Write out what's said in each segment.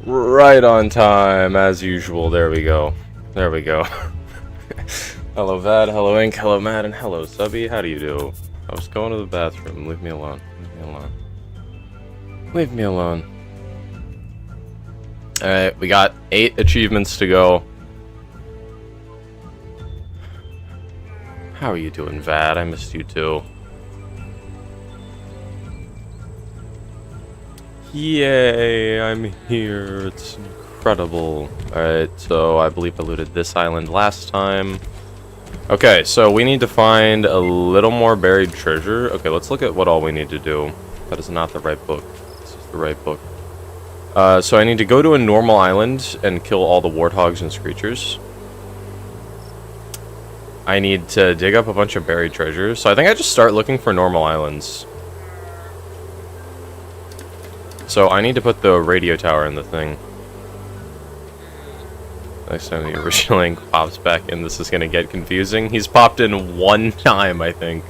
Right on time, as usual. There we go. There we go. Hello, Vad. Hello, Ink. Hello, Matt. And hello, Subby. How do you do? I was going to the bathroom. Leave me alone. Leave me alone. Leave me alone. Alright, we got 8 achievements to go. How are you doing, Vad? I missed you too. Yay, I'm here. It's incredible. Alright, so I believe I looted this island last time. Okay, so we need to find a little more buried treasure. Okay, let's look at what all we need to do. That is not the right book. This is the right book. So I need to go to a normal island and kill all the warthogs and screechers. I need to dig up a bunch of buried treasures. So I think I just start looking for normal islands. So I need to put the radio tower in the thing. Next time the original Ink pops back in, this is going to get confusing. He's popped in one time, I think,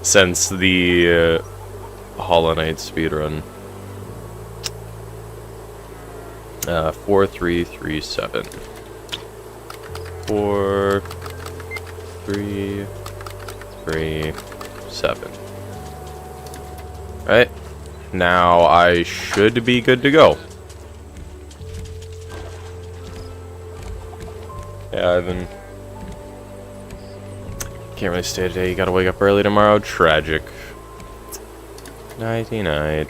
since the Hollow Knight speedrun. 4337. 4337. Right. Now I should be good to go. Yeah, Ivan. Can't really stay today. You gotta wake up early tomorrow. Tragic. Nighty night.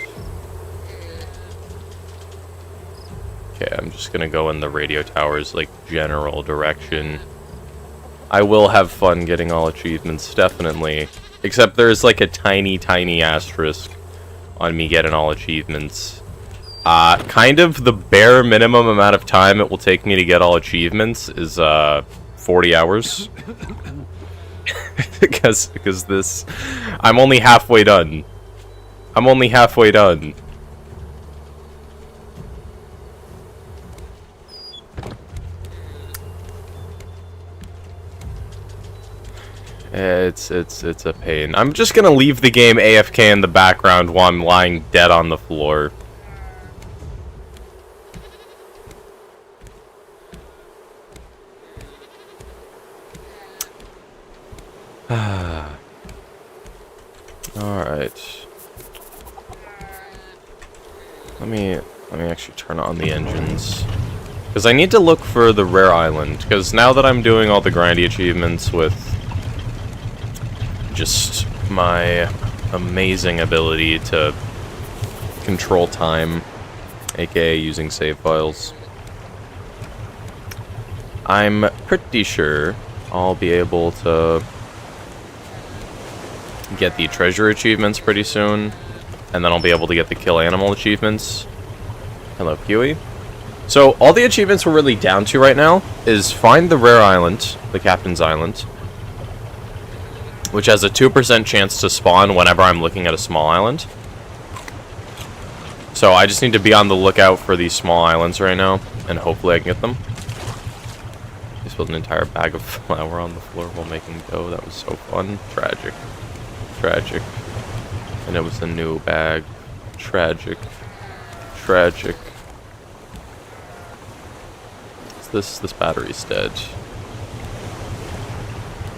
Okay, I'm just gonna go in the radio tower's, like, general direction. I will have fun getting all achievements, definitely. Except there's, like, a tiny, tiny asterisk on me getting all achievements. Kind of the bare minimum amount of time it will take me to get all achievements is, 40 hours. because this... I'm only halfway done. I'm only halfway done. It's a pain. I'm just gonna leave the game AFK in the background while I'm lying dead on the floor. Alright. Let me actually turn on the engines. Because I need to look for the rare island. Because now that I'm doing all the grindy achievements with just my amazing ability to control time, aka using save files, I'm pretty sure I'll be able to get the treasure achievements pretty soon, and then I'll be able to get the kill animal achievements. Hello, Kiwi. So all the achievements we're really down to right now is find the rare island, the Captain's Island, which has a 2% chance to spawn whenever I'm looking at a small island. So I just need to be on the lookout for these small islands right now, and hopefully I can get them. I spilled an entire bag of flour on the floor while making dough. That was so fun. Tragic. Tragic. And it was a new bag. Tragic. Tragic. This battery's dead.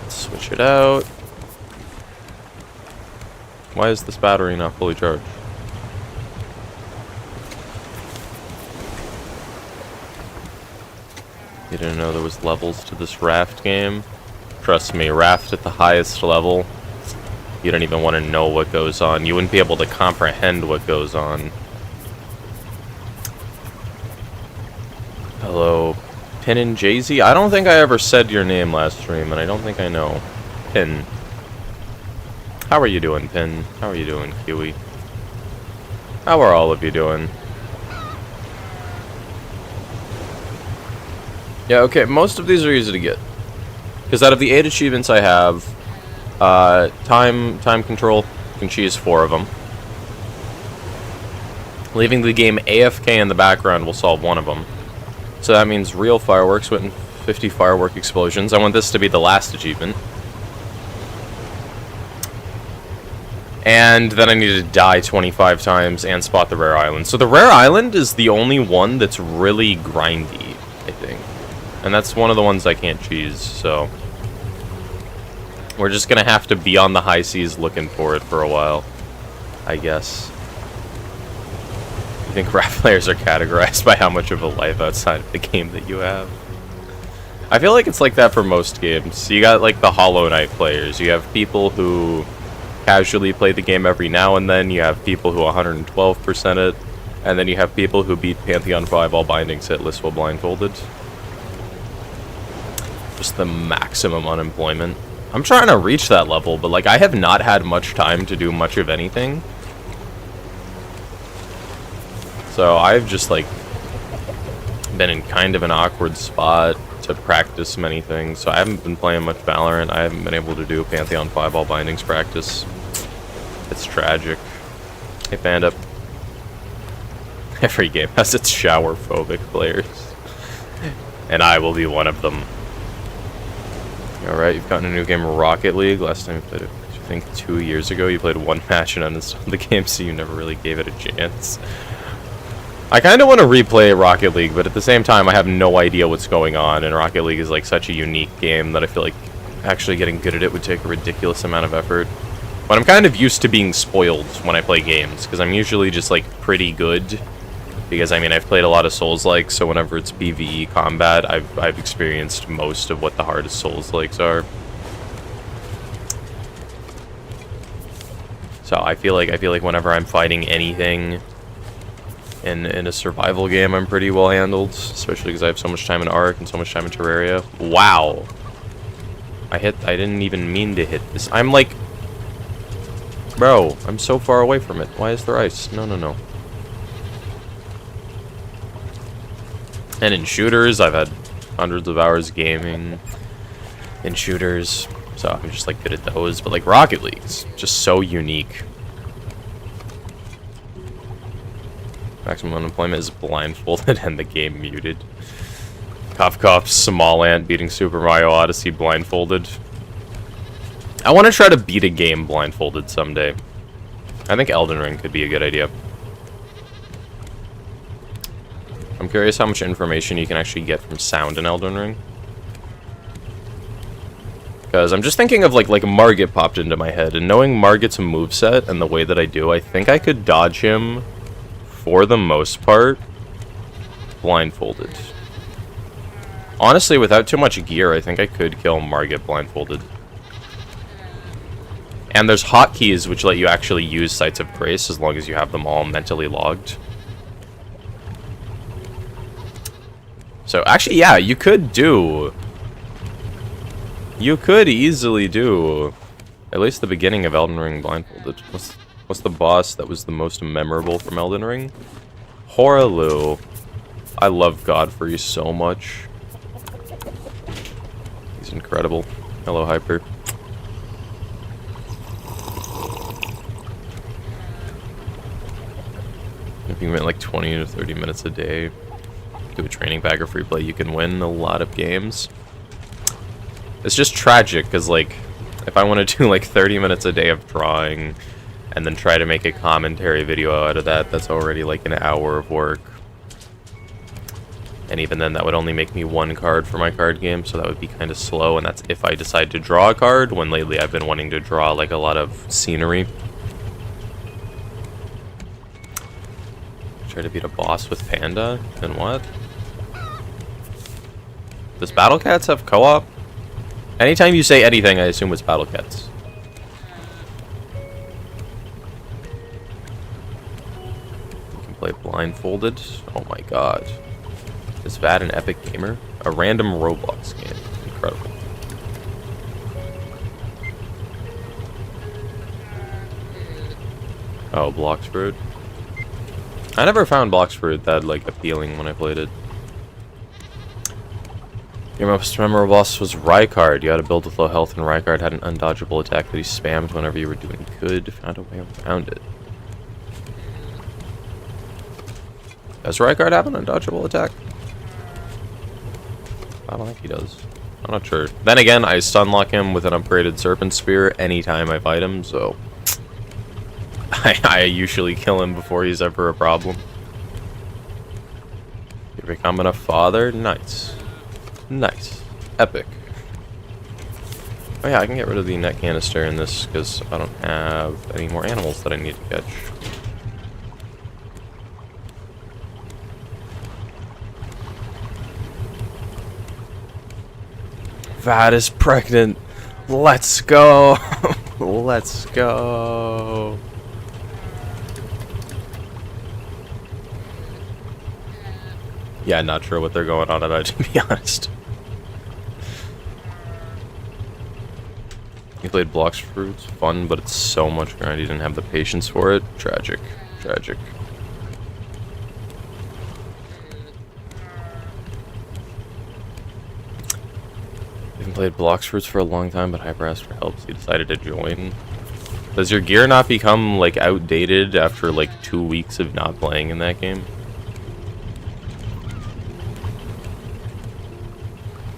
Let's switch it out. Why is this battery not fully charged? You didn't know there was levels to this raft game? Trust me, raft at the highest level, you don't even want to know what goes on. You wouldn't be able to comprehend what goes on. Hello, Pin and Jay-Z? I don't think I ever said your name last stream, and I don't think I know. Pin. How are you doing, Pin? How are you doing, Kiwi? How are all of you doing? Yeah, okay, most of these are easy to get. Because out of the 8 achievements I have, time control, you can choose 4 of them. Leaving the game AFK in the background will solve 1 of them. So that means real fireworks with 50 firework explosions. I want this to be the last achievement. And then I need to die 25 times and spot the rare island. So the rare island is the only one that's really grindy, I think. And that's one of the ones I can't cheese, so... we're just gonna have to be on the high seas looking for it for a while, I guess. I think raft players are categorized by how much of a life outside of the game that you have. I feel like it's like that for most games. You got like the Hollow Knight players. You have people who casually play the game every now and then. You have people who 112% it. And then you have people who beat Pantheon 5 all bindings hitless while blindfolded. Just the maximum unemployment. I'm trying to reach that level, but like I have not had much time to do much of anything. So I've just like been in kind of an awkward spot to practice many things. So I haven't been playing much Valorant. I haven't been able to do Pantheon 5 all bindings practice. It's tragic. Hey Panda. Every game has its shower phobic players. And I will be one of them. Alright, you've gotten a new game of Rocket League. Last time you played it, I think 2 years ago, you played one match and uninstalled the game, so you never really gave it a chance. I kind of want to replay Rocket League, but at the same time, I have no idea what's going on, and Rocket League is like such a unique game that I feel like actually getting good at it would take a ridiculous amount of effort. But I'm kind of used to being spoiled when I play games, because I'm usually just like pretty good. Because, I mean, I've played a lot of Souls-like, so whenever it's PvE combat, I've experienced most of what the hardest Souls-likes are. So I feel like whenever I'm fighting anything in a survival game, I'm pretty well handled, especially because I have so much time in Ark and so much time in Terraria. Wow. I didn't even mean to hit this. I'm like... Bro, I'm so far away from it. Why is there ice? No, no, no. And in shooters, I've had hundreds of hours gaming in shooters, so I'm just like good at those. But like Rocket League's just so unique. Maximum unemployment is blindfolded and the game muted. Cough cough, small ant beating Super Mario Odyssey blindfolded. I want to try to beat a game blindfolded someday. I think Elden Ring could be a good idea. I'm curious how much information you can actually get from sound in Elden Ring. Because I'm just thinking of like Margit popped into my head, and knowing Margit's moveset and the way that I do, I think I could dodge him, for the most part, blindfolded. Honestly, without too much gear, I think I could kill Margit blindfolded. And there's hotkeys which let you actually use Sights of Grace as long as you have them all mentally logged. So, actually, yeah, you could easily do at least the beginning of Elden Ring blindfolded. What's the boss that was the most memorable from Elden Ring? Hoarah. I love Godfrey so much. He's incredible. Hello, Hyper. If you went like 20 to 30 minutes a day, do a training pack or free play, you can win a lot of games. It's just tragic, because like, if I want to do like 30 minutes a day of drawing, and then try to make a commentary video out of that, that's already like an hour of work. And even then, that would only make me one card for my card game, so that would be kind of slow, and that's if I decide to draw a card, when lately I've been wanting to draw like a lot of scenery. Try to beat a boss with Panda? Then what? Does Battle Cats have co-op? Anytime you say anything, I assume it's Battle Cats. You can play blindfolded? Oh my god. Is Vad an epic gamer? A random Roblox game. Incredible. Oh, Bloxburg. I never found Bloxburg that, like, appealing when I played it. Your most memorable boss was Rykard. You had to build with low health, and Rykard had an undodgeable attack that he spammed whenever you were doing good. Found a way around it. Does Rykard have an undodgeable attack? I don't think he does. I'm not sure. Then again, I stunlock him with an upgraded Serpent Spear anytime I fight him, so... I usually kill him before he's ever a problem. You're becoming a father? Nice. Nice. Epic. Oh yeah, I can get rid of the net canister in this because I don't have any more animals that I need to catch. Vad is pregnant. Let's go. Let's go. Yeah, not sure what they're going on about, to be honest. You played Blocks Fruits, fun, but it's so much grind. You didn't have the patience for it. Tragic. Tragic. You haven't played Blocks Fruits for a long time, but Hyper asked for help, so you decided to join. Does your gear not become, like, outdated after, like, 2 weeks of not playing in that game?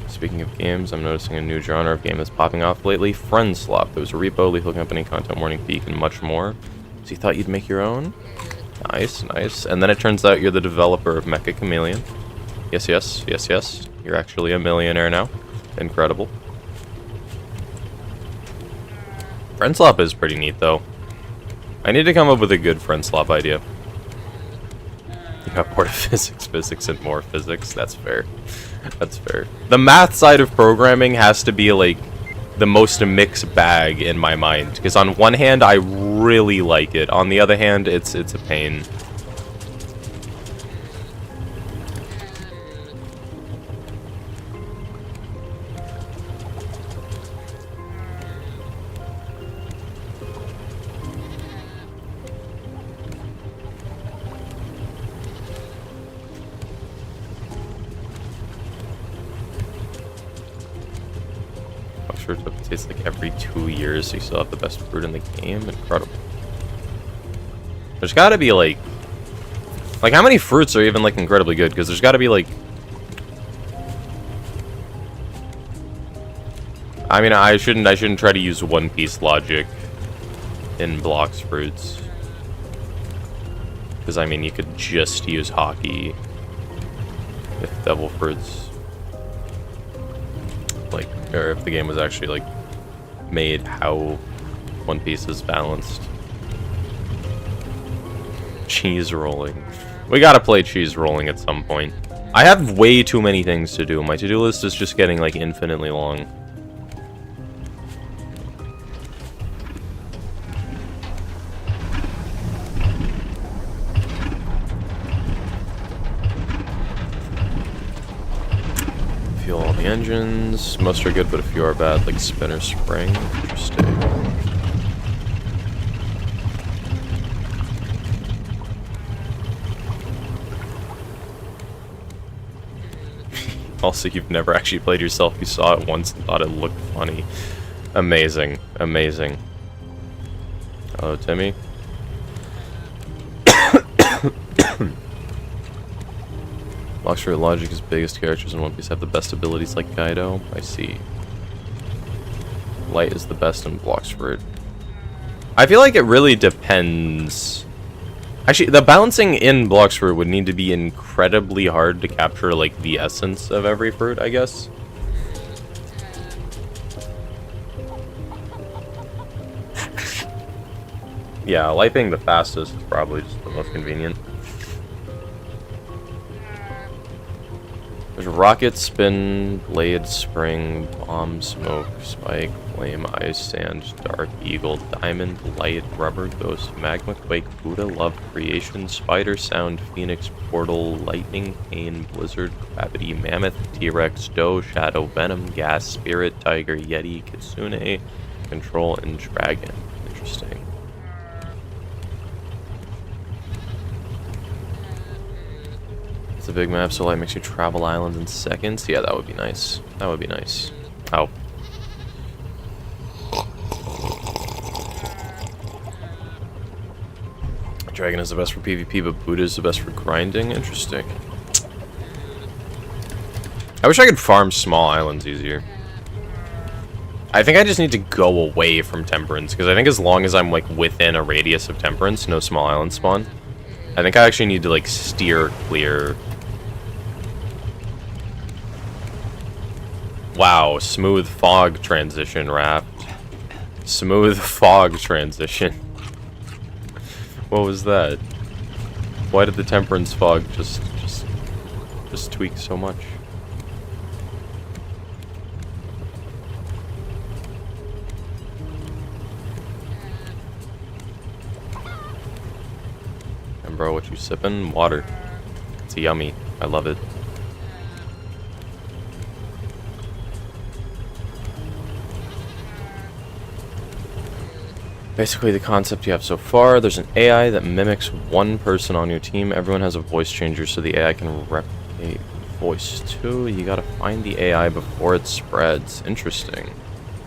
Speaking of games, I'm noticing a new genre of game that's popping off lately. Friend Swap. There was a repo, Lethal Company, Content Warning Peak, and much more. So you thought you'd make your own? Nice, nice. And then it turns out you're the developer of Mecha Chameleon. Yes, yes, yes, yes. You're actually a millionaire now. Incredible. Friend Swap is pretty neat, though. I need to come up with a good Friend Swap idea. You got bored of physics, and more physics. That's fair. That's fair. The math side of programming has to be, like, the most mixed bag in my mind. Because on one hand, I really like it. On the other hand, it's a pain. Sure it tastes like every 2 years, so you still have the best fruit in the game. Incredible. There's gotta be like how many fruits are even like incredibly good? Because there's gotta be like, I mean, I shouldn't try to use One Piece logic in Blocks Fruits, because I mean you could just use hockey with Devil Fruits. Like, or if the game was actually like made how One Piece is balanced. Cheese rolling. We gotta play cheese rolling at some point. I have way too many things to do. My to-do list is just getting like infinitely long. Fuel all the engines. Most are good, but a few are bad, like Spinner Spring. Interesting. Also, you've never actually played yourself. You saw it once and thought it looked funny. Amazing. Amazing. Hello, Timmy. Blocks Fruit Logic's biggest characters in One Piece have the best abilities like Kaido. I see. Light is the best in Blocks Fruit. I feel like it really depends. Actually, the balancing in Blocks Fruit would need to be incredibly hard to capture like the essence of every fruit, I guess. Yeah, light being the fastest is probably just the most convenient. There's Rocket, Spin, Blade, Spring, Bomb, Smoke, Spike, Flame, Ice, Sand, Dark, Eagle, Diamond, Light, Rubber, Ghost, Magma, Quake, Buddha, Love, Creation, Spider, Sound, Phoenix, Portal, Lightning, Pain, Blizzard, Gravity, Mammoth, T-Rex, Doe, Shadow, Venom, Gas, Spirit, Tiger, Yeti, Kitsune, Control, and Dragon. Interesting. It's a big map, so light makes you travel islands in seconds. Yeah, that would be nice. That would be nice. Ow. Dragon is the best for PvP, but Buddha is the best for grinding. Interesting. I wish I could farm small islands easier. I think I just need to go away from Temperance, because I think as long as I'm, like, within a radius of Temperance, no small island spawn, I think I actually need to, like, steer clear. Wow, smooth fog transition, Raft. Smooth fog transition. What was that? Why did the Temperance fog just tweak so much? And bro, what you sipping? Water. It's yummy. I love it. Basically, the concept you have so far, there's an AI that mimics one person on your team. Everyone has a voice changer, so the AI can replicate voice too. You gotta find the AI before it spreads. Interesting.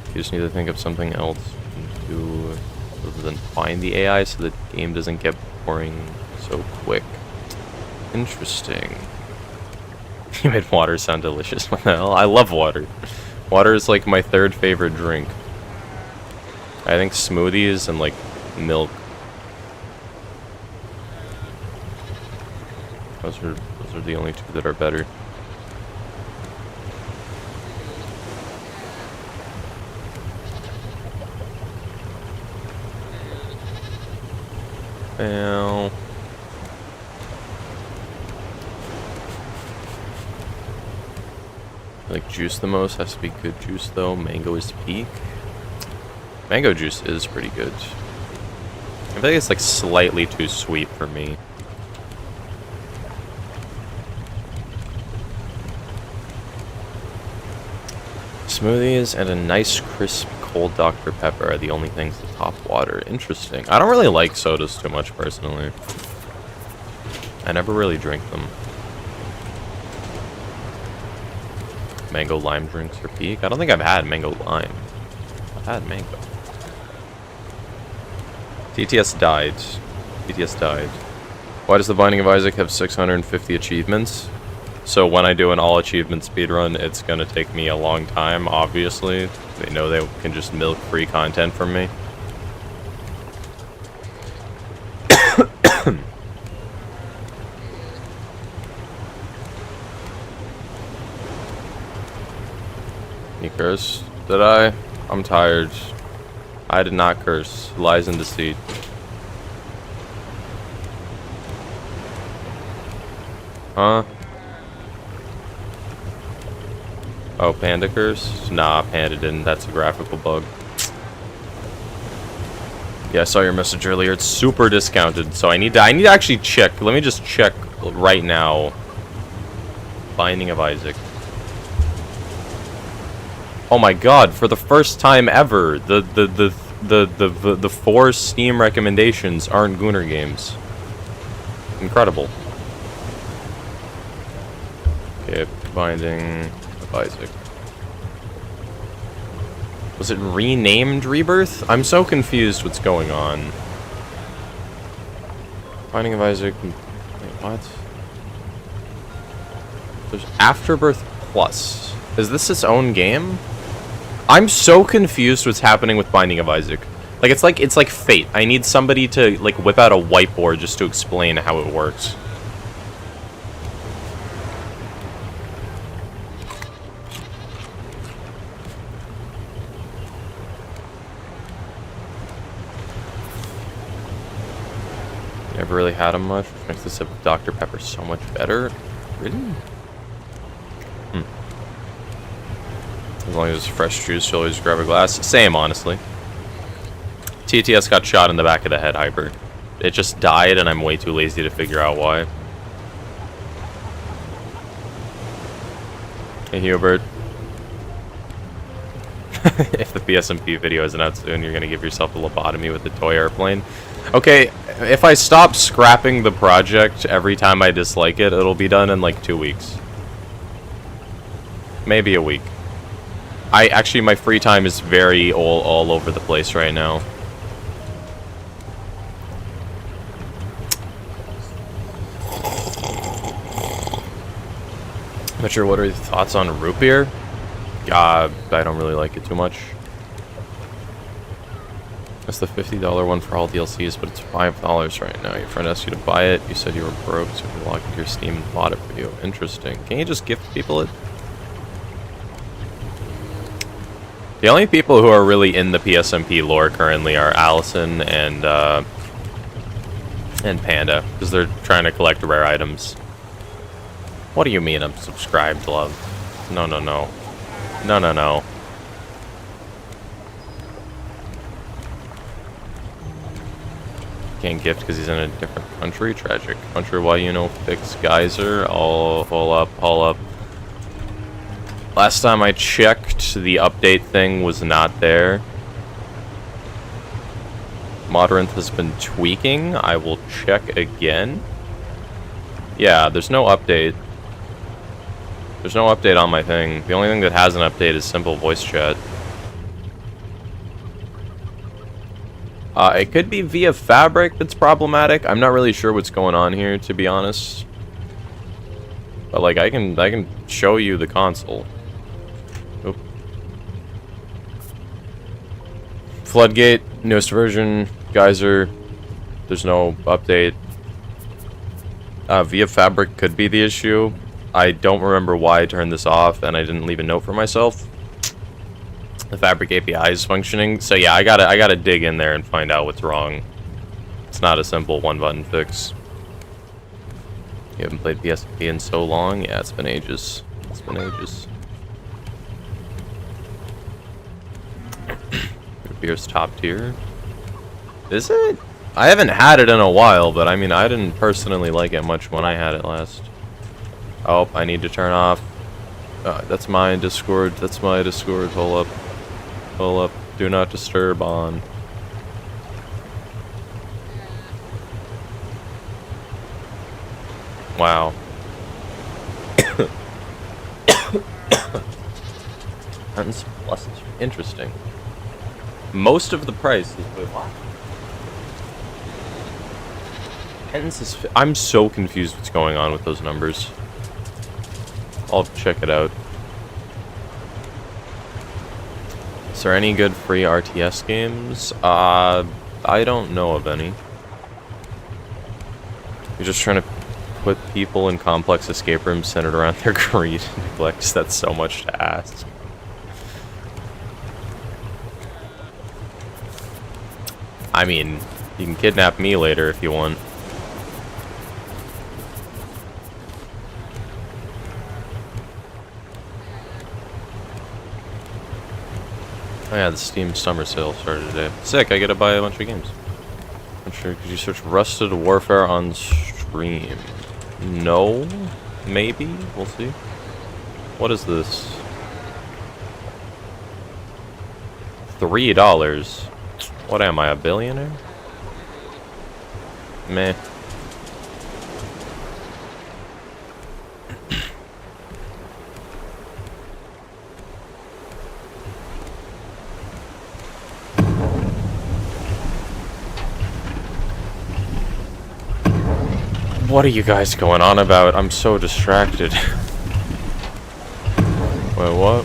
You just need to think of something else to do other than find the AI so the game doesn't get boring so quick. Interesting. You made water sound delicious. What the hell? I love water. Water is like my third favorite drink. I think smoothies and, like, milk. Those are the only two that are better. Well, I like juice the most. Has to be good juice though. Mango is peak. Mango juice is pretty good. I think it's like slightly too sweet for me. Smoothies and a nice crisp cold Dr. Pepper are the only things that top water. Interesting. I don't really like sodas too much personally. I never really drink them. Mango lime drinks are peak. I don't think I've had mango lime. I've had mango. TTS died. TTS died. Why does the Binding of Isaac have 650 achievements? So when I do an all achievement speedrun, it's gonna take me a long time, obviously. They know they can just milk free content from me. You cursed? Did I? I'm tired. I did not curse. Lies and deceit. Huh? Oh, Panda curse? Nah, Panda didn't. That's a graphical bug. Yeah, I saw your message earlier. It's super discounted, so I need to actually check. Let me just check right now. Binding of Isaac. Oh my god, for the first time ever, the 4 Steam recommendations aren't Gooner games. Incredible. Okay, Binding of Isaac. Was it renamed Rebirth? I'm so confused what's going on. Binding of Isaac... Wait, what? There's Afterbirth Plus. Is this its own game? I'm so confused what's happening with Binding of Isaac. Like it's like Fate. I need somebody to like whip out a whiteboard just to explain how it works. Never really had them much, which makes this Dr. Pepper so much better. Really? As long as it's fresh juice, you'll always grab a glass. Same, honestly. TTS got shot in the back of the head, Hyper. It just died, and I'm way too lazy to figure out why. Hey, Hubert. If the PSMP video isn't out soon, you're gonna give yourself a lobotomy with the toy airplane. Okay, if I stop scrapping the project every time I dislike it, it'll be done in like 2 weeks. Maybe a week. Actually, my free time is very all over the place right now. Not sure, what are your thoughts on root beer? I don't really like it too much. It's the $50 one for all DLCs, but it's $5 right now. Your friend asked you to buy it. You said you were broke, so you logged into your Steam and bought it for you. Interesting. Can you just gift people it? The only people who are really in the PSMP lore currently are Allison and Panda, because they're trying to collect rare items. What do you mean I'm subscribed, love? No, no, no. No, no, no. Can't gift because he's in a different country. Tragic. Country, why you know fix Geyser? Oh, hold up, hold up. Last time I checked, the update thing was not there. Modrinth has been tweaking. I will check again. Yeah, there's no update. There's no update on my thing. The only thing that has an update is simple voice chat. It could be via Fabric that's problematic. I'm not really sure what's going on here, to be honest. But like, I can show you the console. Oop. Floodgate, newest version, Geyser. There's no update. Via Fabric could be the issue. I don't remember why I turned this off, and I didn't leave a note for myself. The Fabric API is functioning, so yeah, I gotta dig in there and find out what's wrong. It's not a simple one-button fix. You haven't played PSP in so long? Yeah, it's been ages. It's been ages. Your beer's top tier. Is it? I haven't had it in a while, but I mean, I didn't personally like it much when I had it last. Oh, I need to turn off. That's my Discord. That's my Discord. Hold up. Hold up. Do not disturb on. Wow. Tons of pluses. Interesting. Most of the price is... Wait, what? Tens is... I'm so confused what's going on with those numbers. I'll check it out. Is there any good free RTS games? I don't know of any. You're just trying to put people in complex escape rooms centered around their greed and neglect. That's so much to ask. I mean, you can kidnap me later if you want. Oh yeah, the Steam Summer Sale started today. Sick, I get to buy a bunch of games. I'm sure, could you search Rusted Warfare on stream? No? Maybe? We'll see. What is this? $3. What am I, a billionaire? Meh. What are you guys going on about? I'm so distracted. Wait, what?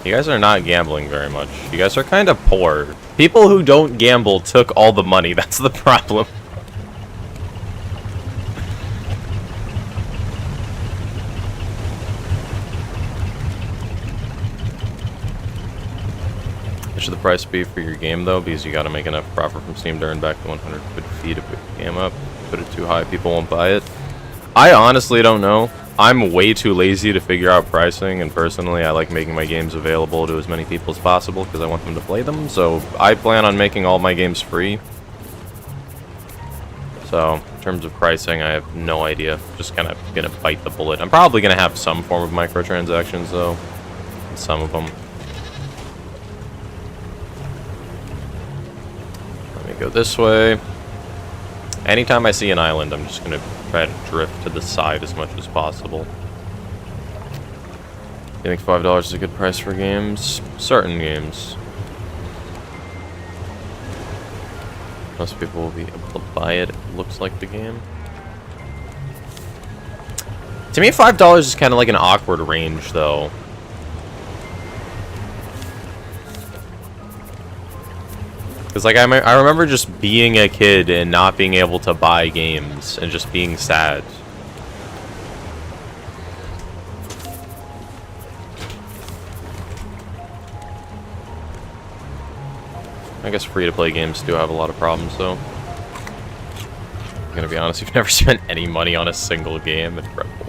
You guys are not gambling very much. You guys are kind of poor. People who don't gamble took all the money. That's the problem. What should the price be for your game, though? Because you gotta make enough profit from Steam to earn back the 100 good fee to put the game up. Put it too high, people won't buy it. I honestly don't know. I'm way too lazy to figure out pricing, and personally, I like making my games available to as many people as possible because I want them to play them. So I plan on making all my games free. So in terms of pricing, I have no idea. Just kind of gonna bite the bullet. I'm probably gonna have some form of microtransactions, though. Some of them. Go this way. Anytime I see an island, I'm just gonna try to drift to the side as much as possible. You think $5 is a good price for games? Certain games. Most people will be able to buy it if it looks like the game. To me, $5 is kind of like an awkward range, though. Because, like, I remember just being a kid and not being able to buy games and just being sad. I guess free-to-play games do have a lot of problems, though. I'm gonna be honest, you've never spent any money on a single game. Incredible.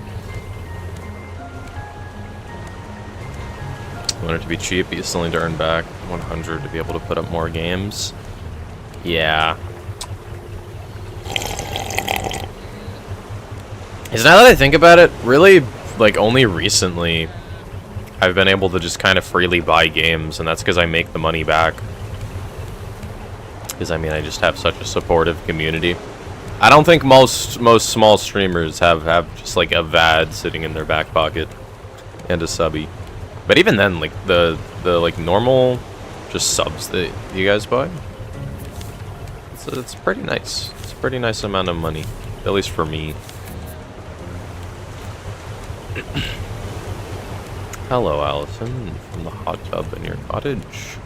You want it to be cheap, but you still need to earn back 100 to be able to put up more games. Yeah. Is now that I think about it, really, like, only recently I've been able to just kind of freely buy games, and that's because I make the money back. Because, I mean, I just have such a supportive community. I don't think most small streamers have just, like, a VAD sitting in their back pocket and a subby. But even then, like, the like, normal just subs that you guys buy, it's pretty nice. It's a pretty nice amount of money, at least for me. Hello, Allison, from the hot tub in your cottage.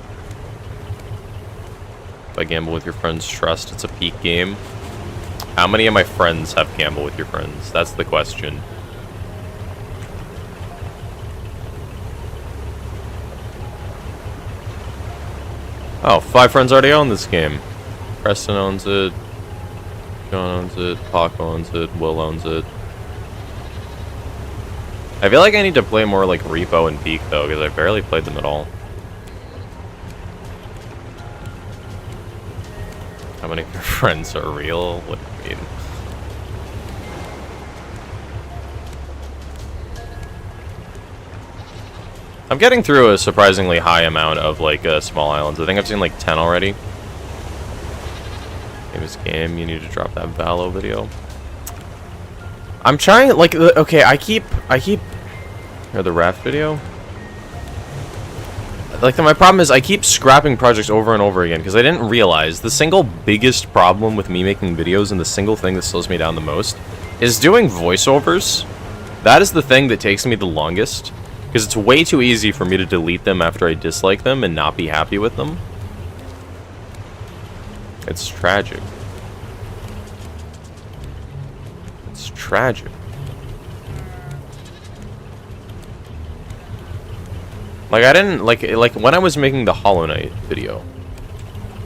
If I gamble with your friends' trust, it's a peak game. How many of my friends have gamble with your friends? That's the question. Oh, 5 friends already own this game. Preston owns it. John owns it. Paco owns it. Will owns it. I feel like I need to play more like Repo and Peak though, because I barely played them at all. How many of your friends are real? What do you mean? I'm getting through a surprisingly high amount of like small islands. I think I've seen like 10 already. Famous game, you need to drop that Valo video. I'm trying, like, okay, I keep, or the raft video. Like, my problem is I keep scrapping projects over and over again because I didn't realize the single biggest problem with me making videos and the single thing that slows me down the most is doing voiceovers. That is the thing that takes me the longest because it's way too easy for me to delete them after I dislike them and not be happy with them. It's tragic. It's tragic. Like, I didn't, like when I was making the Hollow Knight video,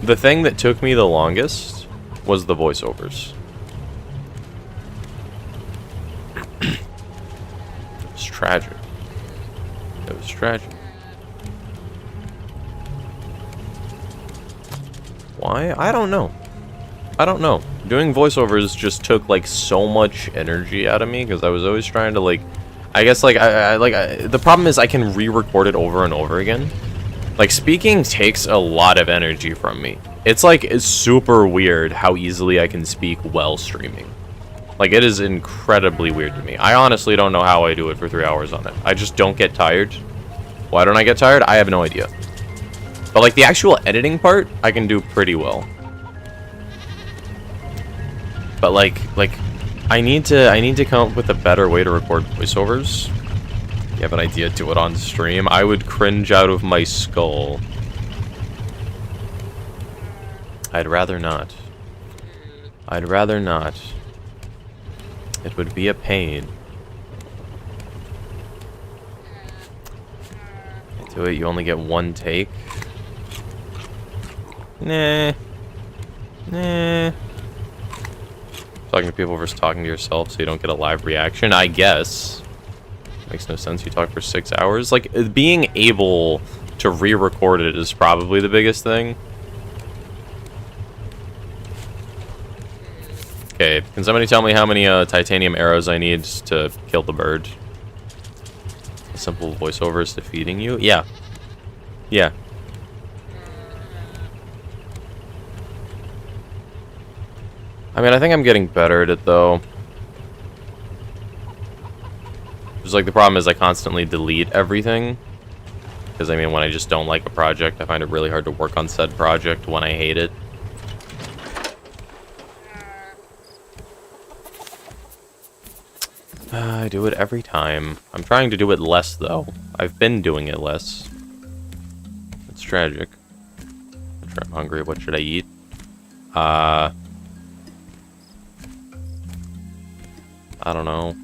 the thing that took me the longest was the voiceovers. It's tragic. It was tragic. Why? I don't know. I don't know. Doing voiceovers just took, like, so much energy out of me, because I was always trying to, like... I guess, like, the problem is I can re-record it over and over again. Like, speaking takes a lot of energy from me. It's, like, it's super weird how easily I can speak while streaming. Like, it is incredibly weird to me. I honestly don't know how I do it for 3 hours on it. I just don't get tired. Why don't I get tired? I have no idea. But, like, the actual editing part, I can do pretty well. But, like, I need to come up with a better way to record voiceovers. If you have an idea, do it on stream. I would cringe out of my skull. I'd rather not. I'd rather not. It would be a pain. Do it, you only get one take. Nah. Nah. Talking to people versus talking to yourself so you don't get a live reaction, I guess. Makes no sense. You talk for 6 hours. Like, being able to re-record it is probably the biggest thing. Okay, can somebody tell me how many titanium arrows I need to kill the bird? A simple voiceover is defeating you? Yeah. Yeah. I mean, I think I'm getting better at it, though. Just, like, the problem is I constantly delete everything. Because, I mean, when I just don't like a project, I find it really hard to work on said project when I hate it. I do it every time. I'm trying to do it less, though. I've been doing it less. It's tragic. I'm hungry. What should I eat? I don't know.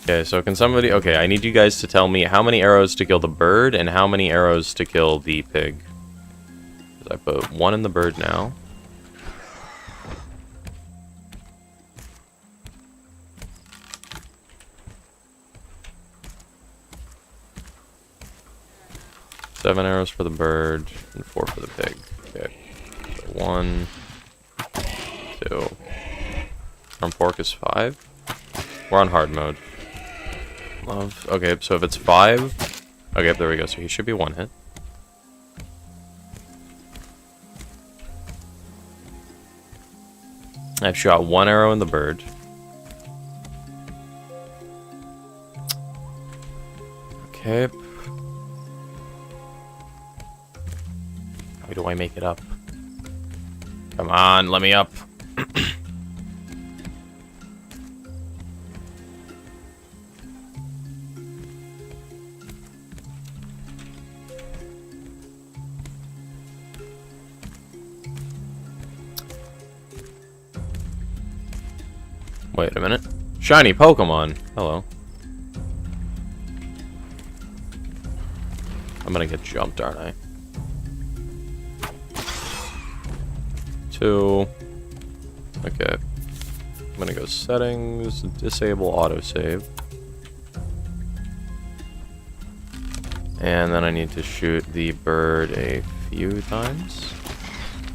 Okay, so can somebody... Okay, I need you guys to tell me how many arrows to kill the bird and how many arrows to kill the pig. I put 1 in the bird now. Seven arrows for the bird and 4 for the pig. Okay. So 1, 2. From pork is 5. We're on hard mode. Love. Okay, so if it's 5. Okay, there we go. So he should be 1 hit. I've shot 1 arrow in the bird. Okay. How do I make it up? Come on, let me up. Wait a minute. Shiny Pokemon. Hello. I'm gonna get jumped, aren't I? 2. Okay. I'm gonna go settings, disable autosave. And then I need to shoot the bird a few times.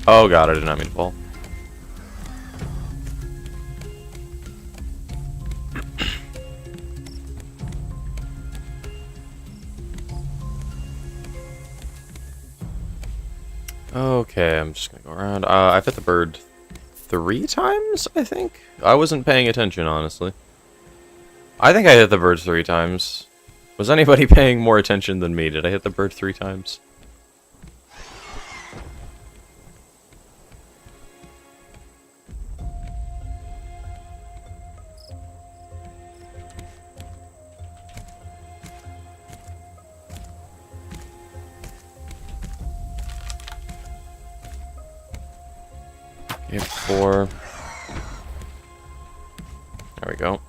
Oh god, I did not mean to fall. Okay, I'm just gonna go around. I've hit the bird 3 times, I think? I wasn't paying attention, honestly. I think I hit the bird 3 times. Was anybody paying more attention than me? Did I hit the bird 3 times? Okay, 4. There we go.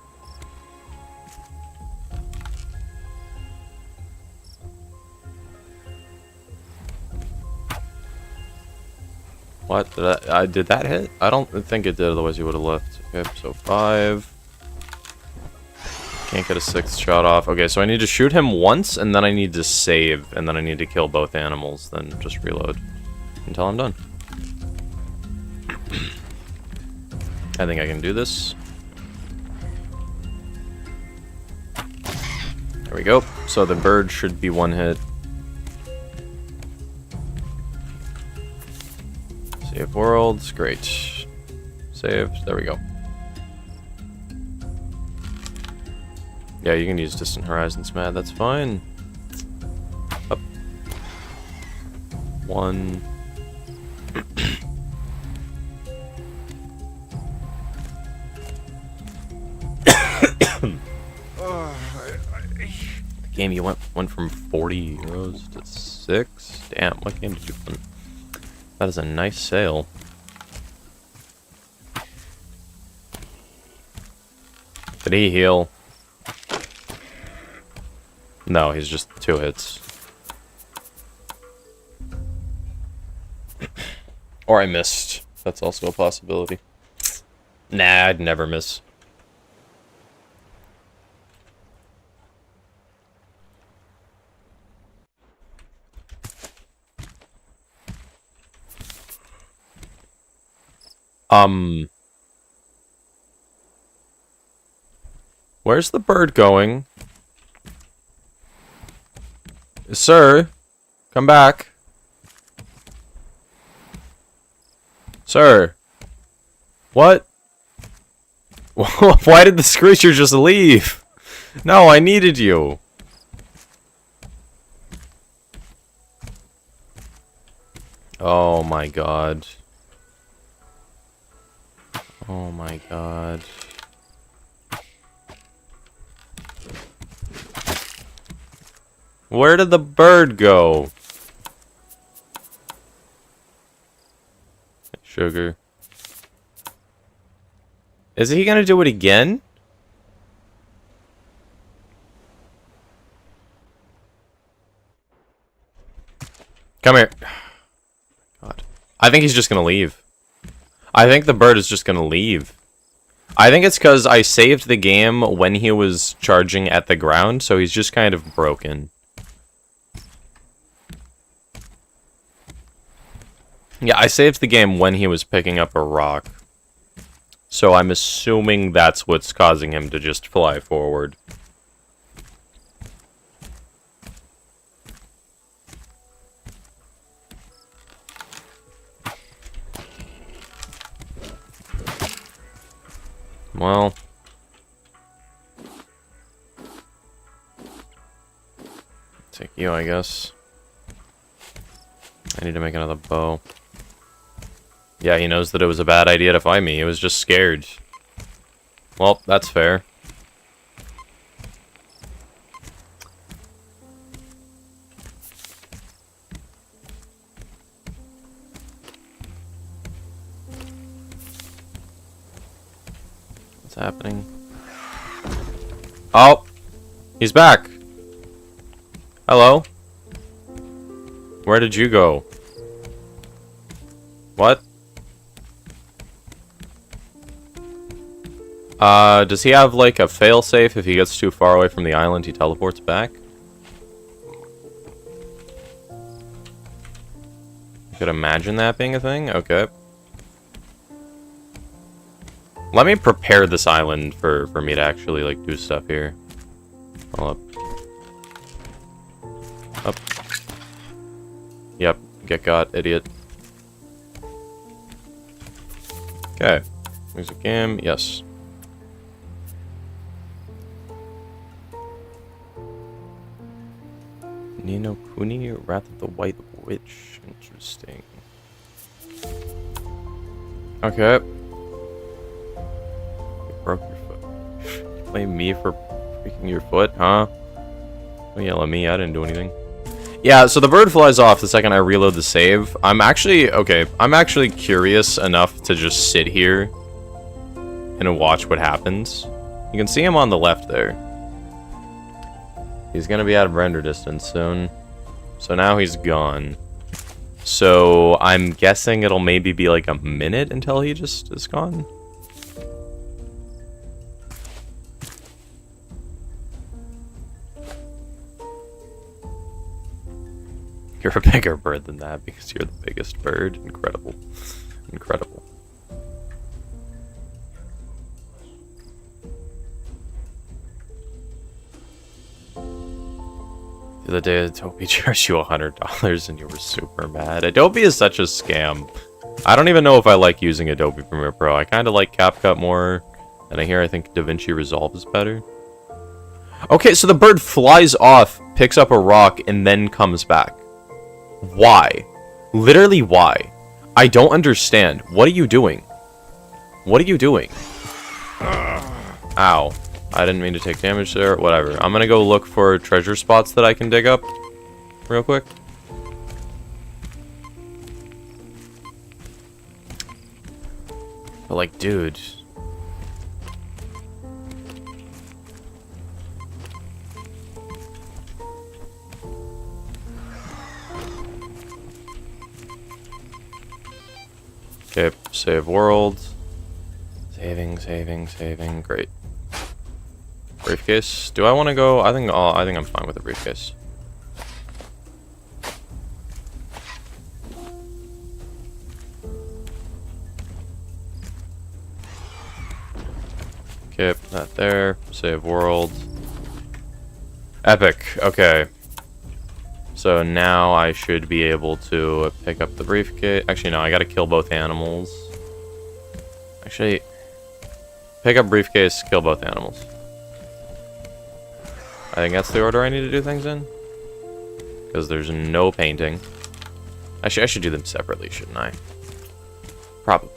What? Did that hit? I don't think it did, otherwise you would have left. Okay, so 5. Can't get a 6th shot off. Okay, so I need to shoot him once, and then I need to save, and then I need to kill both animals, then just reload until I'm done. I think I can do this. There we go. So the bird should be 1 hit. Save worlds. Great. Saved. There we go. Yeah, you can use Distant Horizons, Matt. That's fine. Up. 1. Game, you went from 40 euros to 6. Damn, what game did you win? That is a nice sale. Did he heal? No, he's just 2 hits. Or I missed. That's also a possibility. Nah, I'd never miss. Where's the bird going? Sir, come back. Sir. What? Why did the screecher just leave? No, I needed you. Oh my god. Oh my god. Where did the bird go? Sugar. Is he gonna do it again? Come here. God. I think he's just gonna leave. I think the bird is just gonna leave. I think it's because I saved the game when he was charging at the ground, so he's just kind of broken. Yeah, I saved the game when he was picking up a rock. So I'm assuming that's what's causing him to just fly forward. Well. Take you, I guess. I need to make another bow. Yeah, he knows that it was a bad idea to fight me. He was just scared. Well, that's fair. What's happening? Oh! He's back! Hello? Where did you go? What? Does he have, like, a failsafe? If he gets too far away from the island, he teleports back? I could imagine that being a thing? Okay. Let me prepare this island for me to actually, like, do stuff here. Hold up. Up. Yep. Get got, idiot. Okay. Music game. Yes. Nino Kuni, Wrath of the White Witch. Interesting. Okay. You broke your foot. You blame me for breaking your foot, huh? Don't yell at me, I didn't do anything. Yeah, so the bird flies off the second I reload the save. I'm actually curious enough to just sit here and watch what happens. You can see him on the left there. He's gonna be out of render distance soon. So now he's gone. So I'm guessing it'll maybe be like a minute until he just is gone. You're a bigger bird than that because you're the biggest bird. Incredible. Incredible. The other day, Adobe charged you $100 and you were super mad. Adobe is such a scam. I don't even know if I like using Adobe Premiere Pro. I kind of like CapCut more, and I think DaVinci Resolve is better. Okay, so the bird flies off, picks up a rock, and then comes back. Why? Literally, why? I don't understand. What are you doing? What are you doing? Ow. I didn't mean to take damage there. Whatever. I'm gonna go look for treasure spots that I can dig up real quick. But like, dude. Okay, save world. Saving. Great. Briefcase. Do I want to go? I think I'm fine with the briefcase. Okay, that there. Save world. Epic. Okay. So now I should be able to pick up the briefcase. Actually, no, I gotta kill both animals. Actually, pick up briefcase, kill both animals. I think that's the order I need to do things in. Because there's no painting. Actually, I should do them separately, shouldn't I? Probably.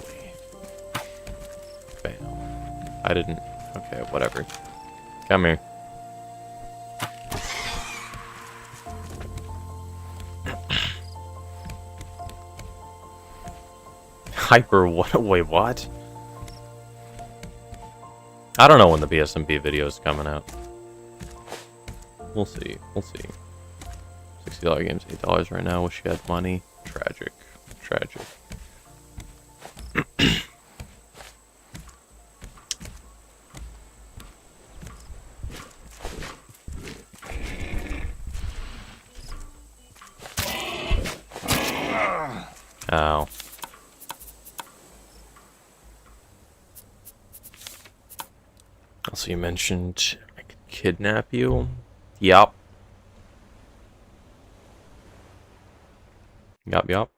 I didn't. Okay, whatever. Come here. Hyper what? Wait, what? I don't know when the PSMP video is coming out. We'll see. We'll see. $60 game's $8 right now. Wish you had money. Tragic. Tragic. Ow. Also, you mentioned I could kidnap you. Yup. Yup, yup.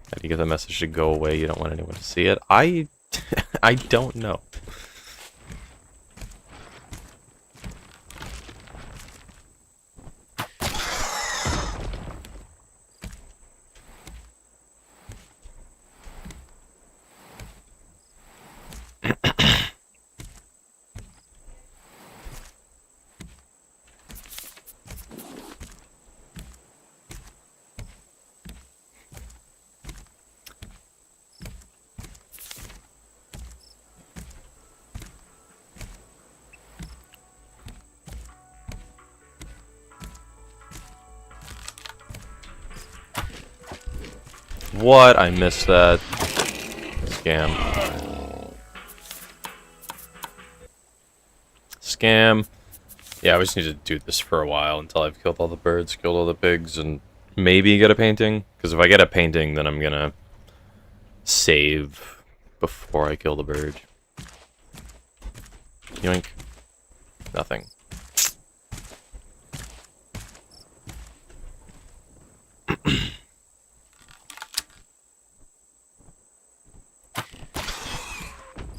How do you get the message to go away? You don't want anyone to see it? I don't know. What? I missed that. Scam. Scam. Yeah, we just need to do this for a while until I've killed all the birds, killed all the pigs, and maybe get a painting. Because if I get a painting, then I'm gonna save before I kill the bird. Yoink. Nothing.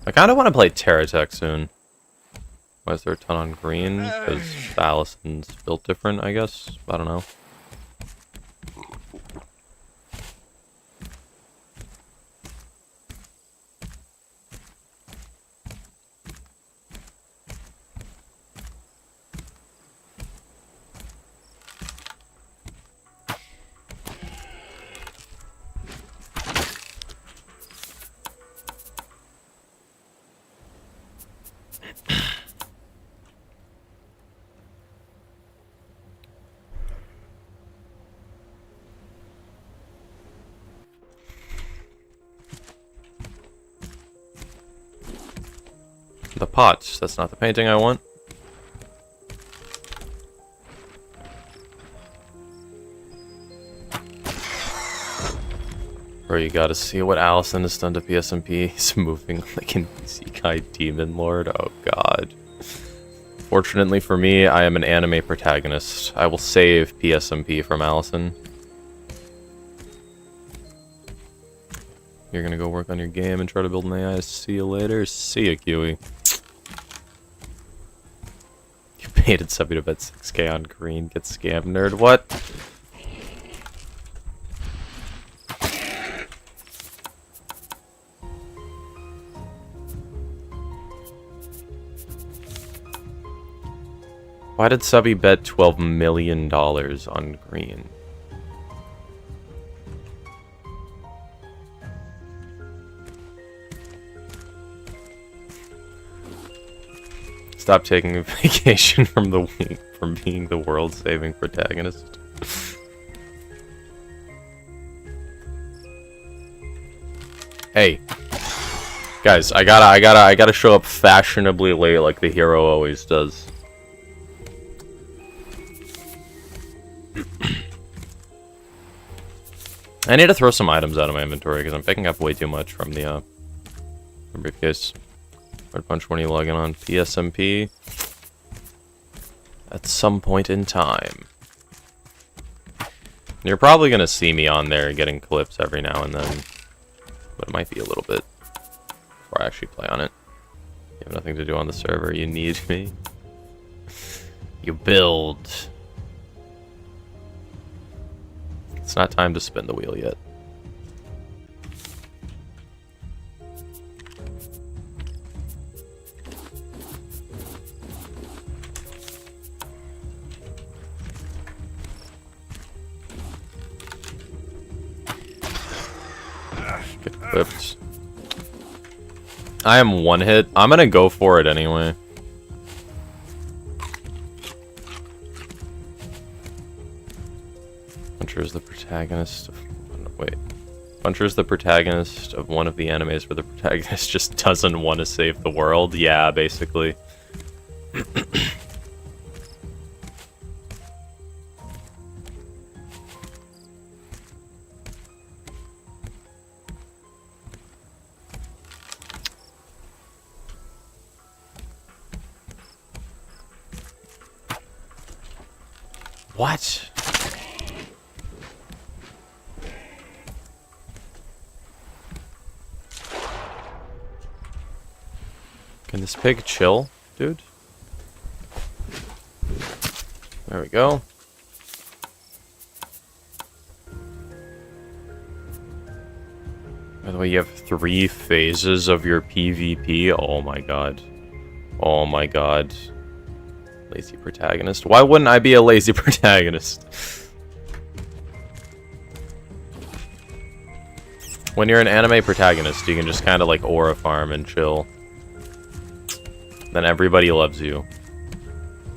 I kind of want to play Terratech soon. Why is there a ton on green? Because Allison's built different, I guess. I don't know. The pots. That's not the painting I want. Bro, you gotta see what Allison has done to PSMP. He's moving like an Isekai Demon Lord. Oh god. Fortunately for me, I am an anime protagonist. I will save PSMP from Allison. You're gonna go work on your game and try to build an AI. See you later. See ya, Kiwi. You painted somebody to bet 6k on green. Get scammed, nerd. What? Why did Subby bet $12 million on green? Stop taking a vacation from being the world-saving protagonist. Hey, guys, I gotta show up fashionably late like the hero always does. I need to throw some items out of my inventory because I'm picking up way too much from the briefcase. Red Punch, when you log in on PSMP at some point in time. You're probably gonna see me on there getting clips every now and then, but it might be a little bit before I actually play on it. You have nothing to do on the server. You need me. You build. It's not time to spin the wheel yet. equipped. I am one hit. I'm gonna go for it anyway. Puncher is the protagonist of... Wait. Puncher is the protagonist of one of the animes where the protagonist just doesn't want to save the world. Yeah, basically. What? Can this pig chill, dude? There we go. By the way, you have 3 phases of your PvP. Oh my god. Oh my god. Lazy protagonist. Why wouldn't I be a lazy protagonist? When you're an anime protagonist, you can just kind of like aura farm and chill. Then everybody loves you.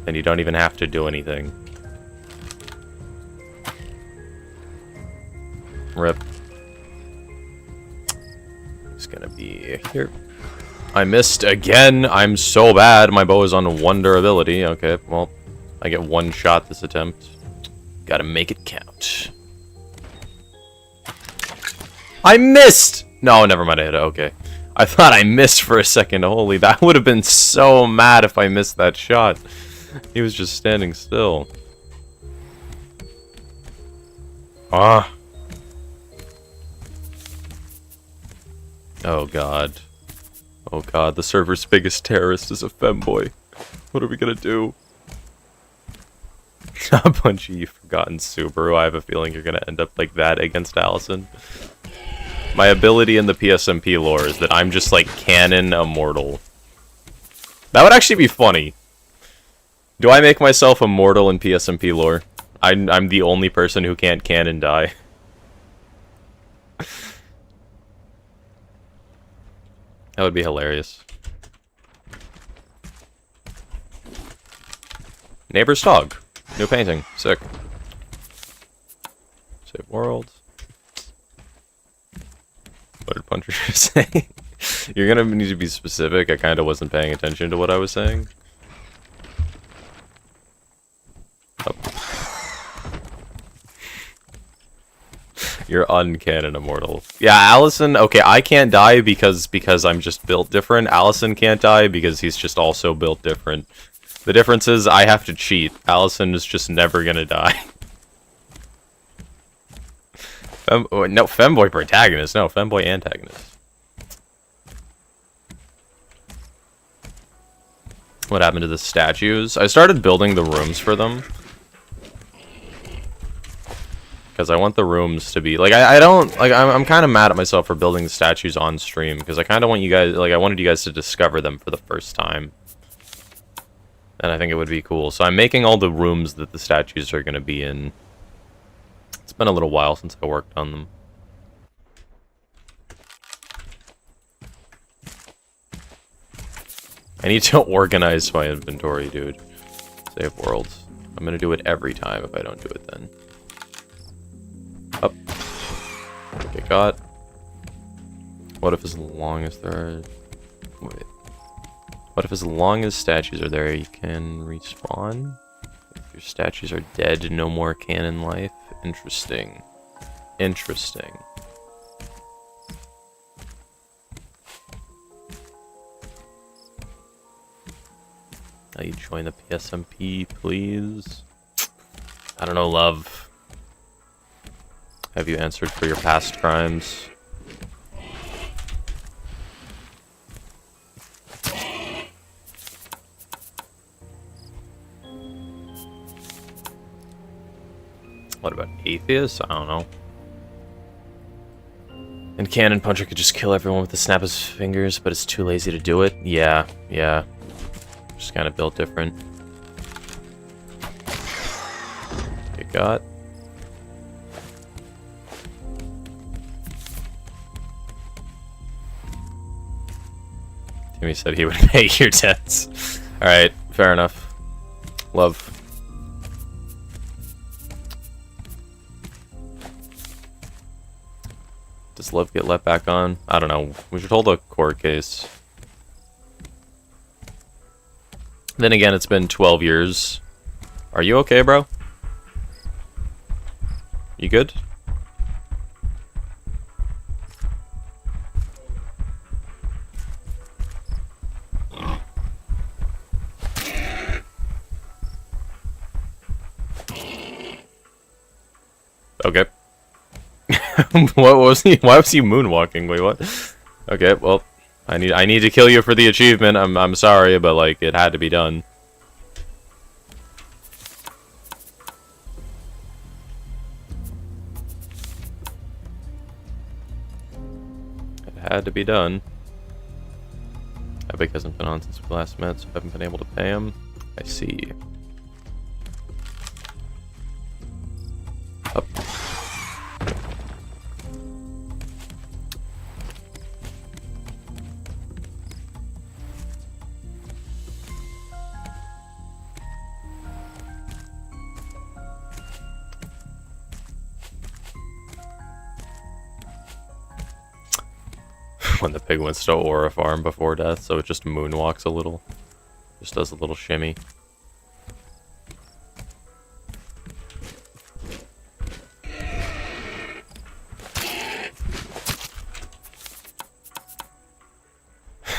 And you don't even have to do anything. Rip. It's gonna be here. I missed again. I'm so bad. My bow is on 1 durability. Okay, well, I get 1 shot this attempt. Gotta make it count. I missed! No, never mind. I hit it. Okay. I thought I missed for a second. Holy, that would have been so mad if I missed that shot. He was just standing still. Ah. Oh god. Oh god, the server's biggest terrorist is a femboy. What are we gonna do? Punchy, you've forgotten Subaru. I have a feeling you're gonna end up like that against Allison. My ability in the PSMP lore is that I'm just like canon immortal. That would actually be funny. Do I make myself immortal in PSMP lore? I'm the only person who can't canon die. That would be hilarious. Neighbor's dog. New painting. Sick. Save world. What did Puncher say? You're gonna need to be specific. I kind of wasn't paying attention to what I was saying. Oh. You're uncanon immortal. Yeah, Allison, okay, I can't die because I'm just built different. Allison can't die because he's just also built different. The difference is I have to cheat. Allison is just never gonna die. No, femboy protagonist. No, femboy antagonist. What happened to the statues? I started building the rooms for them. Because I want the rooms to be... Like, I don't... Like, I'm kind of mad at myself for building the statues on stream. Because I kind of want you guys... Like, I wanted you guys to discover them for the first time. And I think it would be cool. So I'm making all the rooms that the statues are going to be in. It's been a little while since I worked on them. I need to organize my inventory, dude. Save worlds. I'm going to do it every time if I don't do it then. Up. Get got. What if as long as there are... Wait. What if as long as statues are there, you can respawn? If your statues are dead, no more canon life? Interesting. Interesting. Now you join the PSMP, please. I don't know, love. Have you answered for your past crimes? What about atheists? I don't know. And Cannon Puncher could just kill everyone with the snap of his fingers, but it's too lazy to do it? Yeah, yeah. Just kind of built different. Get got. Kimmy said he would pay your debts. Alright, fair enough. Love. Does Love get let back on? I don't know. We should hold a court case. Then again, it's been 12 years. Are you okay, bro? You good? Okay. What was he? Why was he moonwalking? Wait, what? Okay, well, I need to kill you for the achievement. I'm sorry, but like it had to be done. It had to be done. Epic hasn't been on since we last met, so I haven't been able to pay him. I see. Up. When the pig wants to aura farm before death, so it just moonwalks a little. Just does a little shimmy.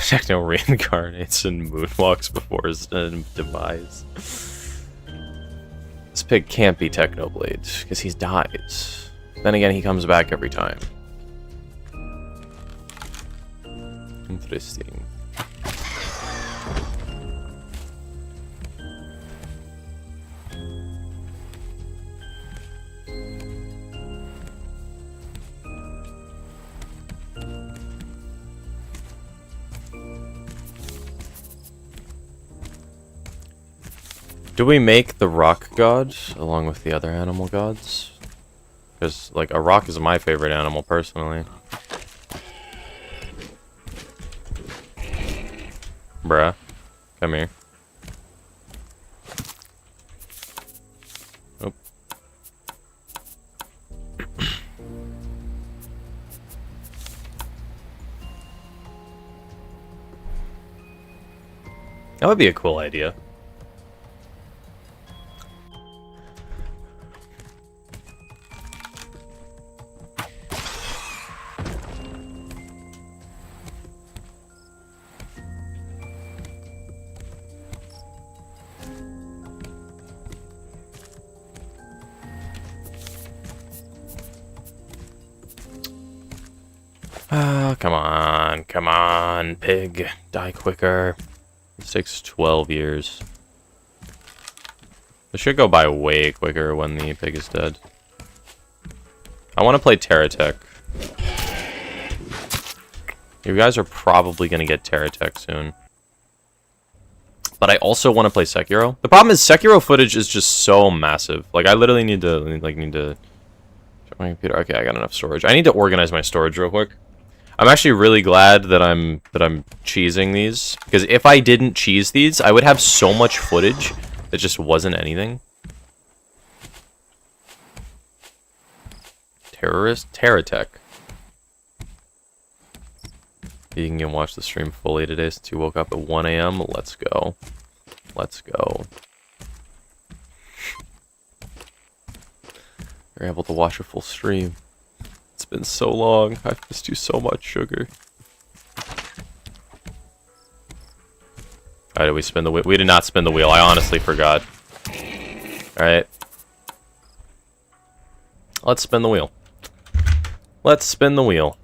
Techno reincarnates and moonwalks before his demise. This pig can't be Technoblade, because he dies. Then again, he comes back every time. Interesting. Do we make the rock god along with the other animal gods? Because, like, a rock is my favorite animal, personally. Bruh. Come here. Oh. That would be a cool idea. Come on, pig. Die quicker. This takes 12 years. This should go by way quicker when the pig is dead. I want to play Terratech. You guys are probably going to get Terratech soon. But I also want to play Sekiro. The problem is Sekiro footage is just so massive. Like, I literally need to check my computer. Okay, I got enough storage. I need to organize my storage real quick. I'm actually really glad that I'm cheesing these, because if I didn't cheese these, I would have so much footage that just wasn't anything. Terratech. You can watch the stream fully today since you woke up at 1 AM. Let's go. Let's go. You're able to watch a full stream. It's been so long. I've missed you so much, sugar. Alright, did we spin the wheel? We did not spin the wheel. I honestly forgot. Alright. Let's spin the wheel. Let's spin the wheel.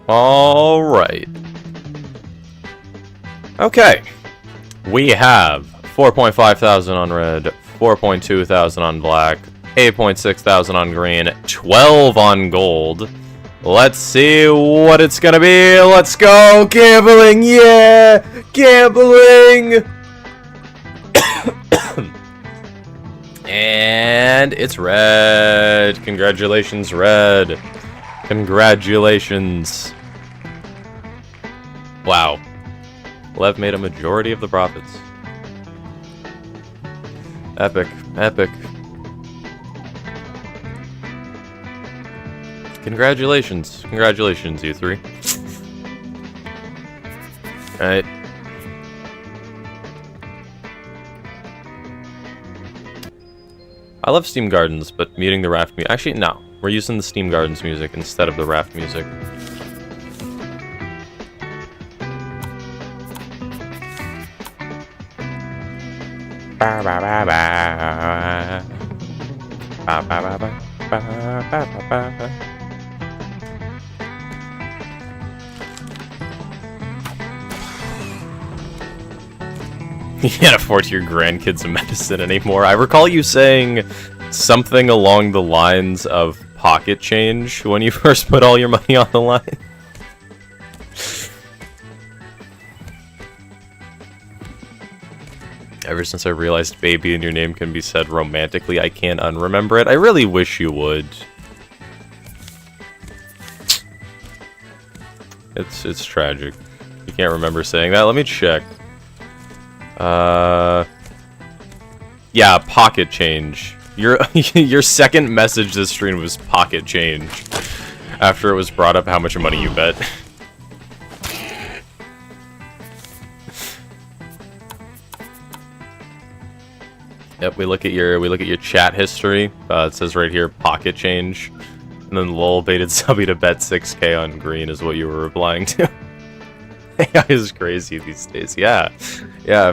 Alright. Okay. We have 4.5 thousand on red, 4.2 thousand on black, 8.6 thousand on green, 12 on gold. Let's see what it's gonna be. Let's go! Gambling! Yeah! Gambling! And it's red. Congratulations, red. Congratulations. Wow. Lev made a majority of the profits. Epic. Epic. Congratulations. Congratulations, you three. Alright. I love Steam Gardens, but muting the Raft music. Actually, no. We're using the Steam Gardens music instead of the Raft music. Ba ba ba ba. Ba ba ba ba. Ba ba ba ba. You can't afford your grandkids a medicine anymore. I recall you saying something along the lines of pocket change when you first put all your money on the line. Ever since I realized baby in your name can be said romantically, I can't unremember it. I really wish you would. It's tragic. You can't remember saying that. Let me check. Yeah, pocket change. Your second message this stream was pocket change. After it was brought up how much money you bet. Yep, we look at your chat history. It says right here pocket change. And then lol baited subby to bet 6k on green is what you were replying to. AI is crazy these days. Yeah,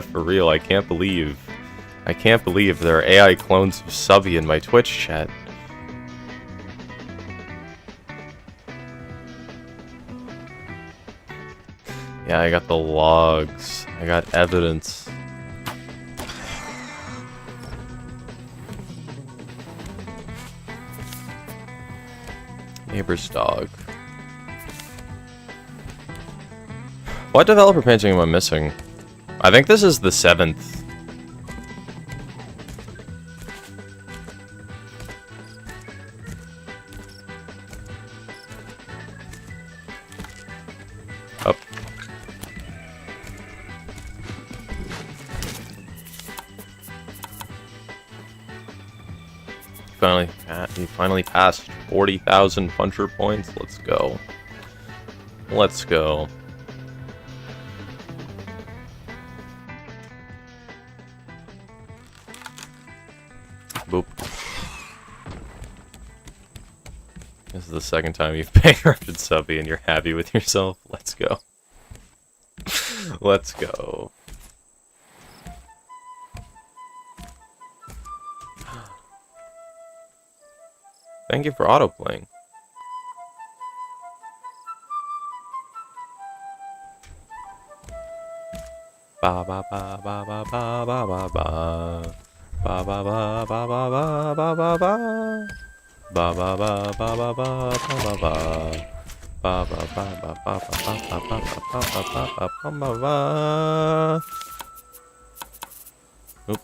for real. I can't believe there are AI clones of Subby in my Twitch chat. Yeah, I got the logs. I got evidence. Neighbor's dog. What developer painting am I missing? I think this is the 7th. Up. He finally passed 40,000 puncher points. Let's go. Let's go. Boop. This is the second time you've bankrupted Subby and you're happy with yourself. Let's go. Let's go. Thank you for autoplaying. Ba ba ba ba ba ba ba ba ba. Ba ba ba ba ba ba ba ba ba. Ba ba ba ba ba ba ba ba. Ba ba ba ba ba ba ba ba ba ba ba. Oop.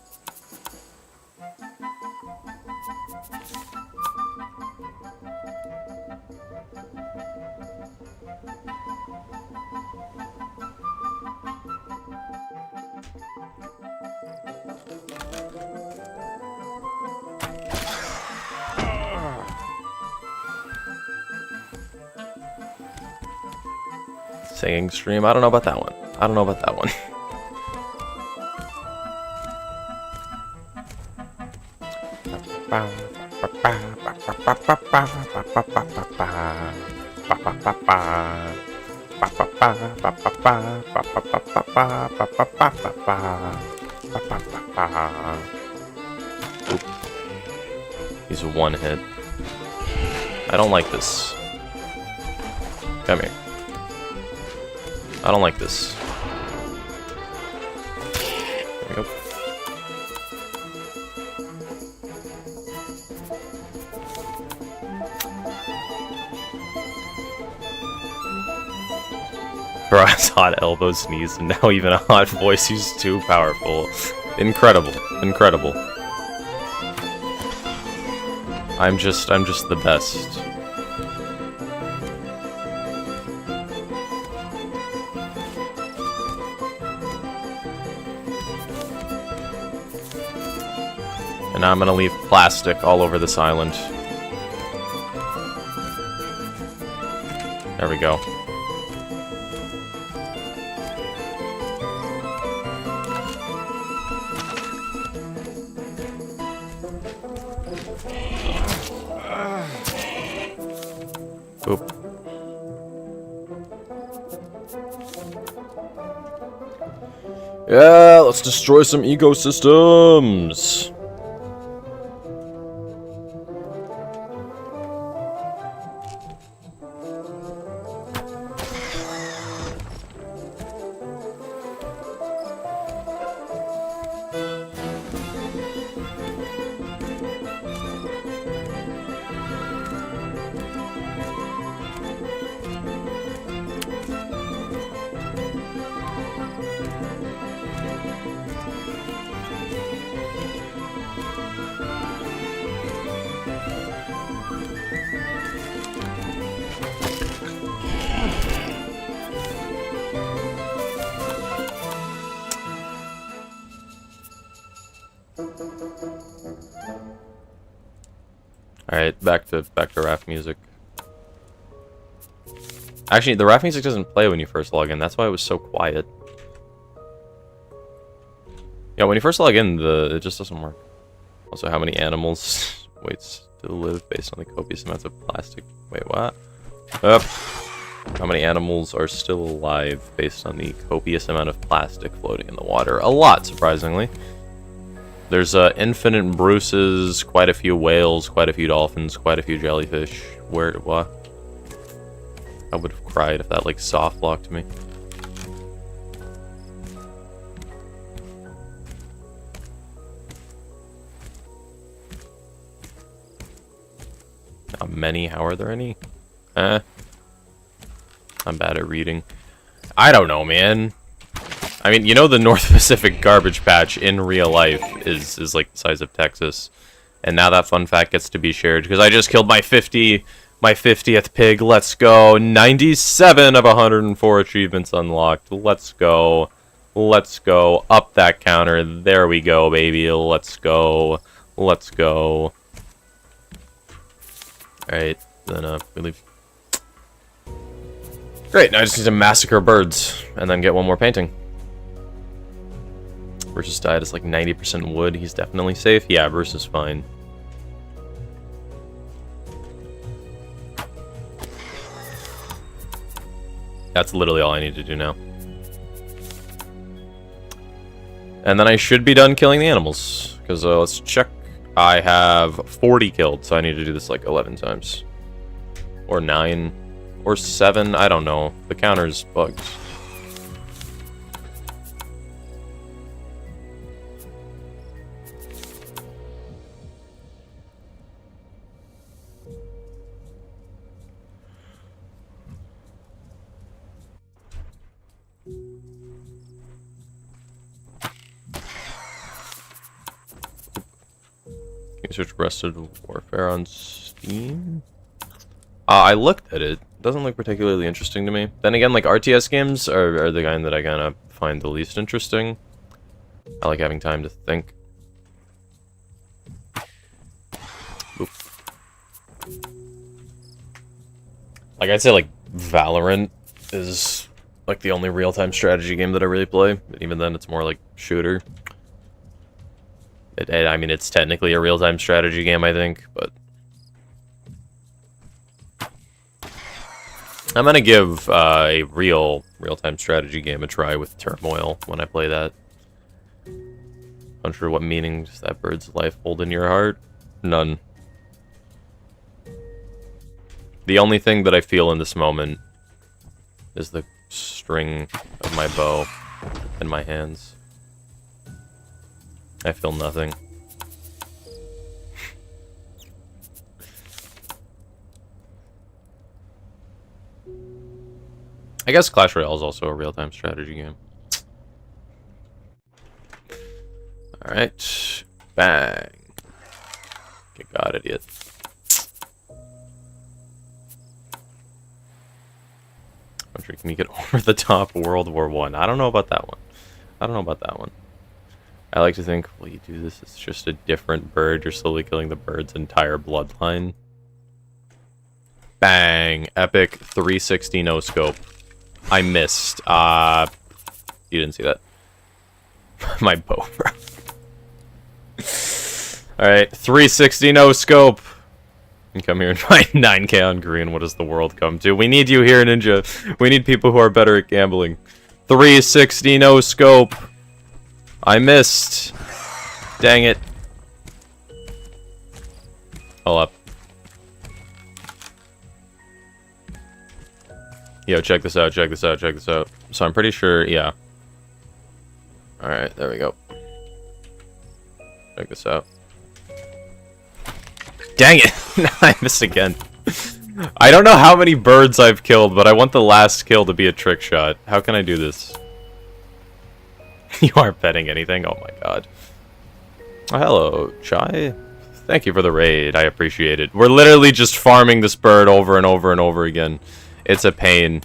Singing stream. I don't know about that one. I don't know about that one. Oop. He's one hit. I don't like this. Come here. I don't like this. There we go. Thrice hot elbow sneeze, and now even a hot voice who's too powerful. Incredible. Incredible. I'm just the best. And now I'm gonna leave plastic all over this island. There we go. Oop. Yeah, let's destroy some ecosystems. Alright, back to raft music. Actually, the raft music doesn't play when you first log in. That's why it was so quiet. Yeah, when you first log in, it just doesn't work. Also, how many animals waits to live based on the copious amounts of plastic? Wait, what? How many animals are still alive based on the copious amount of plastic floating in the water? A lot, surprisingly. There's infinite Bruces, quite a few whales, quite a few dolphins, quite a few jellyfish. What? I would have cried if that, like, soft locked me. Not many, how are there any? I'm bad at reading. I don't know, man. I mean, you know the North Pacific garbage patch in real life is like the size of Texas. And now that fun fact gets to be shared because I just killed my 50th pig. Let's go. 97 of 104 achievements unlocked. Let's go. Let's go. Up that counter. There we go, baby. Let's go. Let's go. Alright, then we leave. Great, now I just need to massacre birds and then get one more painting. Bruce's diet is like 90% wood. He's definitely safe. Yeah, Bruce is fine. That's literally all I need to do now. And then I should be done killing the animals. Because let's check. I have 40 killed, so I need to do this like 11 times. Or 9. Or 7. I don't know. The counter's bugged. Search Rusted Warfare on Steam. I looked at it. Doesn't look particularly interesting to me. Then again, like RTS games are the kind that I kind of find the least interesting. I like having time to think. Oop. Like I'd say, like Valorant is like the only real-time strategy game that I really play. But even then, it's more like shooter. I mean, it's technically a real-time strategy game, I think, but... I'm gonna give a real-time strategy game a try with Turmoil when I play that. Unsure what meaning does that bird's life hold in your heart? None. The only thing that I feel in this moment is the string of my bow in my hands. I feel nothing. I guess Clash Royale is also a real-time strategy game. Alright. Bang. Get God, idiot. Can you get over the top World War I? I don't know about that one. I don't know about that one. I like to think, well, you do this, it's just a different bird. You're slowly killing the bird's entire bloodline. Bang. Epic 360 no scope. I missed. You didn't see that. My bow, bro. Alright, 360 no scope. You come here and find 9k on green. What does the world come to? We need you here, Ninja. We need people who are better at gambling. 360 no scope. I missed. Dang it. Hold up. Yo, check this out, check this out, check this out. So I'm pretty sure, yeah. Alright, there we go. Check this out. Dang it! I missed again. I don't know how many birds I've killed, but I want the last kill to be a trick shot. How can I do this? You aren't betting anything? Oh my god. Oh, hello, Chai. Thank you for the raid. I appreciate it. We're literally just farming this bird over and over and over again. It's a pain.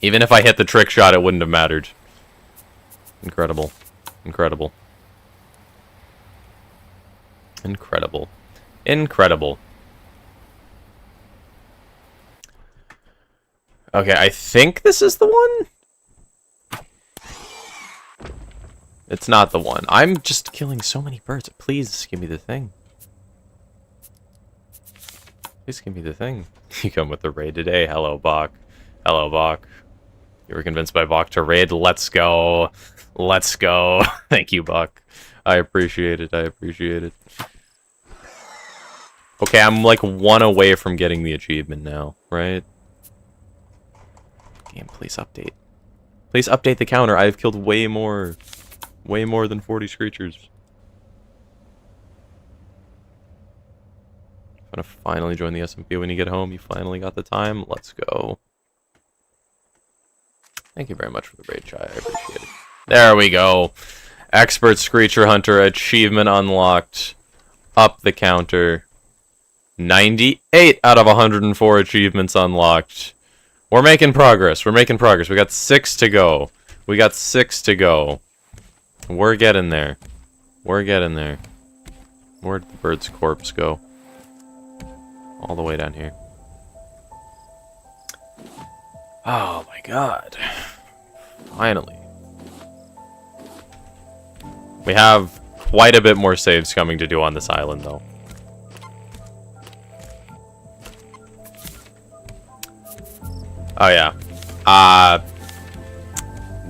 Even if I hit the trick shot, it wouldn't have mattered. Incredible. Incredible. Incredible. Incredible. Okay, I think this is the one? It's not the one. I'm just killing so many birds. Please give me the thing. Please give me the thing. You come with the raid today. Hello, Bach. Hello, Bach. You were convinced by Bach to raid. Let's go. Let's go. Thank you, Bach. I appreciate it. I appreciate it. Okay, I'm like one away from getting the achievement now, right? Game, please update. Please update the counter. I've killed way more than 40 screechers. I'm gonna finally join the SMP when you get home. You finally got the time. Let's go. Thank you very much for the raid, Chai. I appreciate it. There we go. Expert Screecher Hunter achievement unlocked. Up the counter. 98 out of 104 achievements unlocked. We're making progress. We're making progress. We got 6 to go. We got 6 to go. We're getting there. We're getting there. Where'd the bird's corpse go? All the way down here. Oh my god. Finally. We have quite a bit more saves coming to do on this island, though. Oh, yeah.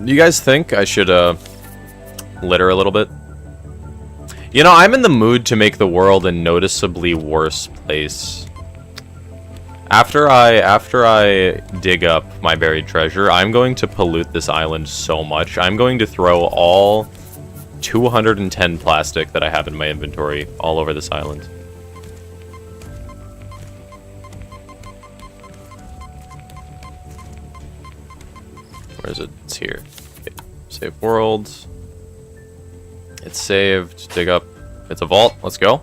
You guys think I should, litter a little bit? You know, I'm in the mood to make the world a noticeably worse place. After I dig up my buried treasure, I'm going to pollute this island so much. I'm going to throw all 210 plastic that I have in my inventory all over this island. Where is it? It's here. Okay. Save world. It's saved. Dig up. It's a vault. Let's go.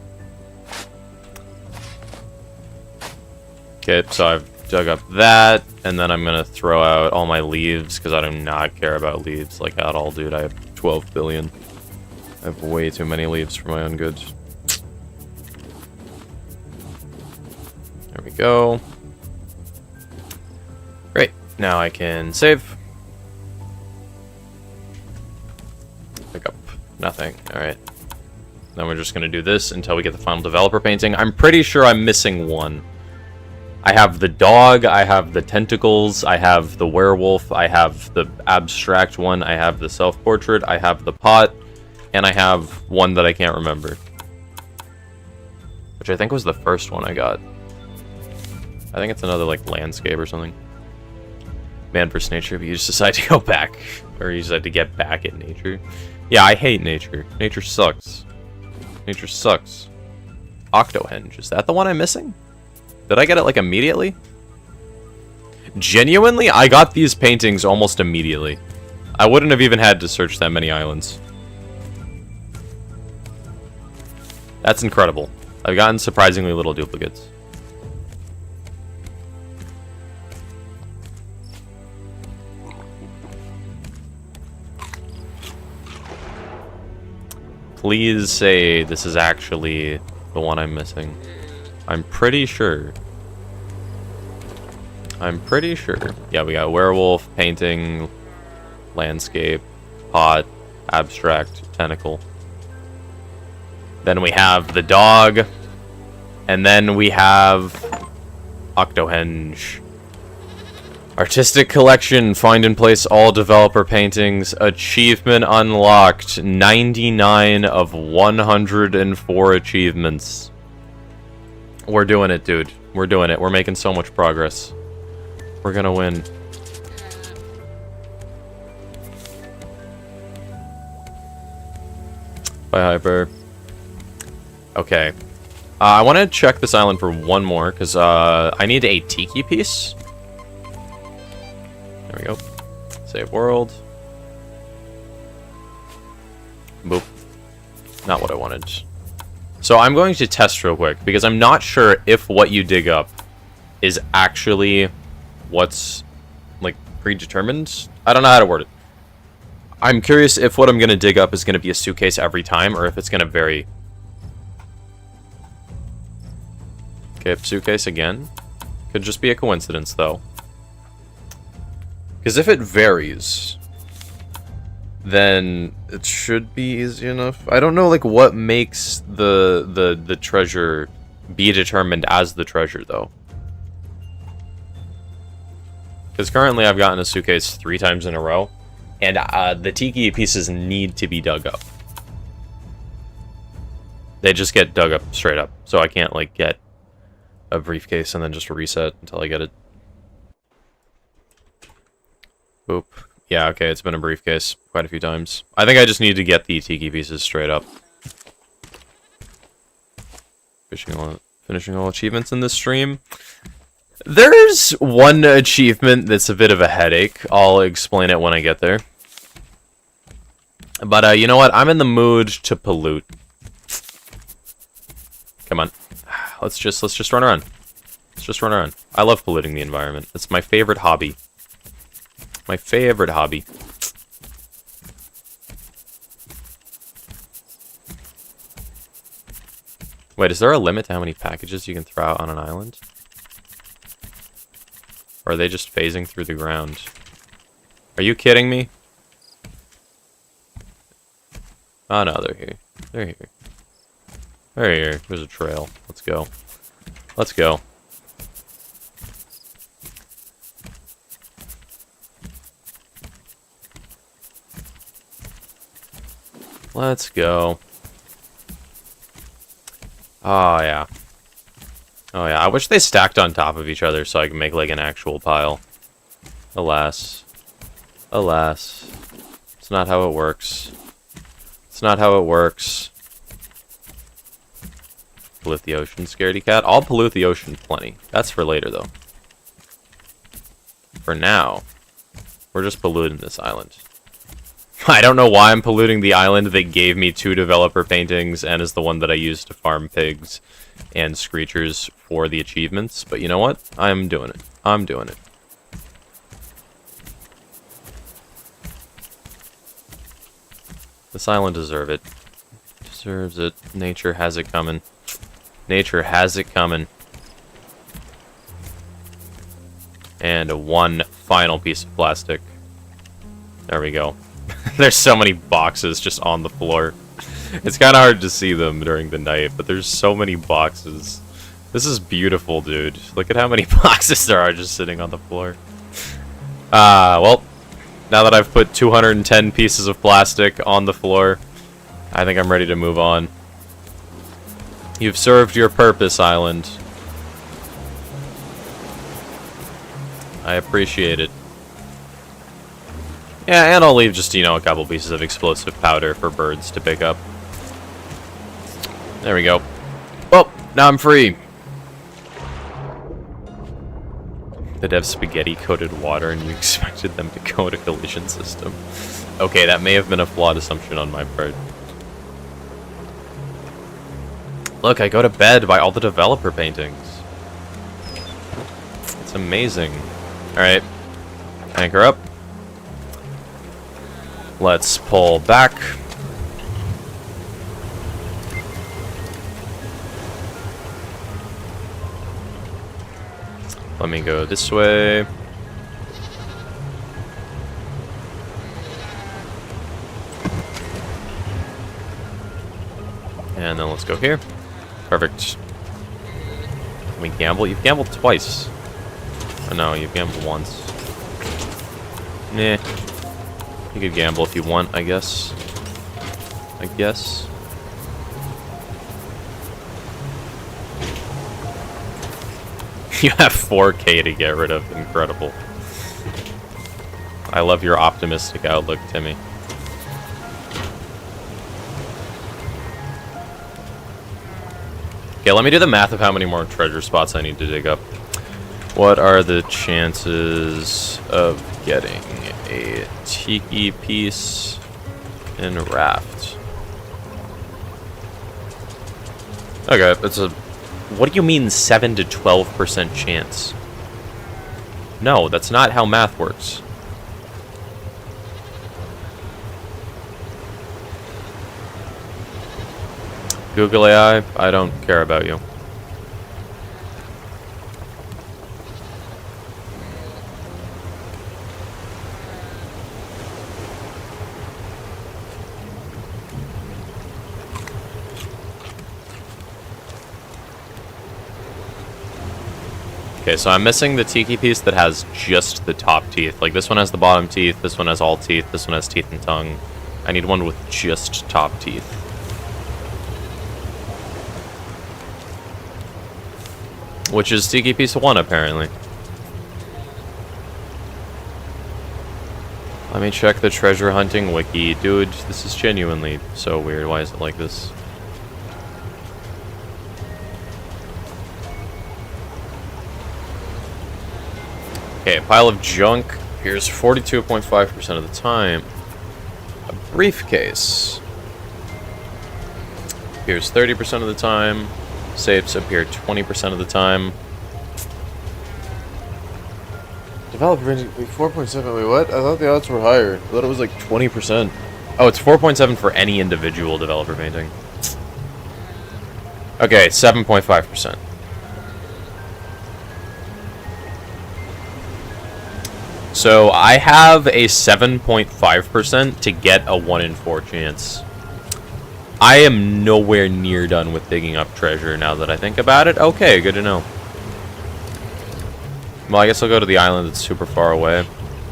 Okay, so I've dug up that, and then I'm gonna throw out all my leaves, because I do not care about leaves like at all, dude. I have 12 billion. I have way too many leaves for my own goods. There we go. Great. Now I can save. Pick up nothing. Alright. Then we're just going to do this until we get the final developer painting. I'm pretty sure I'm missing one. I have the dog, I have the tentacles, I have the werewolf, I have the abstract one, I have the self-portrait, I have the pot, and I have one that I can't remember. Which I think was the first one I got. I think it's another, like, landscape or something. Man vs. nature, but you just decide to go back. Or you decide to get back at nature. Yeah, I hate nature. Nature sucks. Nature sucks. Octohenge, is that the one I'm missing? Did I get it, like, immediately? Genuinely, I got these paintings almost immediately. I wouldn't have even had to search that many islands. That's incredible. I've gotten surprisingly little duplicates. Please say this is actually the one I'm missing. I'm pretty sure. I'm pretty sure. Yeah, we got werewolf, painting, landscape, pot, abstract, tentacle. Then we have the dog. And then we have Octohenge. Artistic collection, find and place all developer paintings. Achievement unlocked. 99 of 104 achievements. We're doing it, dude. We're doing it. We're making so much progress. We're gonna win. Bye, Hyper. Okay. I want to check this island for one more, because I need a tiki piece. There we go. Save world. Boop. Not what I wanted. So I'm going to test real quick, because I'm not sure if what you dig up is actually what's, like, predetermined. I don't know how to word it. I'm curious if what I'm going to dig up is going to be a suitcase every time, or if it's going to vary. Okay, suitcase again. Could just be a coincidence, though. Because if it varies, then it should be easy enough. I don't know, like, what makes the treasure be determined as the treasure, though. Because currently I've gotten a suitcase 3 times in a row, and the tiki pieces need to be dug up. They just get dug up straight up, so I can't, like, get a briefcase and then just reset until I get it. Boop. Yeah, okay, it's been a briefcase quite a few times. I think I just need to get the tiki pieces straight up. Finishing all achievements in this stream. There's one achievement that's a bit of a headache. I'll explain it when I get there. But, you know what? I'm in the mood to pollute. Come on. Let's just run around. Let's just run around. I love polluting the environment. It's my favorite hobby. My favorite hobby. Wait, is there a limit to how many packages you can throw out on an island? Or are they just phasing through the ground? Are you kidding me? Oh no, they're here. They're here. They're here. There's a trail. Let's go. Let's go. Let's go. Oh, yeah. Oh, yeah. I wish they stacked on top of each other so I could make, like, an actual pile. Alas. Alas. It's not how it works. It's not how it works. Pollute the ocean, scaredy cat. I'll pollute the ocean plenty. That's for later, though. For now, we're just polluting this island. I don't know why I'm polluting the island that gave me 2 developer paintings and is the one that I used to farm pigs and screechers for the achievements, but you know what? I'm doing it. I'm doing it. This island deserves it. Deserves it. Nature has it coming. Nature has it coming. And one final piece of plastic. There we go. There's so many boxes just on the floor. It's kind of hard to see them during the night, but there's so many boxes. This is beautiful, dude. Look at how many boxes there are just sitting on the floor. Well, now that I've put 210 pieces of plastic on the floor, I think I'm ready to move on. You've served your purpose, island. I appreciate it. Yeah, and I'll leave just, you know, a couple pieces of explosive powder for birds to pick up. There we go. Well, now I'm free. They'd have spaghetti-coated water and you expected them to go in a collision system. Okay, that may have been a flawed assumption on my part. Look, I go to bed by all the developer paintings. It's amazing. Alright. Anchor up. Let's pull back. Let me go this way. And then let's go here. Perfect. Can we gamble? You've gambled twice. Oh, no, you've gambled once. Nah. You could gamble if you want, I guess. You have 4K to get rid of. Incredible. I love your optimistic outlook, Timmy. Okay, let me do the math of how many more treasure spots I need to dig up. What are the chances of getting a tiki piece in raft? Okay, it's a... What do you mean 7 to 12% chance? No, that's not how math works. Google AI, I don't care about you. Okay, so I'm missing the tiki piece that has just the top teeth. Like, this one has the bottom teeth, this one has all teeth, this one has teeth and tongue. I need one with just top teeth. Which is tiki piece 1, apparently. Let me check the treasure hunting wiki. Dude, this is genuinely so weird. Why is it like this? Okay, a pile of junk appears 42.5% of the time. A briefcase appears 30% of the time. Safes appear 20% of the time. Developer range 4.7. Wait, what? I thought the odds were higher. I thought it was like 20%. Oh, it's 4.7 for any individual developer painting. Okay, 7.5%. So I have a 7.5% to get a 1 in 4 chance. I am nowhere near done with digging up treasure now that I think about it. Okay, good to know. Well, I guess I'll go to the island that's super far away.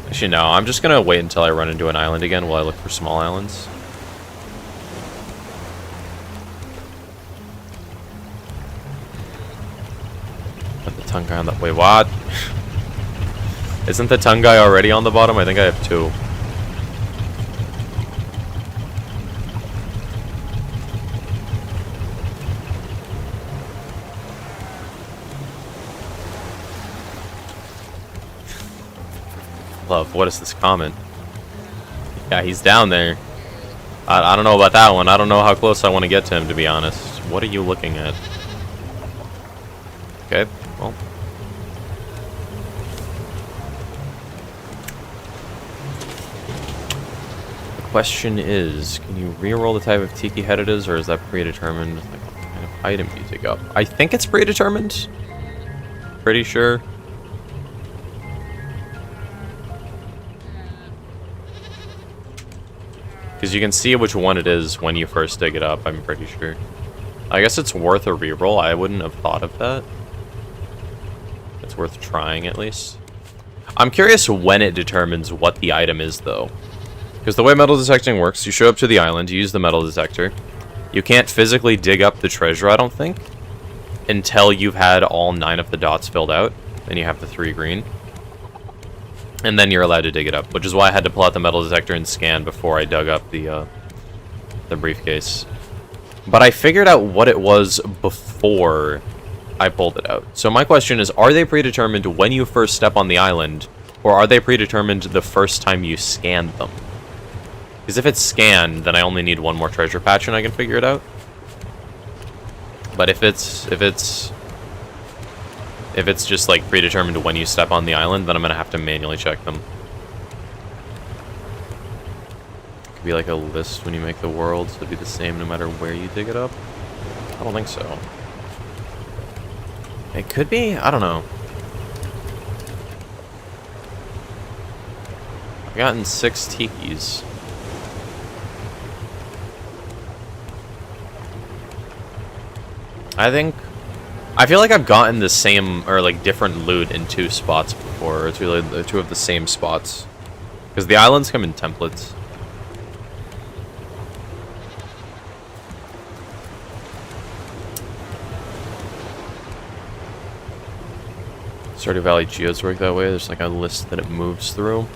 Actually, no, I'm just gonna wait until I run into an island again while I look for small islands. Put the tongue guy on the... Wait, what? Isn't the tongue guy already on the bottom? I think I have 2. Love, what is this comment? Yeah, he's down there. I don't know about that one. I don't know how close I want to get to him, to be honest. What are you looking at? Okay, well. The question is, can you reroll the type of tiki head it is, or is that predetermined? Like, what kind of item do you dig up? I think it's predetermined. Pretty sure. Because you can see which one it is when you first dig it up, I'm pretty sure. I guess it's worth a reroll. I wouldn't have thought of that. It's worth trying, at least. I'm curious when it determines what the item is, though. Because the way metal detecting works, you show up to the island, you use the metal detector. You can't physically dig up the treasure, I don't think, until you've had all 9 of the dots filled out. Then you have the 3 green. And then you're allowed to dig it up, which is why I had to pull out the metal detector and scan before I dug up the briefcase. But I figured out what it was before I pulled it out. So my question is, are they predetermined when you first step on the island, or are they predetermined the first time you scan them? Because if it's scanned, then I only need one more treasure patch and I can figure it out. But if it's just like predetermined when you step on the island, then I'm gonna have to manually check them. Could be like a list when you make the world, so it'd be the same no matter where you dig it up. I don't think so. It could be? I don't know. I've gotten 6 tikis. I feel like I've gotten the same, or like different loot in 2 spots before, or 2 of the same spots. Because the islands come in templates. Stardew Valley geodes work that way. There's like a list that it moves through.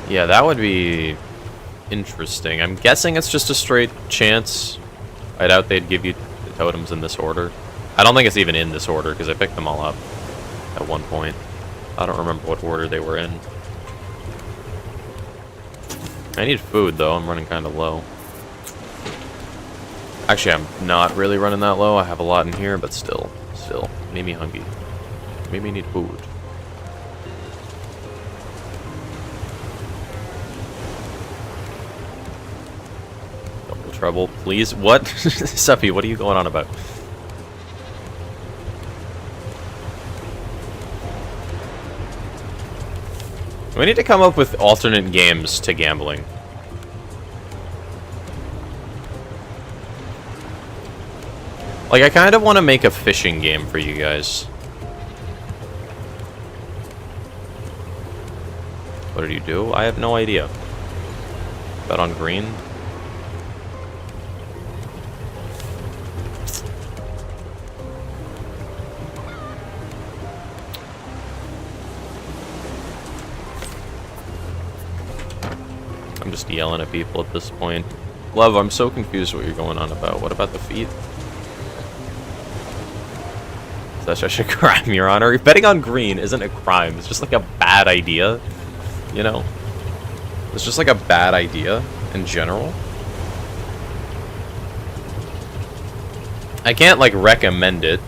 Yeah, that would be interesting. I'm guessing it's just a straight chance. I doubt they'd give you the totems in this order. I don't think it's even in this order because I picked them all up at one point. I don't remember what order they were in. I need food though. I'm running kind of low. Actually, I'm not really running that low. I have a lot in here, but still, made me hungry. Made me need food. Double trouble, please. What? Suppy, what are you going on about? We need to come up with alternate games to gambling. Like, I kind of want to make a fishing game for you guys. What did you do? I have no idea. Bet on green? I'm just yelling at people at this point. Love, I'm so confused what you're going on about. What about the feet? That's such a crime, Your Honor. Betting on green isn't a crime. It's just like a bad idea, you know? It's just like a bad idea in general. I can't, like, recommend it.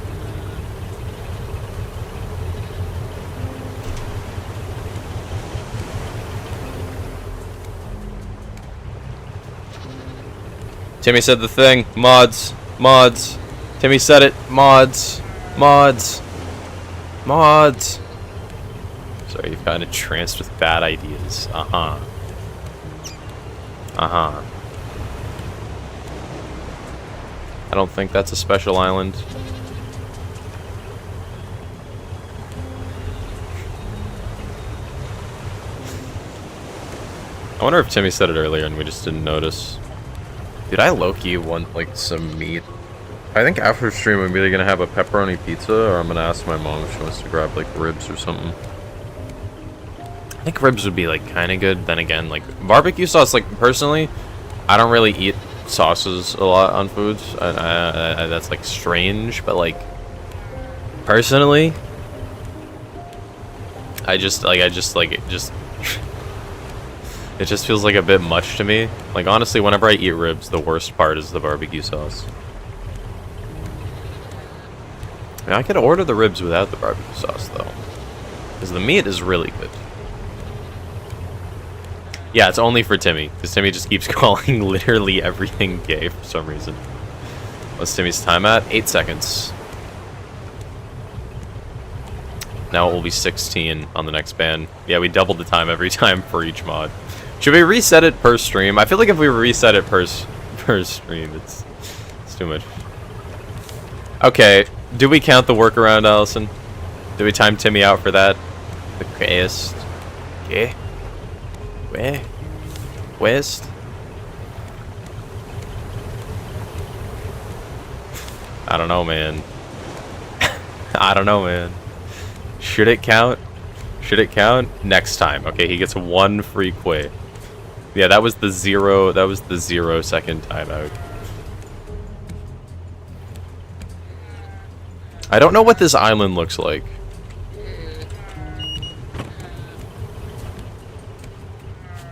Timmy said the thing. Mods. Mods. Timmy said it. Mods. Mods. Mods. Sorry, you've gotten entranced with bad ideas. Uh-huh. Uh-huh. I don't think that's a special island. I wonder if Timmy said it earlier and we just didn't notice. Dude, I low-key want, like, some meat. I think after stream I'm either gonna have a pepperoni pizza or I'm gonna ask my mom if she wants to grab like ribs or something. I think ribs would be like kind of good. Then again, like barbecue sauce, like personally, I don't really eat sauces a lot on foods. That's like strange, but like personally, it just it just feels like a bit much to me. Like honestly, whenever I eat ribs, the worst part is the barbecue sauce. I could order the ribs without the barbecue sauce, though. Because the meat is really good. Yeah, it's only for Timmy. Because Timmy just keeps calling literally everything gay for some reason. What's Timmy's time at? 8 seconds. Now it will be 16 on the next ban. Yeah, we doubled the time every time for each mod. Should we reset it per stream? I feel like if we reset it per stream, it's too much. Okay. Do we count the workaround, Allison? Do we time Timmy out for that? The gayest. Gay? Where? West? I don't know, man. I don't know, man. Should it count? Should it count? Next time. Okay, he gets 1 free quay. Yeah, that was the 0 second timeout. I don't know what this island looks like.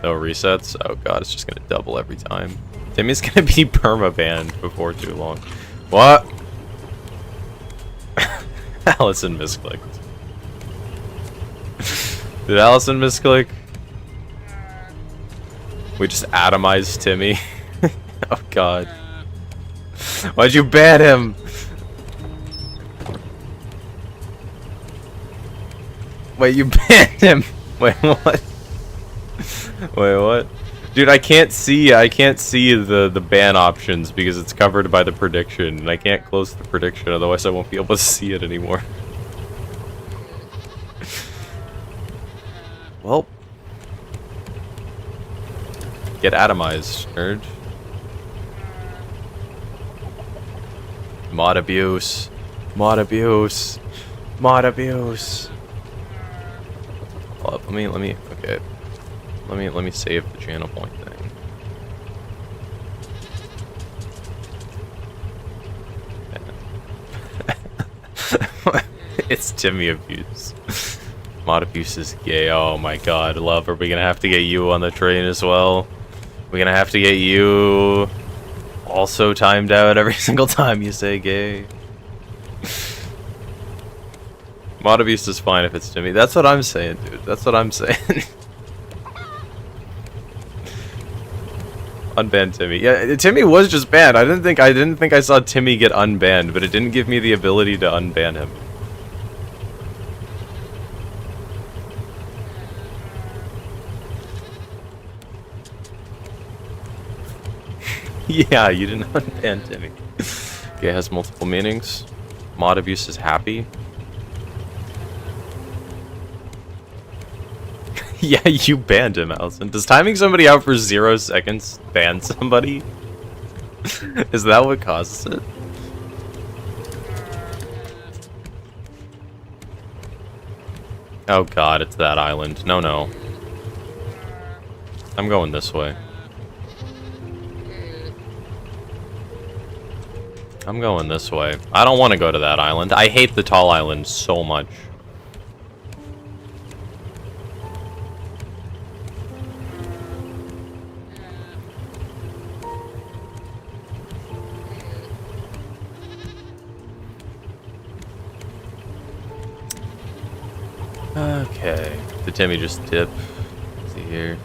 No resets? Oh god, it's just gonna double every time. Timmy's gonna be perma-banned before too long. What? Allison misclicked. Did Allison misclick? We just atomized Timmy. Oh god. Why'd you ban him? Wait, you banned him? Wait, what? Wait, what? Dude, I can't see the ban options because it's covered by the prediction, and I can't close the prediction, otherwise I won't be able to see it anymore. Well, get atomized, nerd. Mod abuse. Mod abuse. Mod abuse. Hold up, let me, okay. Let me save the channel point thing. It's Timmy abuse. Mod abuse is gay. Oh my god, love. Are we gonna have to get you on the train as well? We're gonna have to get you also timed out every single time you say gay. Mod abuse is fine if it's Timmy. That's what I'm saying, dude. That's what I'm saying. Unban Timmy. Yeah, Timmy was just banned. I didn't think I saw Timmy get unbanned, but it didn't give me the ability to unban him. Yeah, you didn't unban Timmy. Okay, it has multiple meanings. Mod abuse is happy. Yeah, you banned him, Allison. Does timing somebody out for 0 seconds ban somebody? Is that what causes it? Oh god, it's that island. No, no. I'm going this way. I'm going this way. I don't want to go to that island. I hate the tall island so much. Okay. Did Timmy just dip? Is he here?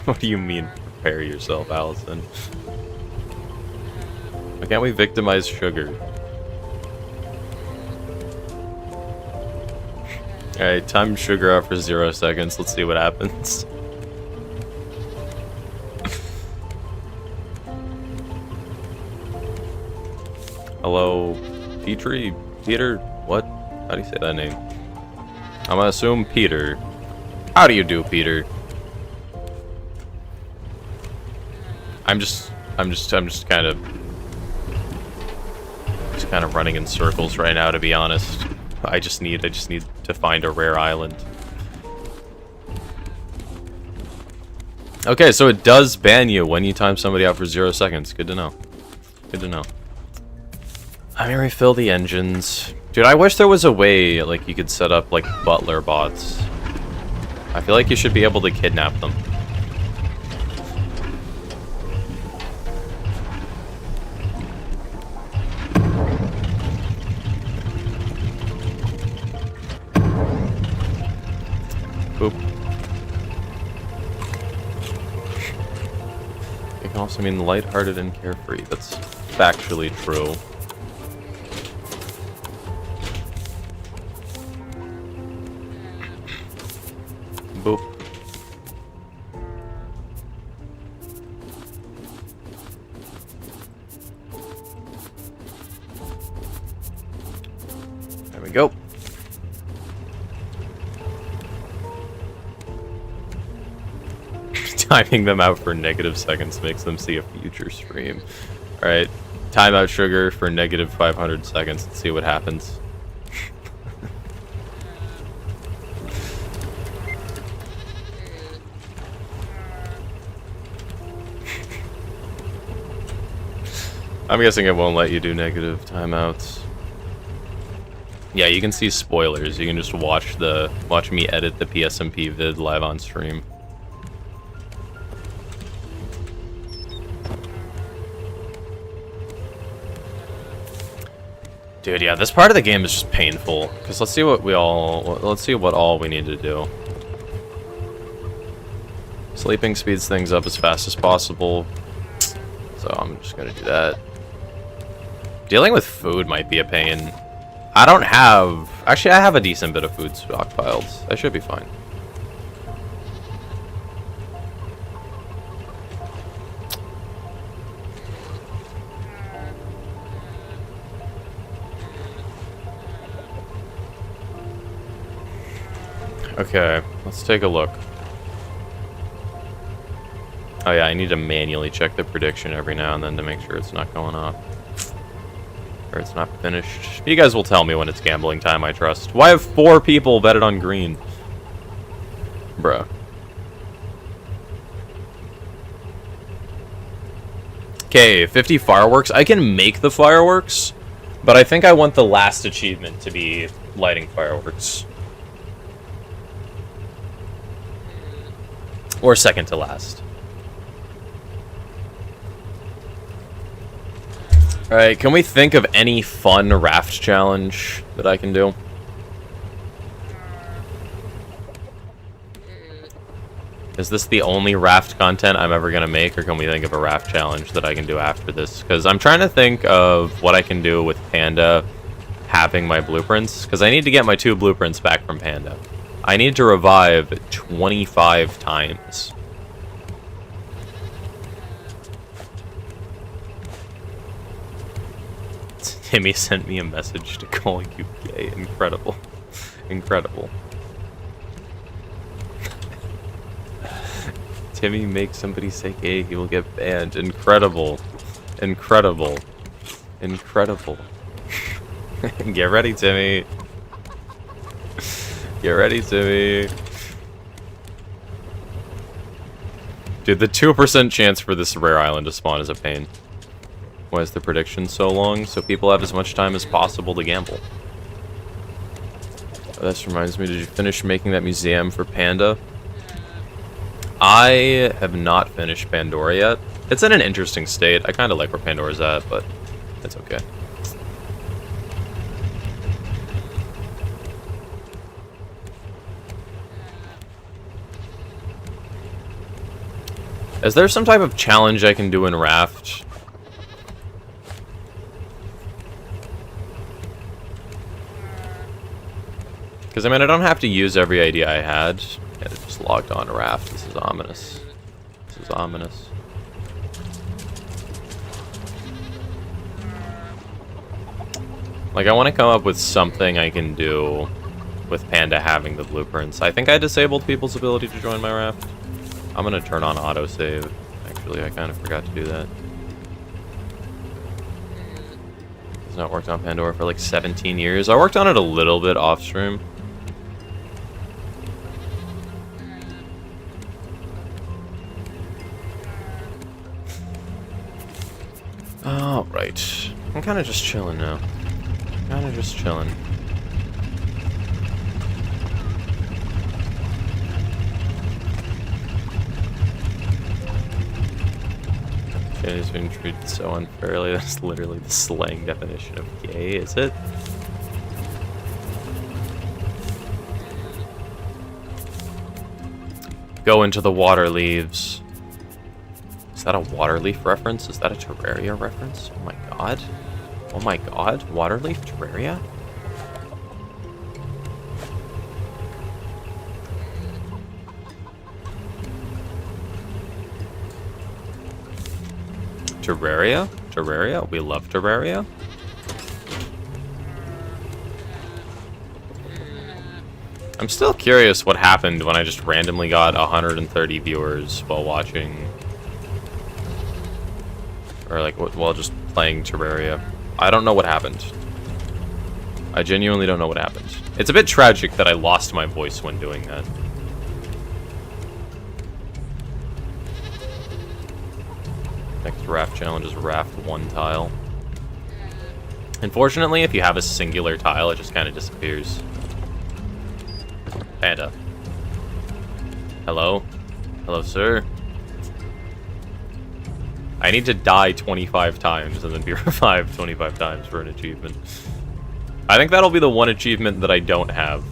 What do you mean, prepare yourself, Allison? Why can't we victimize Sugar? Alright, time Sugar out for 0 seconds. Let's see what happens. Hello, Petrie? Peter? What? How do you say that name? I'm gonna assume Peter. How do you do, Peter? I'm just kind of running in circles right now, to be honest. I just need to find a rare island. Okay, so it does ban you when you time somebody out for 0 seconds. Good to know. Good to know. Let me refill the engines. Dude, I wish there was a way, like, you could set up, like, butler bots. I feel like you should be able to kidnap them. Boop. You can also mean lighthearted and carefree. That's factually true. Boop. There we go. Timing them out for negative seconds makes them see a future stream. Alright, time out Sugar for negative 500 seconds. Let's see what happens. I'm guessing it won't let you do negative timeouts. Yeah, you can see spoilers. You can just watch me edit the PSMP vid live on stream. Dude, yeah, this part of the game is just painful. Cause let's see what all we need to do. Sleeping speeds things up as fast as possible. So I'm just gonna do that. Dealing with food might be a pain. I don't have... Actually, I have a decent bit of food stockpiled. I should be fine. Okay, let's take a look. Oh yeah, I need to manually check the prediction every now and then to make sure it's not going off. Or it's not finished. You guys will tell me when it's gambling time, I trust. Why have 4 people betted on green? Bruh. Okay, 50 fireworks. I can make the fireworks, but I think I want the last achievement to be lighting fireworks. Or second to last. Alright, can we think of any fun raft challenge that I can do? Is this the only raft content I'm ever gonna make, or can we think of a raft challenge that I can do after this? Because I'm trying to think of what I can do with Panda having my blueprints, because I need to get my 2 blueprints back from Panda. I need to revive 25 times. Timmy sent me a message to call you gay. Incredible. Incredible. Timmy makes somebody say gay, he will get banned. Incredible. Incredible. Incredible. Get ready, Timmy. Get ready, Timmy. Dude, the 2% chance for this rare island to spawn is a pain. Why is the prediction so long? So people have as much time as possible to gamble. Oh, this reminds me, did you finish making that museum for Panda? I have not finished Pandora yet. It's in an interesting state. I kind of like where Pandora's at, but it's okay. Is there some type of challenge I can do in Raft? Because, I mean, I don't have to use every idea I had. Yeah, it just logged on to Raft. This is ominous. This is ominous. Like, I want to come up with something I can do with Panda having the blueprints. I think I disabled people's ability to join my Raft. I'm going to turn on autosave. Actually, I kind of forgot to do that. It's not worked on Pandora for like 17 years. I worked on it a little bit off stream. Alright. I'm kind of just chilling now. Kind of just chilling. Gay is being treated so unfairly. That's literally the slang definition of gay, is it? Go into the water leaves. Is that a water leaf reference? Is that a Terraria reference? Oh my god. Oh my god. Waterleaf Terraria? Terraria? Terraria? We love Terraria? I'm still curious what happened when I just randomly got 130 viewers while watching... Or like, while just playing Terraria. I don't know what happened. I genuinely don't know what happened. It's a bit tragic that I lost my voice when doing that. Next raft challenge is raft 1 tile. Unfortunately, if you have a singular tile, it just kind of disappears. Panda. Hello? Hello, sir? I need to die 25 times and then be revived 25 times for an achievement. I think that'll be the one achievement that I don't have.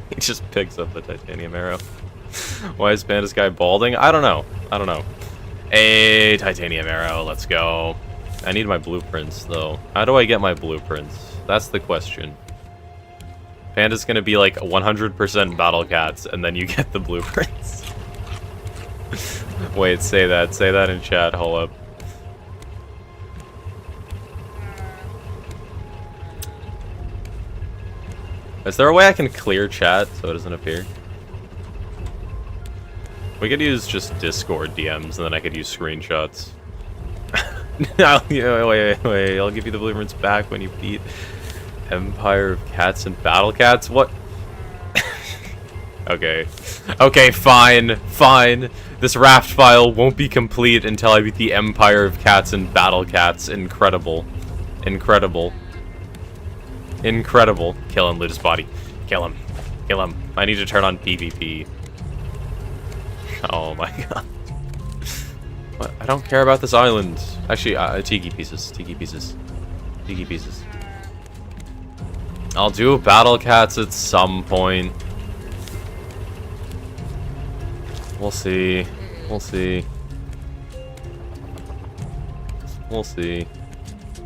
He just picks up the titanium arrow. Why is Panda's guy balding? I don't know. I don't know. A titanium arrow, let's go. I need my blueprints, though. How do I get my blueprints? That's the question. Panda's gonna be like 100% battle cats, and then you get the blueprints. Wait, say that. Say that in chat, hold up. Is there a way I can clear chat so it doesn't appear? We could use just Discord DMs, and then I could use screenshots. No, wait, I'll give you the blueprints back when you beat Empire of Cats and Battle Cats? What? Okay. Okay, fine. This raft file won't be complete until I beat the Empire of Cats and Battle Cats. Incredible. Incredible. Kill him, loot his body. Kill him. I need to turn on PvP. Oh my god. What? I don't care about this island. Actually, tiki pieces. I'll do battle cats at some point. We'll see.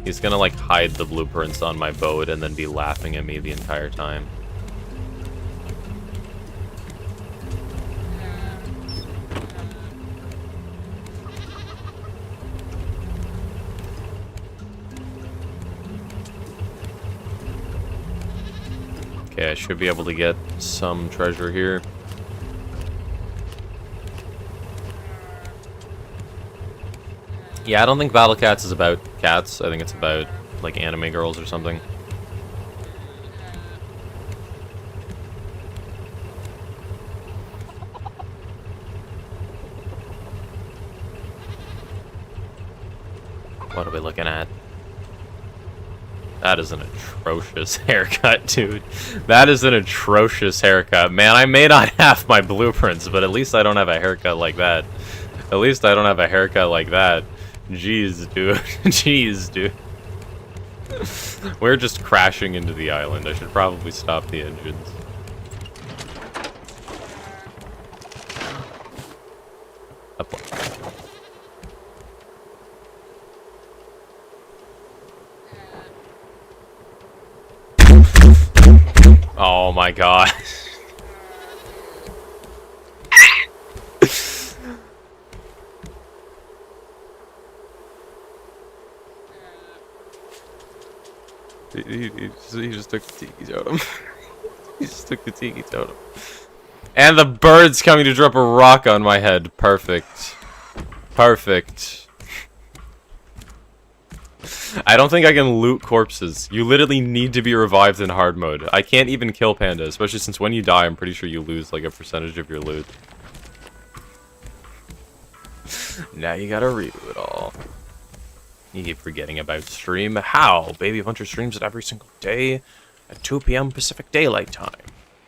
He's gonna like hide the blueprints on my boat and then be laughing at me the entire time. Okay, I should be able to get some treasure here. Yeah, I don't think Battle Cats is about cats. I think it's about, like, anime girls or something. What are we looking at? That is an atrocious haircut, dude. That is an atrocious haircut. Man, I may not have my blueprints, but at least I don't have a haircut like that. At least I don't have a haircut like that. Jeez, dude. We're just crashing into the island. I should probably stop the engines. Oh my god. He just took the tiki totem. He just took the tiki totem. And the bird's coming to drop a rock on my head. Perfect. I don't think I can loot corpses. You literally need to be revived in hard mode. I can't even kill Panda, especially since when you die, I'm pretty sure you lose like a percentage of your loot. Now you gotta redo it all. You keep forgetting about stream. How? Baby Hunter streams it every single day at 2 PM Pacific Daylight Time.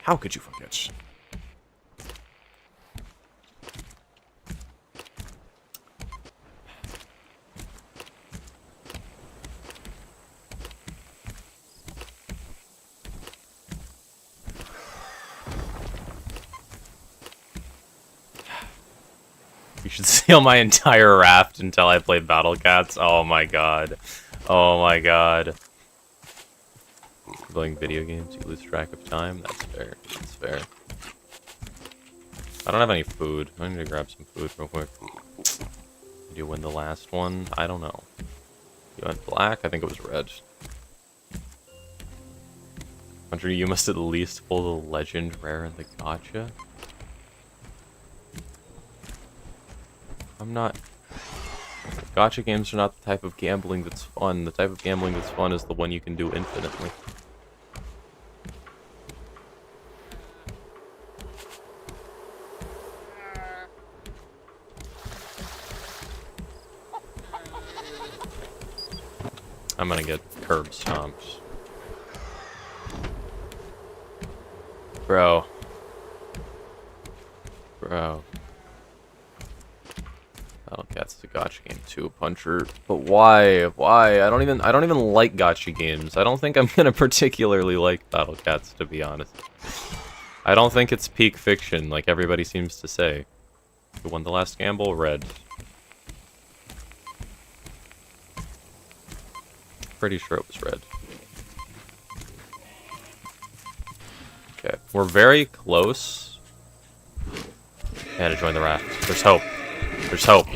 How could you forget? You should steal my entire raft until I play Battle Cats. Oh my god. Oh my god. Playing video games, you lose track of time? That's fair. That's fair. I don't have any food. I need to grab some food real quick. Did you win the last one? I don't know. You went black? I think it was red. Hunter, you must at least pull the legend rare in the gacha. I'm not... Gacha games are not the type of gambling that's fun. The type of gambling that's fun is the one you can do infinitely. I'm gonna get curb stomped. Bro. Bro. Battlecat's the gacha game too, Puncher. But why? Why? I don't even like gacha games. I don't think I'm gonna particularly like Battlecats, to be honest. I don't think it's peak fiction, like everybody seems to say. Who won the last gamble? Red. Pretty sure it was red. Okay, we're very close. Yeah, to join the raft. There's hope. There's hope.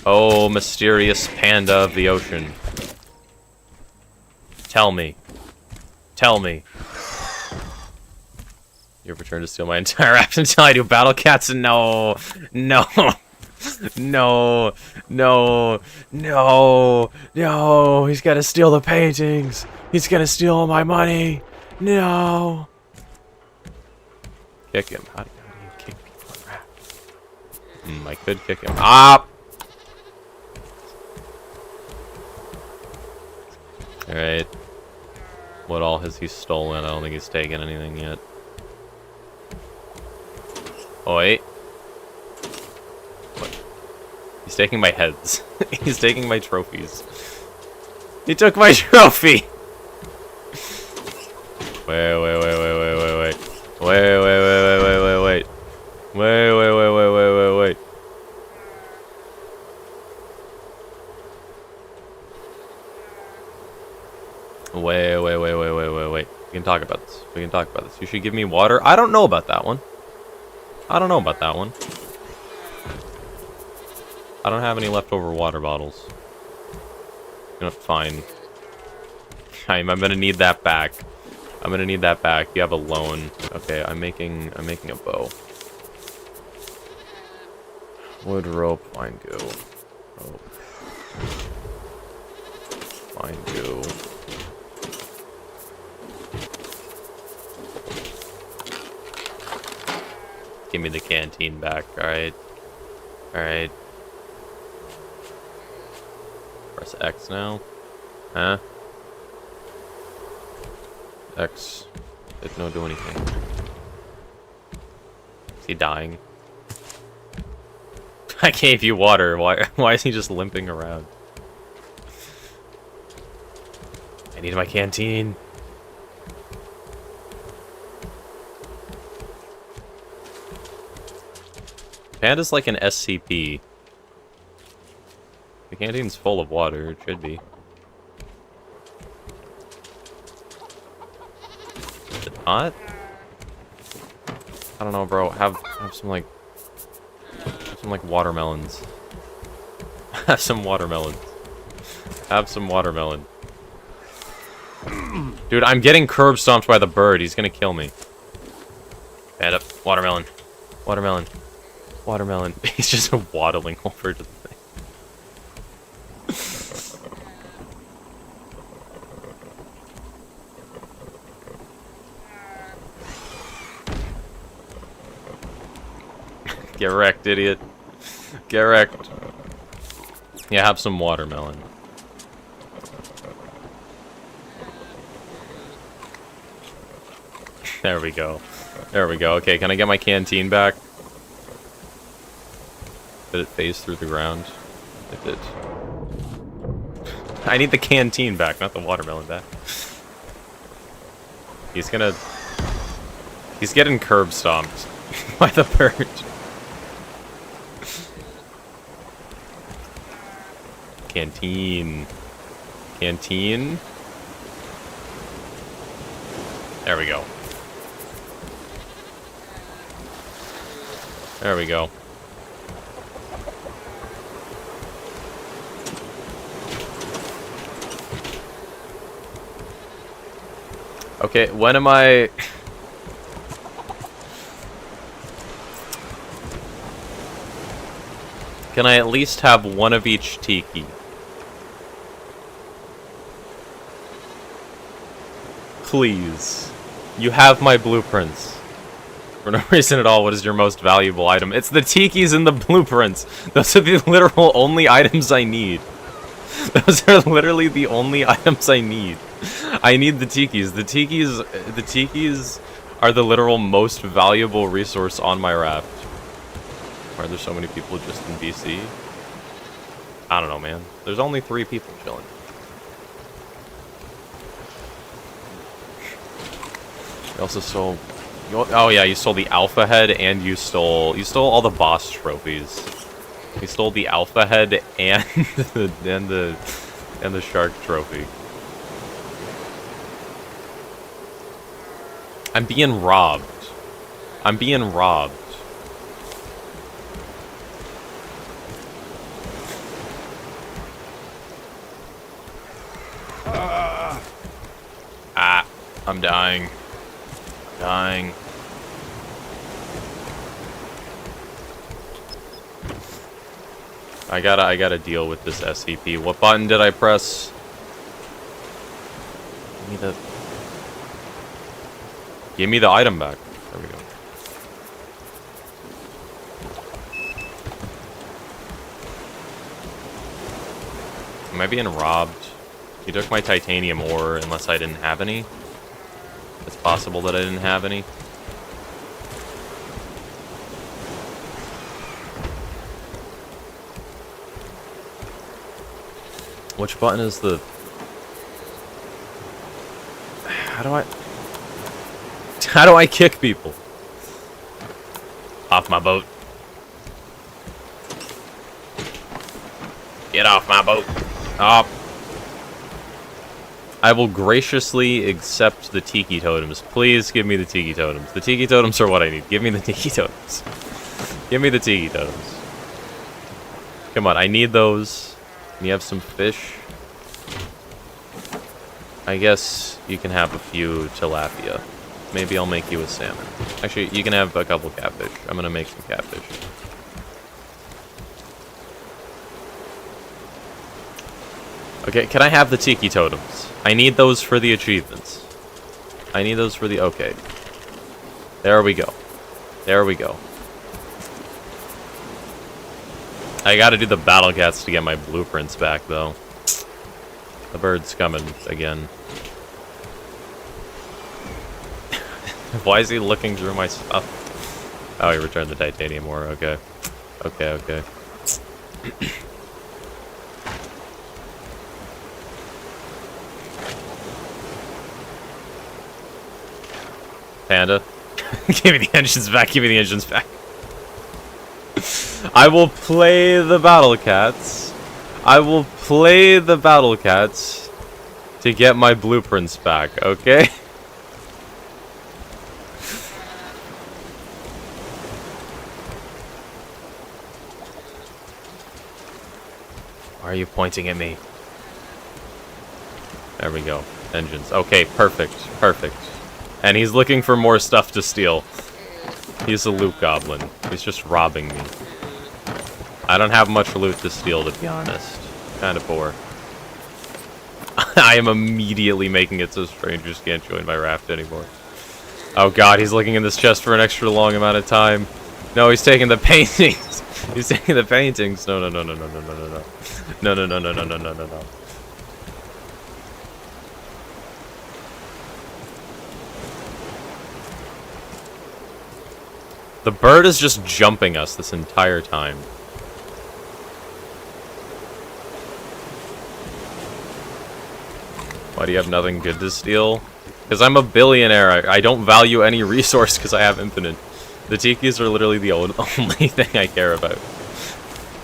Oh, mysterious panda of the ocean. Tell me. Tell me. You return to steal my entire raft until I do battle cats? No. No. No. No. No. No. He's gonna steal the paintings. He's gonna steal all my money. No. Kick him. How do you kick people in raft? I could kick him. Ah! Alright. What all has he stolen? I don't think he's taken anything yet. Oh, wait. What? He's taking my heads. He's taking my trophies. He took my trophy! Wait. Wait. We can talk about this. We can talk about this. You should give me water. I don't know about that one. I don't know about that one. I don't have any leftover water bottles. Fine. I'm gonna need that back. I'm gonna need that back. You have a loan. Okay, I'm making a bow. Wood, rope, fine goo. Rope. Fine goo. Give me the canteen back, alright? Alright. Press X now. Huh? X. Did not do anything. Is he dying? I gave you water. Why is he just limping around? I need my canteen. Panda's like an SCP. The canteen's full of water. It should be. Is it not? I don't know, bro. Have some like watermelons. Have some watermelons. Have some watermelon. Dude, I'm getting curb stomped by the bird. He's gonna kill me. Bad up. Watermelon. Watermelon. Watermelon. He's just waddling over to the thing. Get wrecked, idiot. Get wrecked. Yeah, have some watermelon. There we go. There we go. Okay, can I get my canteen back? Did it phase through the ground? It did. I need the canteen back, not the watermelon back. He's getting curb stomped by the bird. Canteen. Canteen. There we go. There we go. Okay, when am I... Can I at least have one of each tiki? Please. You have my blueprints. For no reason at all, what is your most valuable item? It's the tikis and the blueprints. Those are the literal only items I need. Those are literally the only items I need. I need the tikis. The tikis are the literal most valuable resource on my raft. Why are there so many people just in BC? I don't know, man. There's only 3 people chilling. You also stole... Oh yeah, you stole the alpha head and you stole all the boss trophies. You stole the alpha head and the shark trophy. I'm being robbed. I'm being robbed. I'm dying. Dying. I gotta deal with this SCP. What button did I press? Give me the item back. There we go. Am I being robbed? He took my titanium ore unless I didn't have any. It's possible that I didn't have any. Which button is the... How do I kick people? Off my boat. Get off my boat. Up. I will graciously accept the tiki totems. Please give me the tiki totems. The tiki totems are what I need. Give me the tiki totems. Give me the tiki totems. Come on, I need those. You have some fish. I guess you can have a few tilapia. Maybe I'll make you a salmon. Actually, you can have a couple catfish. I'm gonna make some catfish. Okay, can I have the tiki totems? I need those for the achievements. I need those for the... Okay. There we go. There we go. I gotta do the battle cats to get my blueprints back, though. The bird's coming again. Why is he looking through my stuff? Oh, he returned the titanium ore. Okay. Okay, okay. Panda. Give me the engines back. Give me the engines back. I will play the battle cats. I will play the battle cats to get my blueprints back, okay? Why are you pointing at me? There we go. Engines. Okay, perfect. Perfect. And he's looking for more stuff to steal. He's a loot goblin. He's just robbing me. I don't have much loot to steal, to be honest. Kind of poor. I am immediately making it so strangers can't join my raft anymore. Oh god, he's looking in this chest for an extra long amount of time. No, he's taking the paintings. He's taking the paintings. No, no, no, no, no, no, no, no, no. No, no, no, no, no, no, no, no, no. The bird is just jumping us this entire time. Why do you have nothing good to steal? Because I'm a billionaire. I don't value any resource because I have infinite. The tikis are literally the only thing I care about.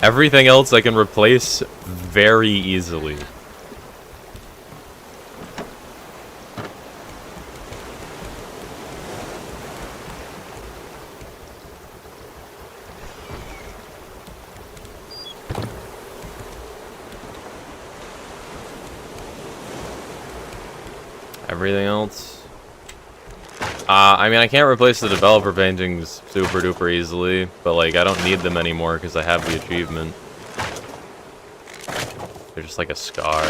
Everything else I can replace very easily. Everything else? I mean, I can't replace the developer paintings super duper easily, but like, I don't need them anymore because I have the achievement. They're just like a scar.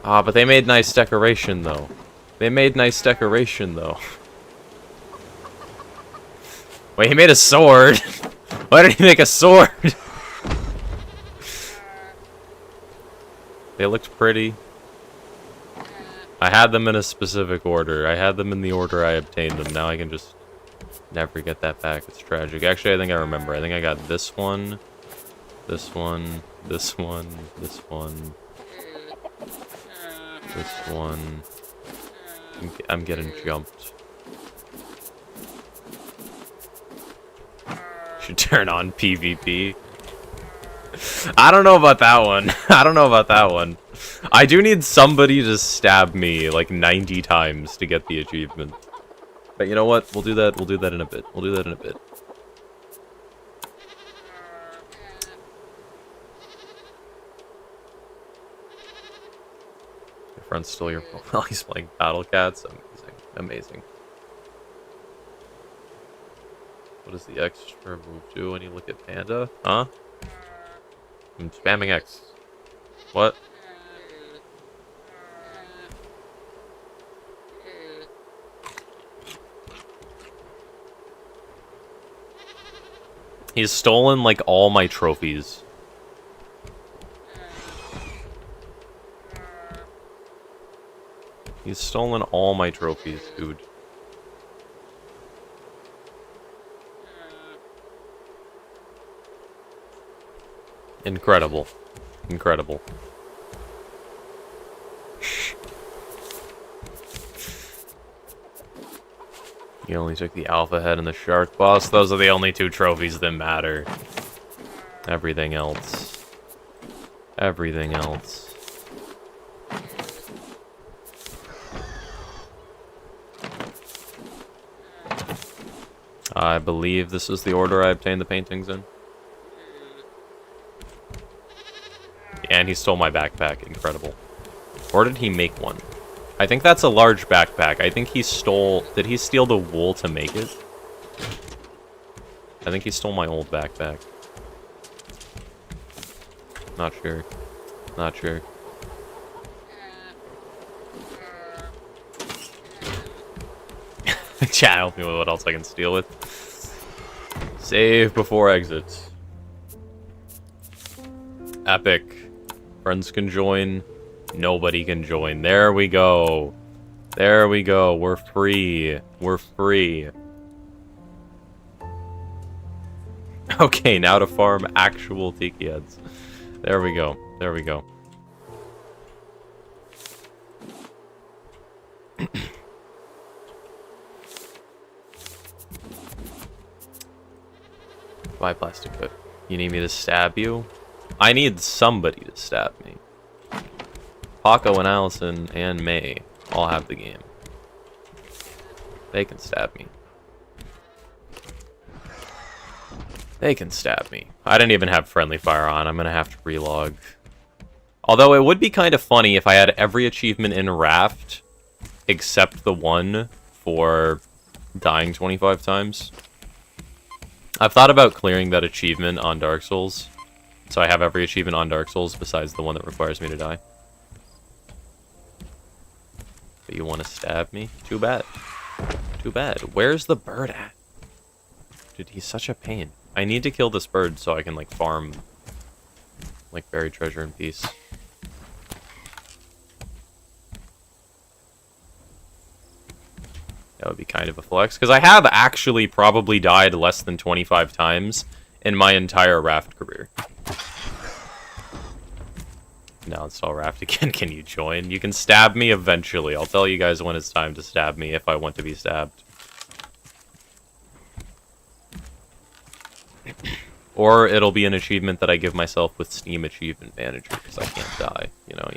Ah, but they made nice decoration, though. They made nice decoration, though. Wait, he made a sword? Why did he make a sword? They looked pretty. I had them in a specific order. I had them in the order I obtained them. Now I can just never get that back. It's tragic. Actually, I think I remember. I think I got this one, this one, this one, this one, this one. I'm getting jumped. Should turn on PvP. I don't know about that one. I don't know about that one. I do need somebody to stab me like 90 times to get the achievement. But you know what? We'll do that. We'll do that in a bit. We'll do that in a bit. Your friend stole your phone while he's playing Battle Cats. Amazing. Amazing. What does the extra move do when you look at Panda? Huh? I'm spamming X. What? He's stolen, like, all my trophies. He's stolen all my trophies, dude. Incredible. Incredible. You only took the alpha head and the shark boss. Those are the only two trophies that matter. Everything else. Everything else. I believe this is the order I obtained the paintings in. And he stole my backpack. Incredible. Or did he make one? I think that's a large backpack. I think he stole... Did he steal the wool to make it? I think he stole my old backpack. Not sure. Not sure. Chat, help me with what else I can steal with. Save before exit. Epic. Friends can join. Nobody can join. There we go. There we go. We're free. We're free. Okay, now to farm actual tiki heads. There we go. There we go. Buy plastic foot. You need me to stab you? I need somebody to stab me. Paco and Allison and May all have the game. They can stab me. They can stab me. I didn't even have friendly fire on. I'm gonna have to relog. Although it would be kind of funny if I had every achievement in Raft except the one for dying 25 times. I've thought about clearing that achievement on Dark Souls. So I have every achievement on Dark Souls besides the one that requires me to die. But you want to stab me? Too bad. Too bad. Where's the bird at? Dude, he's such a pain. I need to kill this bird so I can, like, farm, like, buried treasure in peace. That would be kind of a flex. Because I have actually probably died less than 25 times in my entire Raft career. Now install Raft again. Can you join? You can stab me eventually. I'll tell you guys when it's time to stab me if I want to be stabbed. Or it'll be an achievement that I give myself with Steam Achievement Manager because I can't die. You know.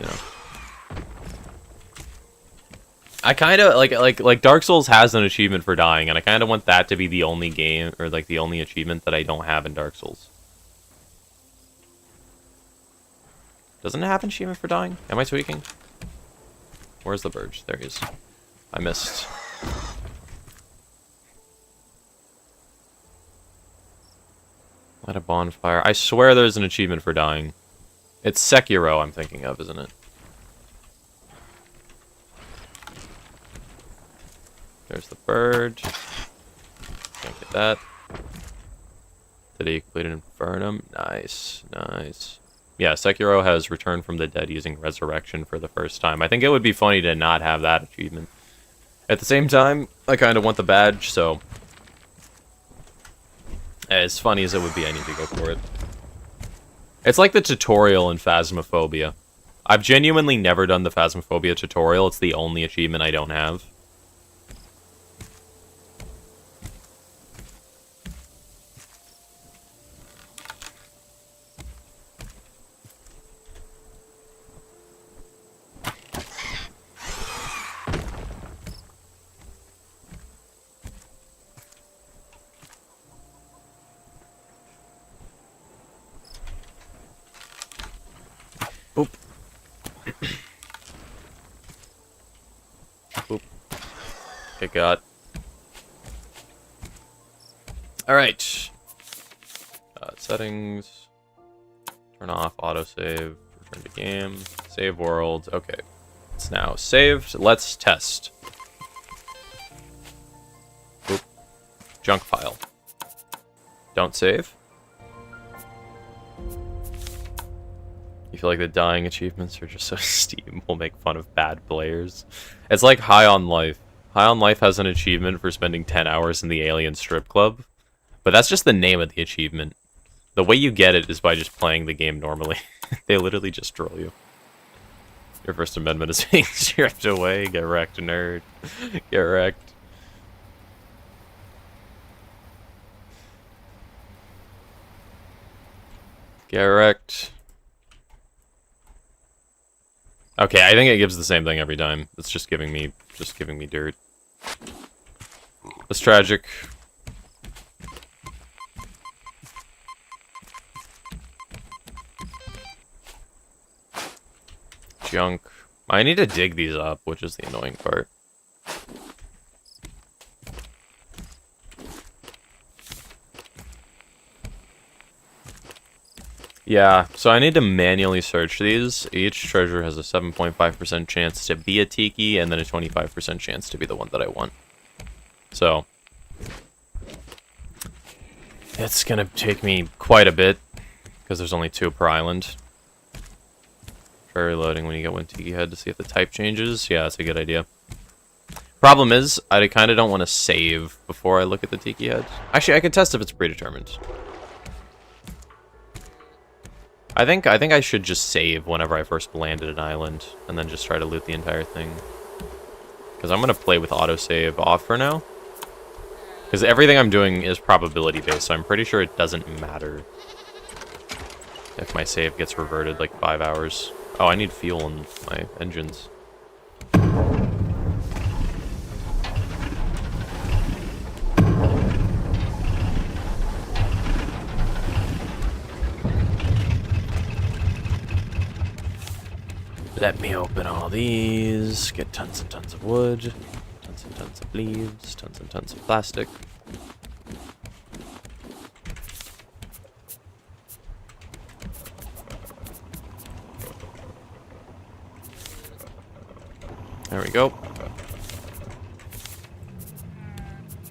I kind of like Dark Souls has an achievement for dying, and I kind of want that to be the only game or like the only achievement that I don't have in Dark Souls. Doesn't it have an achievement for dying? Am I tweaking? Where's the bird? There he is. I missed. Light a bonfire. I swear there's an achievement for dying. It's Sekiro I'm thinking of, isn't it? There's the bird. Can't get that. Did he complete an Infernum? Nice, nice. Yeah, Sekiro has Return from the Dead using Resurrection for the first time. I think it would be funny to not have that achievement. At the same time, I kind of want the badge, so... as funny as it would be, I need to go for it. It's like the tutorial in Phasmophobia. I've genuinely never done the Phasmophobia tutorial. It's the only achievement I don't have. Boop. Boop. Okay, got. Alright. Settings. Turn off autosave. Return to game. Save world. Okay. It's now saved. Let's test. Boop. Junk file. Don't save. You feel like the dying achievements are just so Steam will make fun of bad players. It's like High on Life. High on Life has an achievement for spending 10 hours in the Alien Strip Club. But that's just the name of the achievement. The way you get it is by just playing the game normally. They literally just troll you. Your First Amendment is being stripped away. Get wrecked, nerd. Get wrecked. Get wrecked. Okay, I think it gives the same thing every time. It's just giving me dirt. That's tragic. Junk. I need to dig these up, which is the annoying part. Yeah, so I need to manually search these. Each treasure has a 7.5% chance to be a tiki, and then a 25% chance to be the one that I want. So, it's gonna take me quite a bit, because there's only 2 per island. Try reloading when you get one tiki head to see if the type changes. Yeah, that's a good idea. Problem is, I kind of don't want to save before I look at the tiki head. Actually, I can test if it's predetermined. I think I should just save whenever I first landed an island, and then just try to loot the entire thing. Because I'm going to play with autosave off for now. Because everything I'm doing is probability-based, so I'm pretty sure it doesn't matter if my save gets reverted like 5 hours. Oh, I need fuel in my engines. Let me open all these, get tons and tons of wood, tons and tons of leaves, tons and tons of plastic. There we go.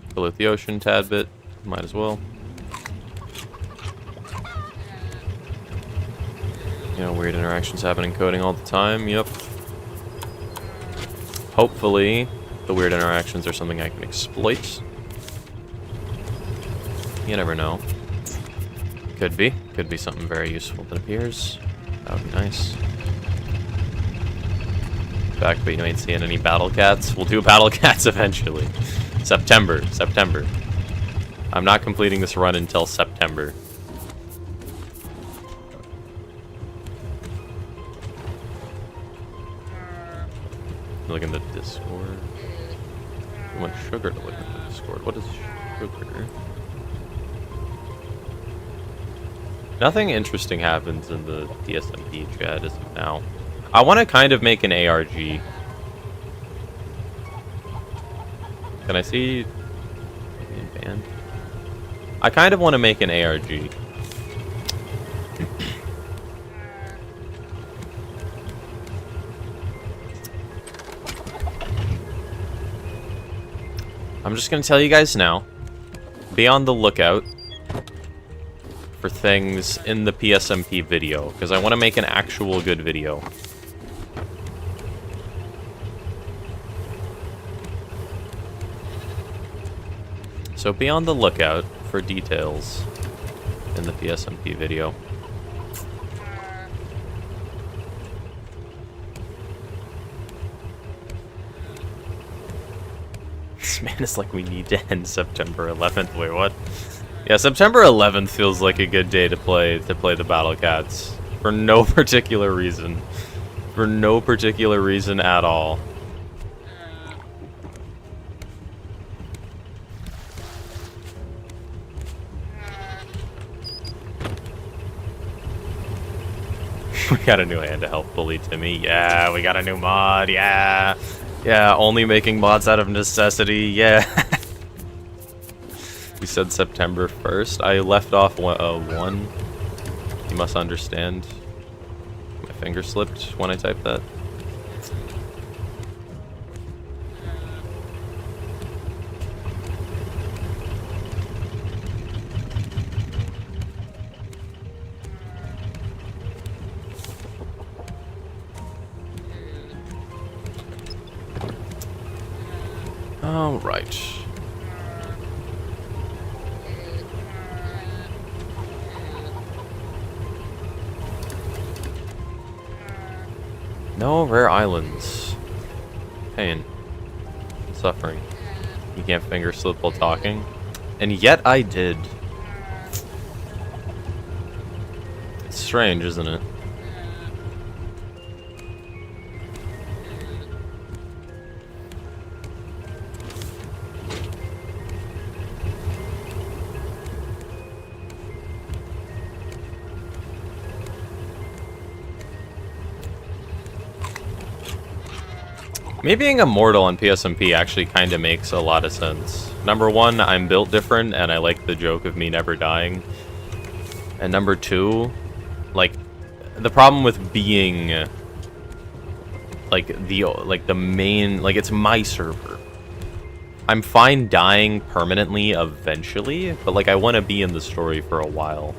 Pollute the ocean tad bit, might as well. You know, weird interactions happen in coding all the time, yep. Hopefully, the weird interactions are something I can exploit. You never know. Could be something very useful that appears. That would be nice. Back, but you ain't seeing any battle cats. We'll do battle cats eventually. September. I'm not completing this run until September. Look in the Discord. I want Sugar to look in the Discord. What is Sugar? Nothing interesting happens in the DSMP chat as of now. I want to kind of make an ARG. Can I see in band? I kind of want to make an ARG. I'm just gonna tell you guys now. Be on the lookout for things in the PSMP video, because I want to make an actual good video. So be on the lookout for details in the PSMP video. This man is like, we need to end September 11th. Wait, what? Yeah, September 11th feels like a good day to play the Battle Cats. For no particular reason. For no particular reason at all. We got a new hand to help bully Timmy. Yeah, we got a new mod. Yeah. Yeah, only making mods out of necessity. Yeah. We said September 1st. I left off 1. You must understand. My finger slipped when I typed that. All right. No rare islands. Pain. Suffering. You can't finger slip while talking. And yet I did. It's strange, isn't it? Me being immortal on PSMP actually kind of makes a lot of sense. Number one, I'm built different, and I like the joke of me never dying. And number two, like, the problem with being, like, the main, like, it's my server. I'm fine dying permanently eventually, but, like, I want to be in the story for a while.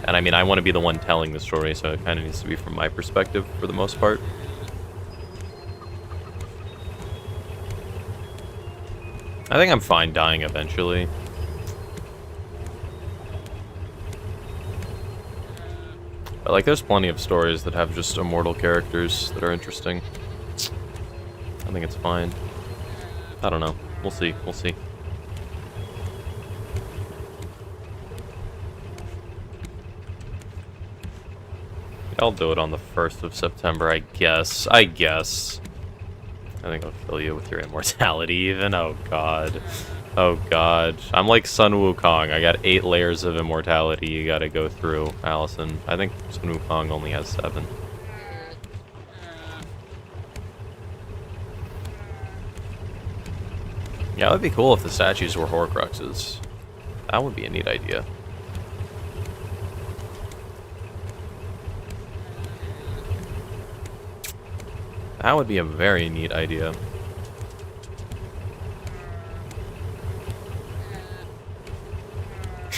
And, I mean, I want to be the one telling the story, so it kind of needs to be from my perspective for the most part. I think I'm fine dying eventually. But, like, there's plenty of stories that have just immortal characters that are interesting. I think it's fine. I don't know. We'll see. We'll see. I'll do it on the 1st of September, I guess. I think I'll kill you with your immortality even. Oh god. Oh god. I'm like Sun Wukong. I got 8 layers of immortality you gotta go through, Allison. I think Sun Wukong only has 7. Yeah, it would be cool if the statues were Horcruxes. That would be a neat idea. That would be a very neat idea.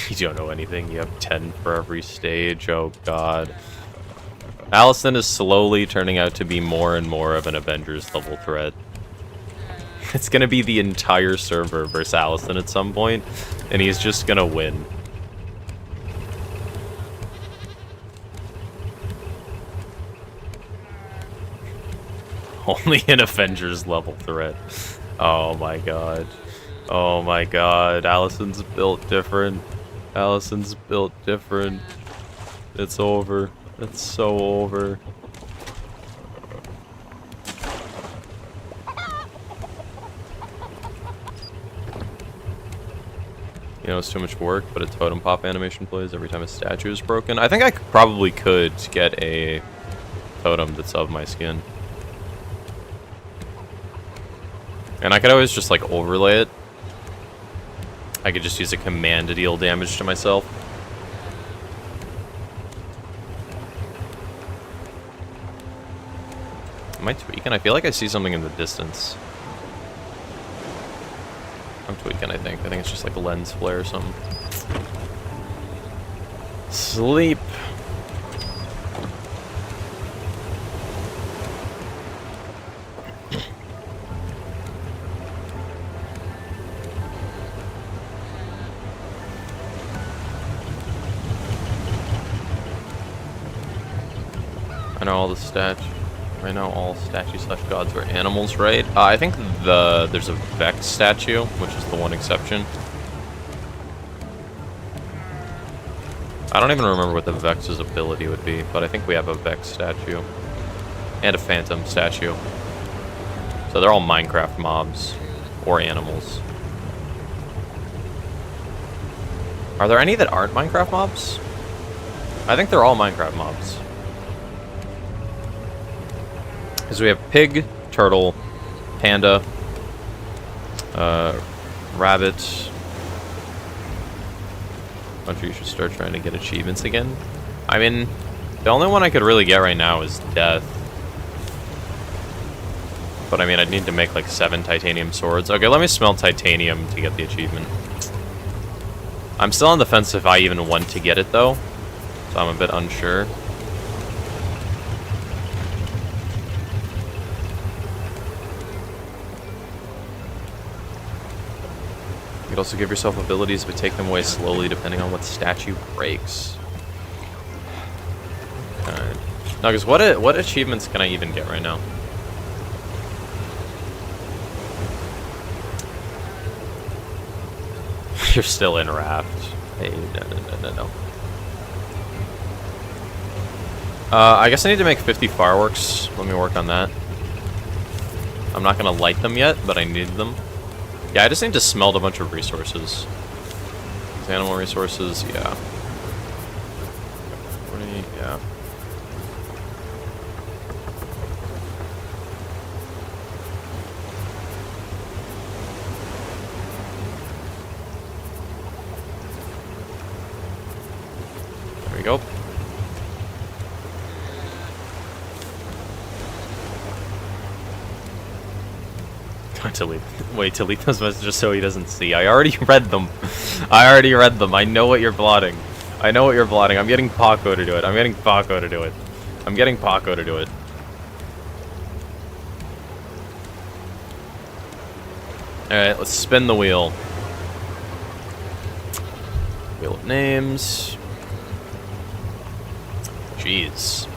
You don't know anything. You have 10 for every stage. Oh god. Allison is slowly turning out to be more and more of an Avengers level threat. It's gonna be the entire server versus Allison at some point, and he's just gonna win. Only an Avengers level threat. Oh my god. Oh my god. Allison's built different. Allison's built different. It's over. It's so over. You know, it's too much work, but a totem pop animation plays every time a statue is broken. I think I probably could get a totem that's of my skin. And I could always just, like, overlay it. I could just use a command to deal damage to myself. Am I tweaking? I feel like I see something in the distance. I'm tweaking, I think. I think it's just like a lens flare or something. Sleep. I know all the stats. I know all statues/gods are animals, right? I think there's a Vex statue, which is the one exception. I don't even remember what the Vex's ability would be, but I think we have a Vex statue. And a Phantom statue. So they're all Minecraft mobs. Or animals. Are there any that aren't Minecraft mobs? I think they're all Minecraft mobs. Because we have pig, turtle, panda, rabbit. Bunch of you should start trying to get achievements again. I mean, the only one I could really get right now is death. But I mean, I'd need to make like 7 titanium swords. Okay, let me smelt titanium to get the achievement. I'm still on the fence if I even want to get it though. So I'm a bit unsure. You could also give yourself abilities, but take them away slowly depending on what statue breaks. Okay. No, because what achievements can I even get right now? You're still in Raft. Hey, no. I guess I need to make 50 fireworks. Let me work on that. I'm not gonna light them yet, but I need them. Yeah, I just need to smelt a bunch of resources. Animal resources, yeah. 20, yeah. There we go. Wait, delete those messages so he doesn't see. I already read them. I know what you're plotting. I'm getting Paco to do it. Alright, let's spin the wheel. Wheel of names. Jeez.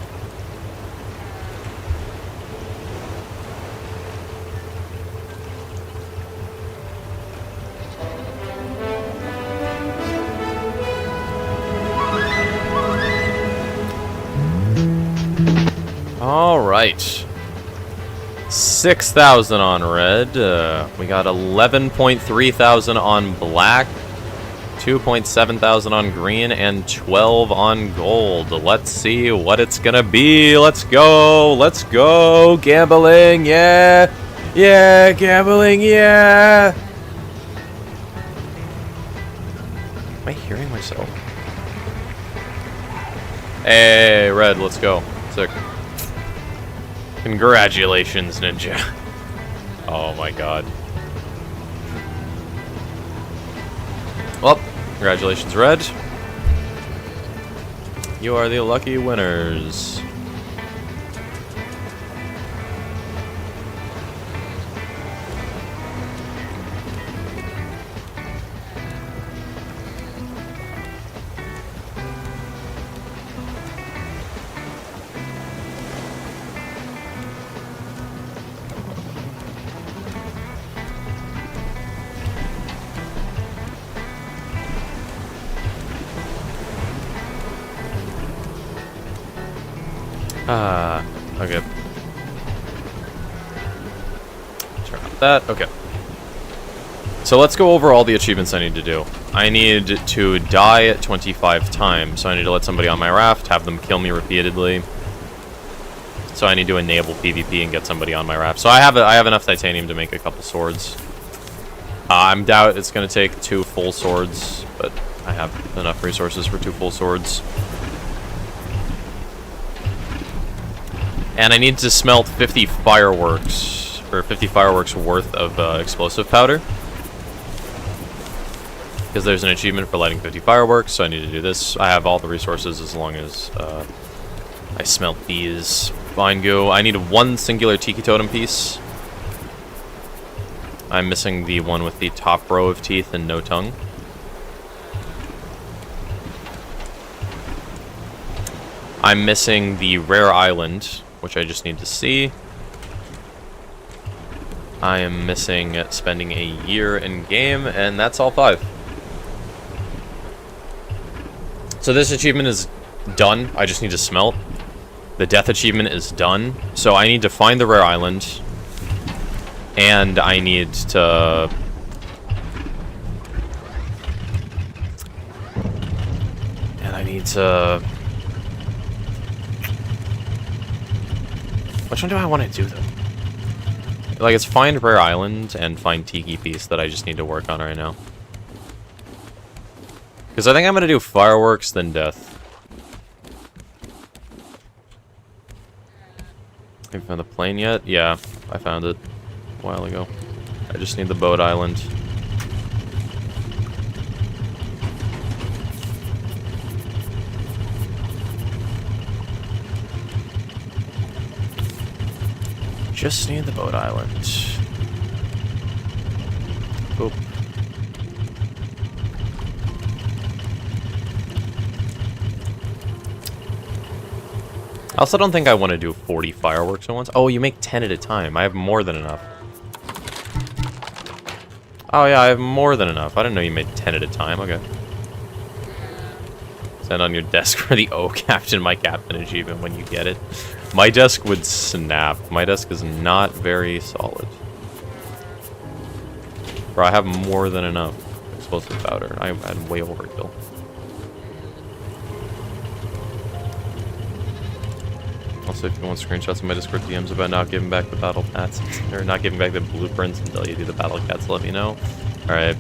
Alright. 6,000 on red. We got 11.3 thousand on black. 2.7 thousand on green. And 12 on gold. Let's see what it's gonna be. Let's go. Let's go. Gambling. Yeah. Yeah. Gambling. Yeah. Am I hearing myself? Hey, red. Let's go. Sick. Congratulations, Ninja. Oh my god. Well, congratulations, Red. You are the lucky winners. Okay. Turn off that. Okay. So let's go over all the achievements I need to do. I need to die 25 times, so I need to let somebody on my raft, have them kill me repeatedly. So I need to enable PvP and get somebody on my raft. So I have enough titanium to make a couple swords. I'm doubt it's going to take 2 full swords, but I have enough resources for 2 full swords. And I need to smelt 50 fireworks, or 50 fireworks worth of explosive powder. Because there's an achievement for lighting 50 fireworks, so I need to do this. I have all the resources as long as I smelt these. Vine goo. I need one singular tiki totem piece. I'm missing the one with the top row of teeth and no tongue. I'm missing the rare island, which I just need to see. I am missing spending a year in game, and that's all 5. So this achievement is done. I just need to smelt. The death achievement is done. So I need to find the rare island. And I need to... Which one do I want to do, though? Like, it's find rare island and find tiki piece that I just need to work on right now. Because I think I'm going to do fireworks, then death. Have you found the plane yet? Yeah, I found it a while ago. I just need the boat island. Just need the boat island. Boop. I also don't think I want to do 40 fireworks at once. Oh, you make 10 at a time. I have more than enough. Oh yeah, I have more than enough. I didn't know you made 10 at a time. Okay. Send on your desk for the O Captain, my captain achievement when you get it. My desk would snap. My desk is not very solid. Bro, I have more than enough explosive powder. I had way overkill. Also, if you want screenshots of my Discord DMs about not giving back the battle cats, or not giving back the blueprints until you do the battle cats, let me know. Alright.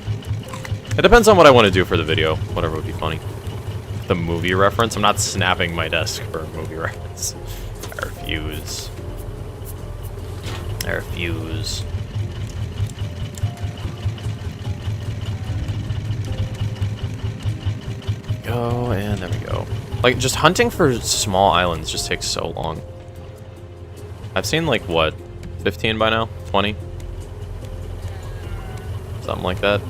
It depends on what I want to do for the video. Whatever would be funny. The movie reference? I'm not snapping my desk for a movie reference. I refuse. I refuse. Go, and there we go. Like, just hunting for small islands just takes so long. I've seen, like, what? 15 by now? 20? Something like that.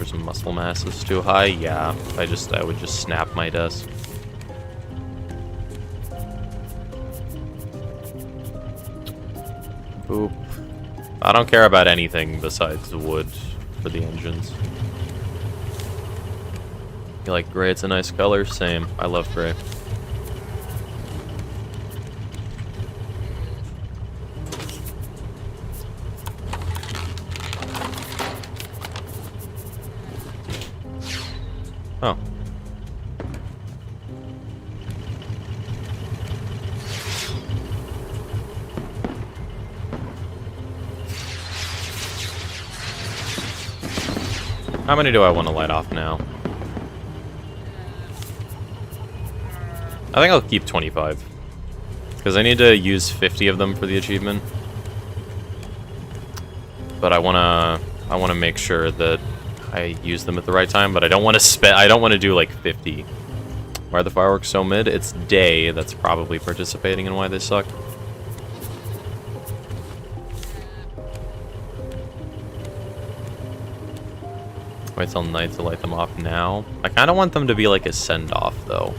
Some muscle mass is too high. Yeah, I would just snap my desk. Boop. I don't care about anything besides wood for the engines. You like gray? It's a nice color. Same. I love gray. Oh. How many do I want to light off now? I think I'll keep 25. Because I need to use 50 of them for the achievement. But I wanna make sure that I use them at the right time, but I don't want to do like 50. Why are the fireworks so mid? It's day that's probably participating in why they suck. Wait till night to light them off now. I kind of want them to be like a send-off, though.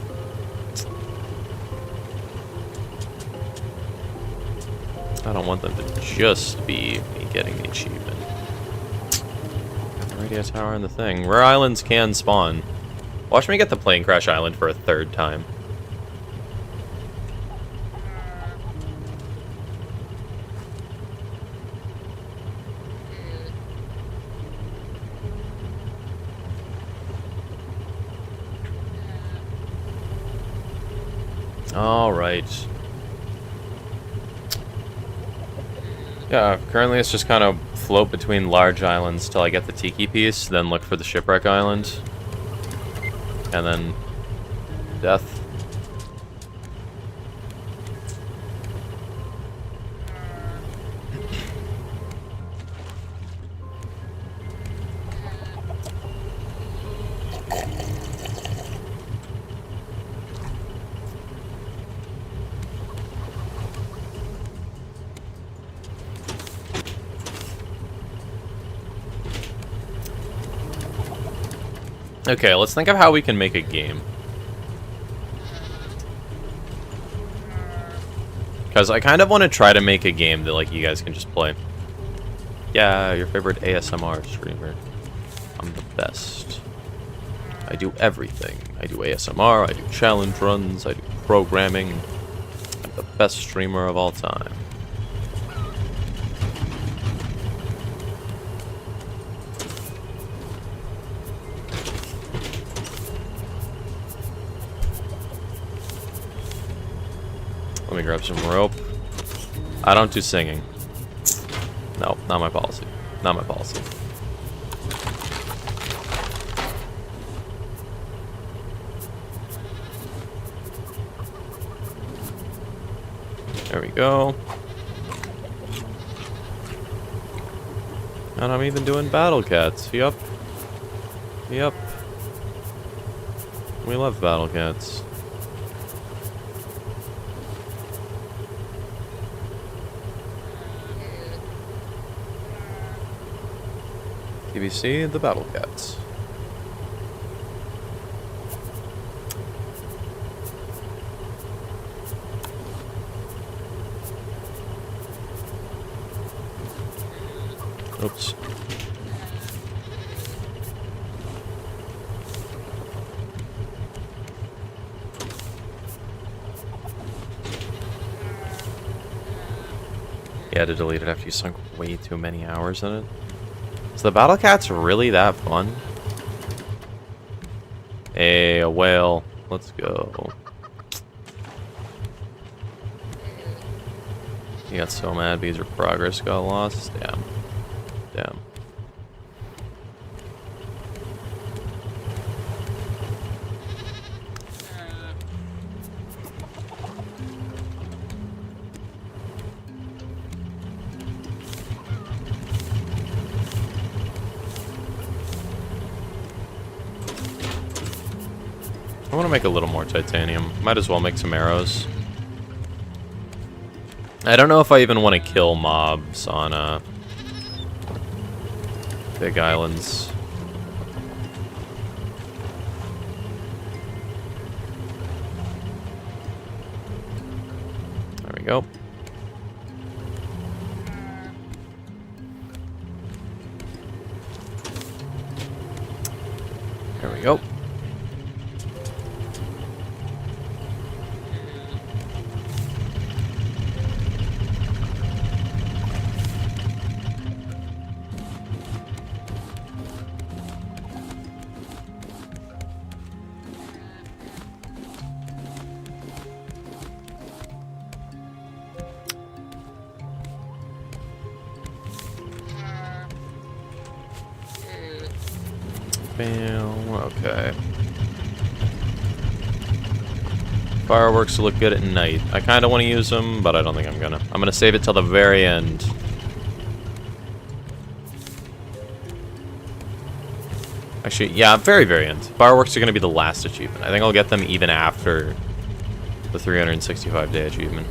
I don't want them to just be me getting the achievement. Radio tower and the thing. Rare islands can spawn. Watch me get the plane crash island for a 3rd time. Alright. Yeah, currently it's just kind of float between large islands till I get the tiki piece, then look for the shipwreck island. And then death. Okay, let's think of how we can make a game. Because I kind of want to try to make a game that, like, you guys can just play. Yeah, your favorite ASMR streamer. I'm the best. I do everything. I do ASMR, I do challenge runs, I do programming. I'm the best streamer of all time. Let me grab some rope. I don't do singing. No, not my policy. Not my policy. There we go. And I'm even doing battle cats. Yup. Yup. We love battle cats. PVC, the battle cats. Oops. Yeah, to delete it after you sunk way too many hours in it. Is the battle cats really that fun? Hey, a whale. Let's go. You got so mad because your progress got lost? Damn. Damn. I want to make a little more titanium. Might as well make some arrows. I don't know if I even want to kill mobs on big islands. There we go. There we go. Bam. Okay. Fireworks look good at night. I kind of want to use them, but I don't think I'm gonna. I'm gonna save it till the very end. Actually, yeah, very, very end. Fireworks are gonna be the last achievement. I think I'll get them even after the 365-day achievement.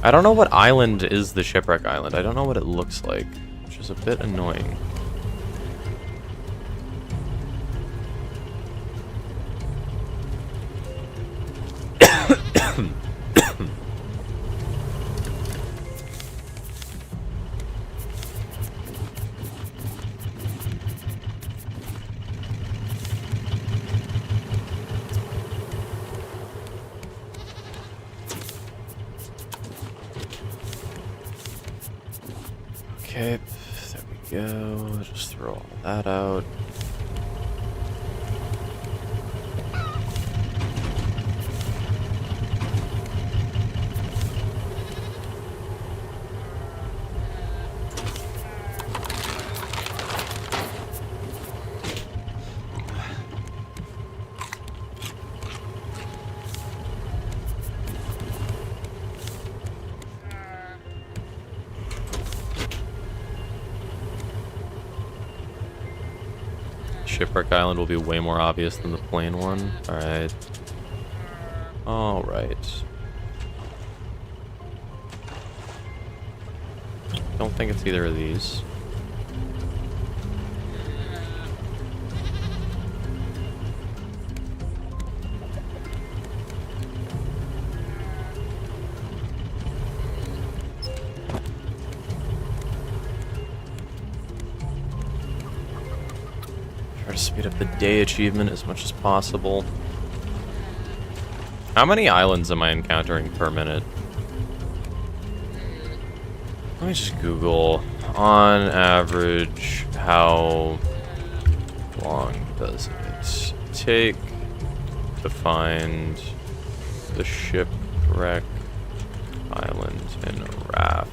I don't know what island is the shipwreck island. I don't know what it looks like, which is a bit annoying. Okay, there we go. Just throw all that out. shipwreck island will be way more obvious than the plain one. Alright. Alright. Don't think it's either of these. Try to speed up the day achievement as much as possible. How many islands am I encountering per minute? Let me just Google, on average, how long does it take to find the shipwreck island in a raft?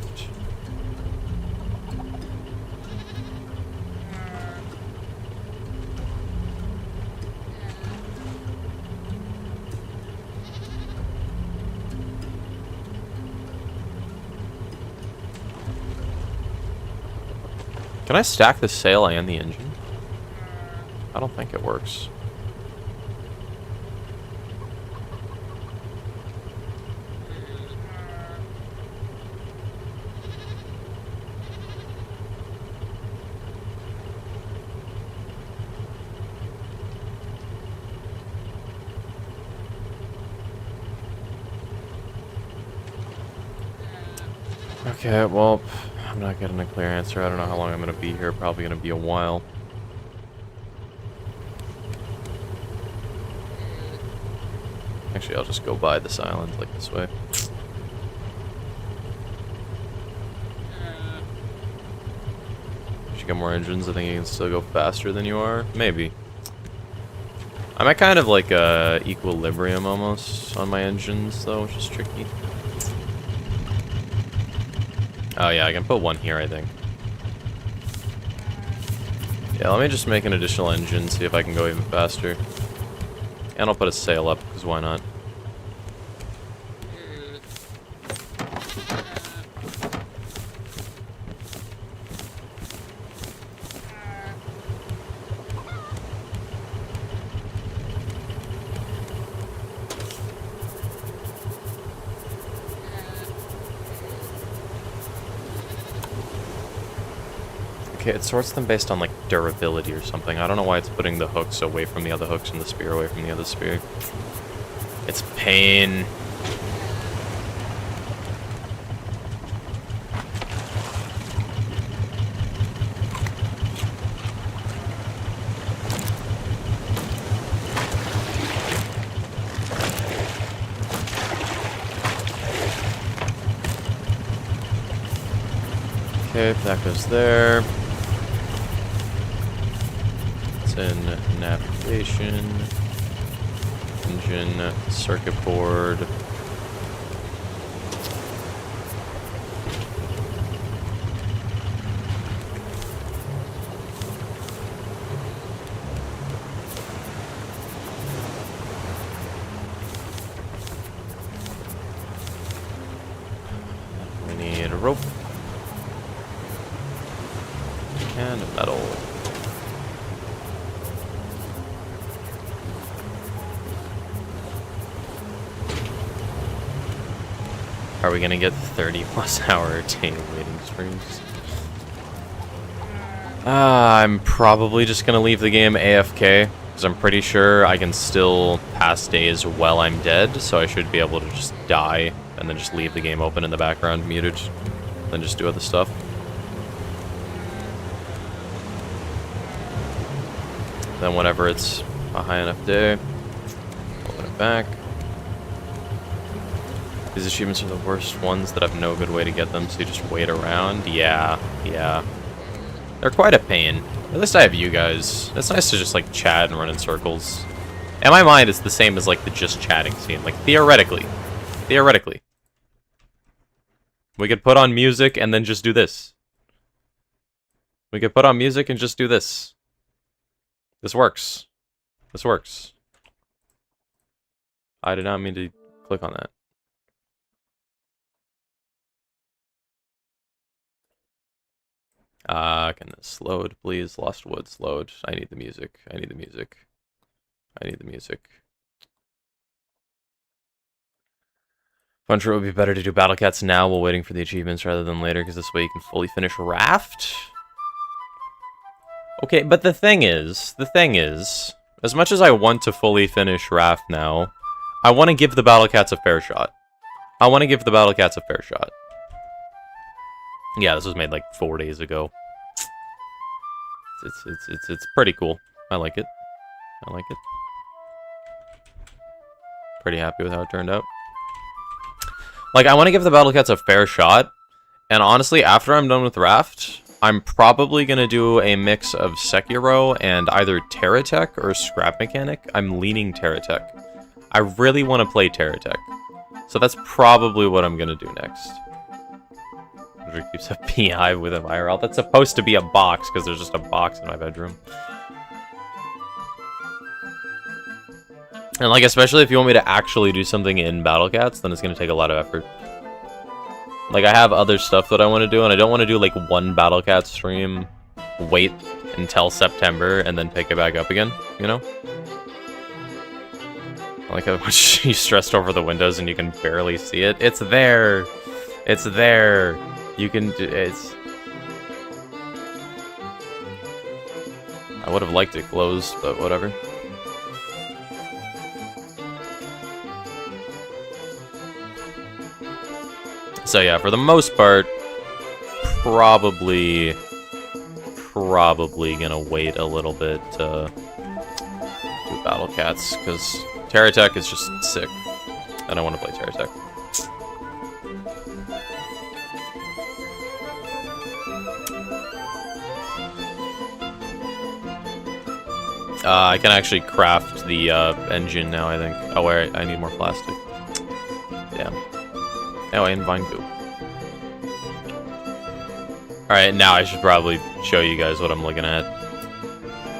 Can I stack the sail and the engine? I don't think it works. Okay, well, I'm not getting a clear answer. I don't know how long I'm going to be here. Probably going to be a while. Actually, I'll just go by this island, like this way. If you got more engines, I think you can still go faster than you are. Maybe. I'm at kind of like a equilibrium almost on my engines, though, which is tricky. Oh yeah, I can put one here, I think. Yeah, let me just make an additional engine, see if I can go even faster. And I'll put a sail up, because why not? Okay, it sorts them based on, like, durability or something. I don't know why it's putting the hooks away from the other hooks and the spear away from the other spear. It's pain. Okay, that goes there. In navigation, engine, circuit board. We need a rope and a metal. Are we gonna get 30+ hour day waiting streams? I'm probably just gonna leave the game AFK, because I'm pretty sure I can still pass days while I'm dead, so I should be able to just die, and then just leave the game open in the background muted, then just do other stuff. Then whenever it's a high enough day, open it back. These achievements are the worst ones that have no good way to get them, so you just wait around. Yeah. They're quite a pain. At least I have you guys. It's nice to just, like, chat and run in circles. In my mind, it's the same as, like, the just chatting scene. Like, theoretically. We could put on music and then just do this. We could put on music and just do this. This works. This works. I did not mean to click on that. Can this load, please? Lost Woods, load. I need the music. I need the music. I need the music. Funcher, it would be better to do Battle Cats now while waiting for the achievements rather than later, because this way you can fully finish Raft. Okay, but the thing is, as much as I want to fully finish Raft now, I want to give the Battle Cats a fair shot. Yeah, this was made like 4 days ago. It's pretty cool. I like it. Pretty happy with how it turned out. Like, I want to give the Battle Cats a fair shot, and honestly, after I'm done with Raft, I'm probably going to do a mix of Sekiro and either Terratech or Scrap Mechanic. I'm leaning Terratech. I really want to play Terratech. So that's probably what I'm going to do next. It keeps a beehive with a IRL. That's supposed to be a box, because there's just a box in my bedroom. And, like, especially if you want me to actually do something in Battle Cats, then it's going to take a lot of effort. Like, I have other stuff that I want to do, and I don't want to do, like, one Battle Cat stream, wait until September, and then pick it back up again, you know? I like how much you stressed over the windows and you can barely see it. It's there! It's there! You can do... it's... I would have liked it closed, but whatever. So yeah, for the most part, probably gonna wait a little bit to do Battle Cats, because Terratech is just sick. I don't want to play Terratech. I can actually craft the engine now, I think. Oh, wait, I need more plastic. Damn. Oh, and Vine Goo. Alright, now I should probably show you guys what I'm looking at.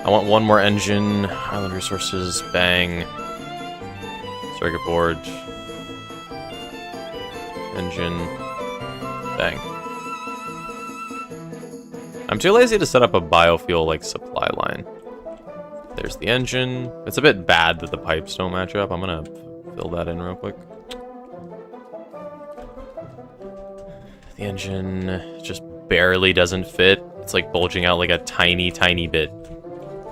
I want one more engine. Island resources. Bang. Circuit board. Engine. Bang. I'm too lazy to set up a biofuel, like, supply line. There's the engine. It's a bit bad that the pipes don't match up. I'm gonna fill that in real quick. The engine just barely doesn't fit. It's like bulging out like a tiny, tiny bit.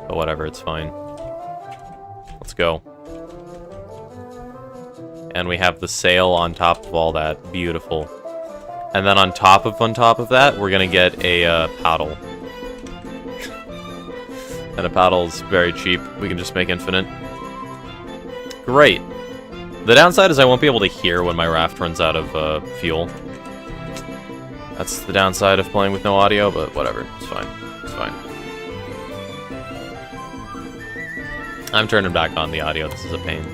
But whatever, it's fine. Let's go. And we have the sail on top of all that. Beautiful. And then on top of that, we're gonna get a paddle. And a paddle's very cheap. We can just make infinite. Great. The downside is I won't be able to hear when my raft runs out of fuel. That's the downside of playing with no audio, but whatever. It's fine. It's fine. I'm turning back on the audio. This is a pain.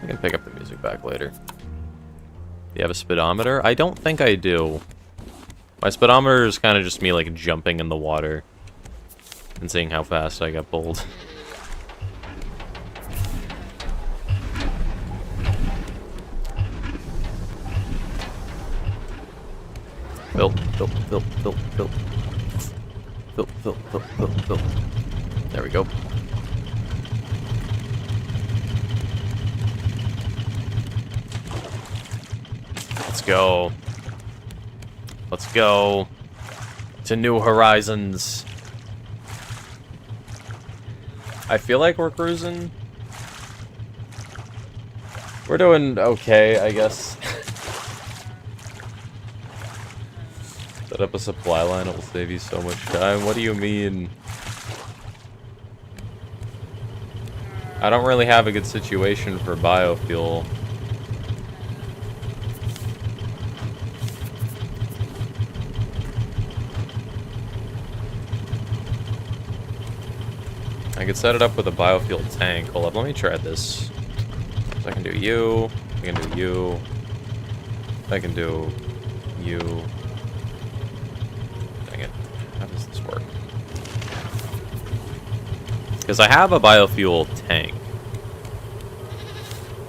I can pick up the music back later. Do you have a speedometer? I don't think I do. My speedometer is kind of just me, like, jumping in the water and seeing how fast I get pulled. Fill. There we go. Let's go. Let's go to new horizons. I feel like we're cruising. We're doing okay, I guess. Set up a supply line, it will save you so much time. What do you mean? I don't really have a good situation for biofuel. I could set it up with a biofuel tank. Hold up, let me try this. So I can do you, I can do you, I can do you. Dang it. How does this work? Because I have a biofuel tank.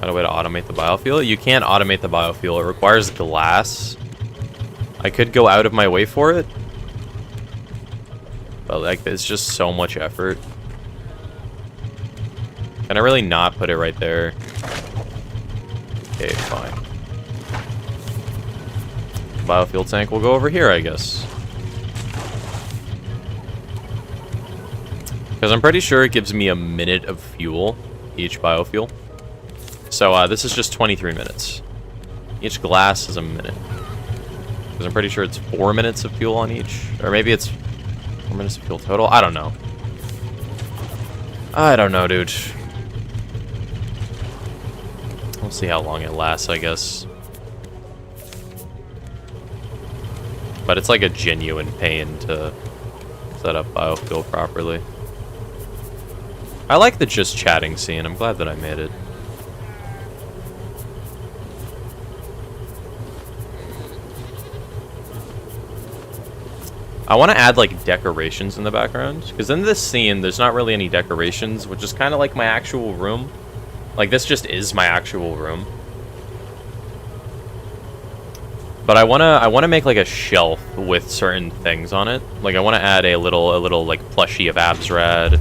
Find a way to automate the biofuel. You can't automate the biofuel. It requires glass. I could go out of my way for it. But, like, it's just so much effort. Can I really not put it right there? Okay, fine. Biofuel tank will go over here, I guess. Because I'm pretty sure it gives me a minute of fuel, each biofuel. So this is just 23 minutes. Each glass is a minute. Because I'm pretty sure it's 4 minutes of fuel on each. Or maybe it's 4 minutes of fuel total. I don't know. I don't know, dude. We'll see how long it lasts, I guess. But it's like a genuine pain to set up biofuel properly. I like the just chatting scene. I'm glad that I made it. I want to add, like, decorations in the background. Because in this scene, there's not really any decorations, which is kind of like my actual room. Like, this just is my actual room. But I wanna make, like, a shelf with certain things on it. Like, I want to add a little, like, plushie of Absrad.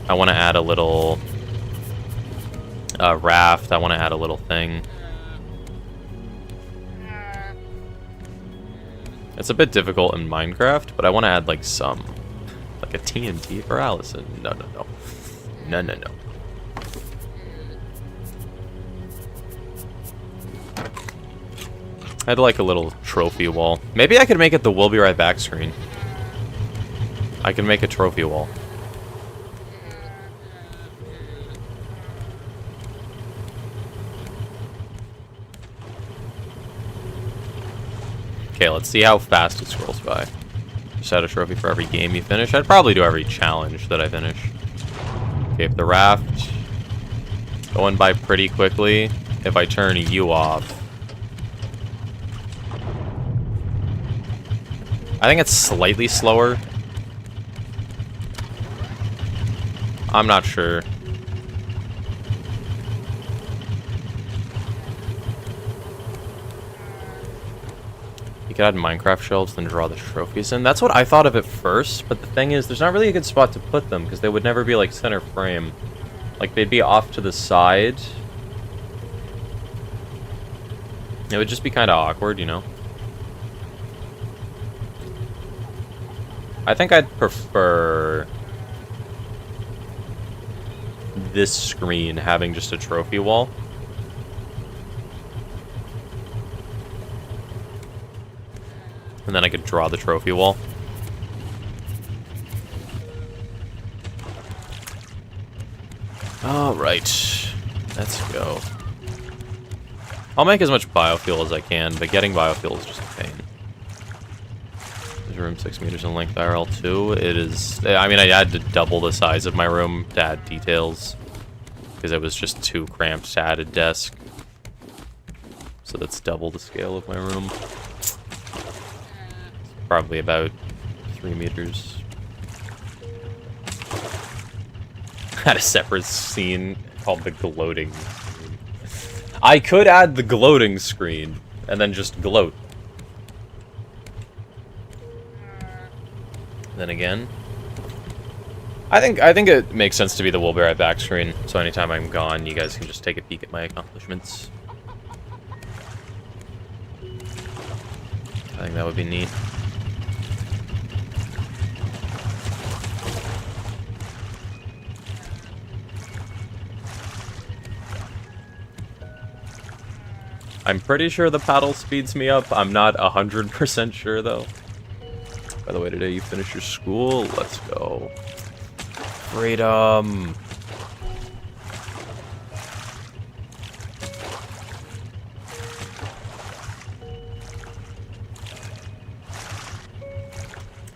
I want to add a little raft. I want to add a little thing. It's a bit difficult in Minecraft, but I want to add, like, some. Like a TNT for Allison. No, no, no. No, no, no. I'd like a little trophy wall. Maybe I could make it the "We'll be right back" screen. I can make a trophy wall. Okay, let's see how fast it scrolls by. Just add a trophy for every game you finish. I'd probably do every challenge that I finish. Okay, if the raft going by pretty quickly, if I turn you off. I think it's slightly slower. I'm not sure. You could add Minecraft shelves, then draw the trophies in. That's what I thought of at first, but the thing is, there's not really a good spot to put them, because they would never be, like, center frame. Like, they'd be off to the side. It would just be kind of awkward, you know? I think I'd prefer this screen having just a trophy wall. And then I could draw the trophy wall. Alright. Let's go. I'll make as much biofuel as I can, but getting biofuel is just a pain. There's a room 6 meters in length IRL 2. It is... I mean, I had to double the size of my room to add details. Because it was just too cramped to add a desk. So that's double the scale of my room. Probably about 3 meters. Had a separate scene called the gloating screen. I could add the gloating screen and then just gloat. Then again, I think it makes sense to be the "We'll be right back" screen. So anytime I'm gone, you guys can just take a peek at my accomplishments. I think that would be neat. I'm pretty sure the paddle speeds me up. I'm not 100% sure, though. By the way, today you finished your school? Let's go. Freedom!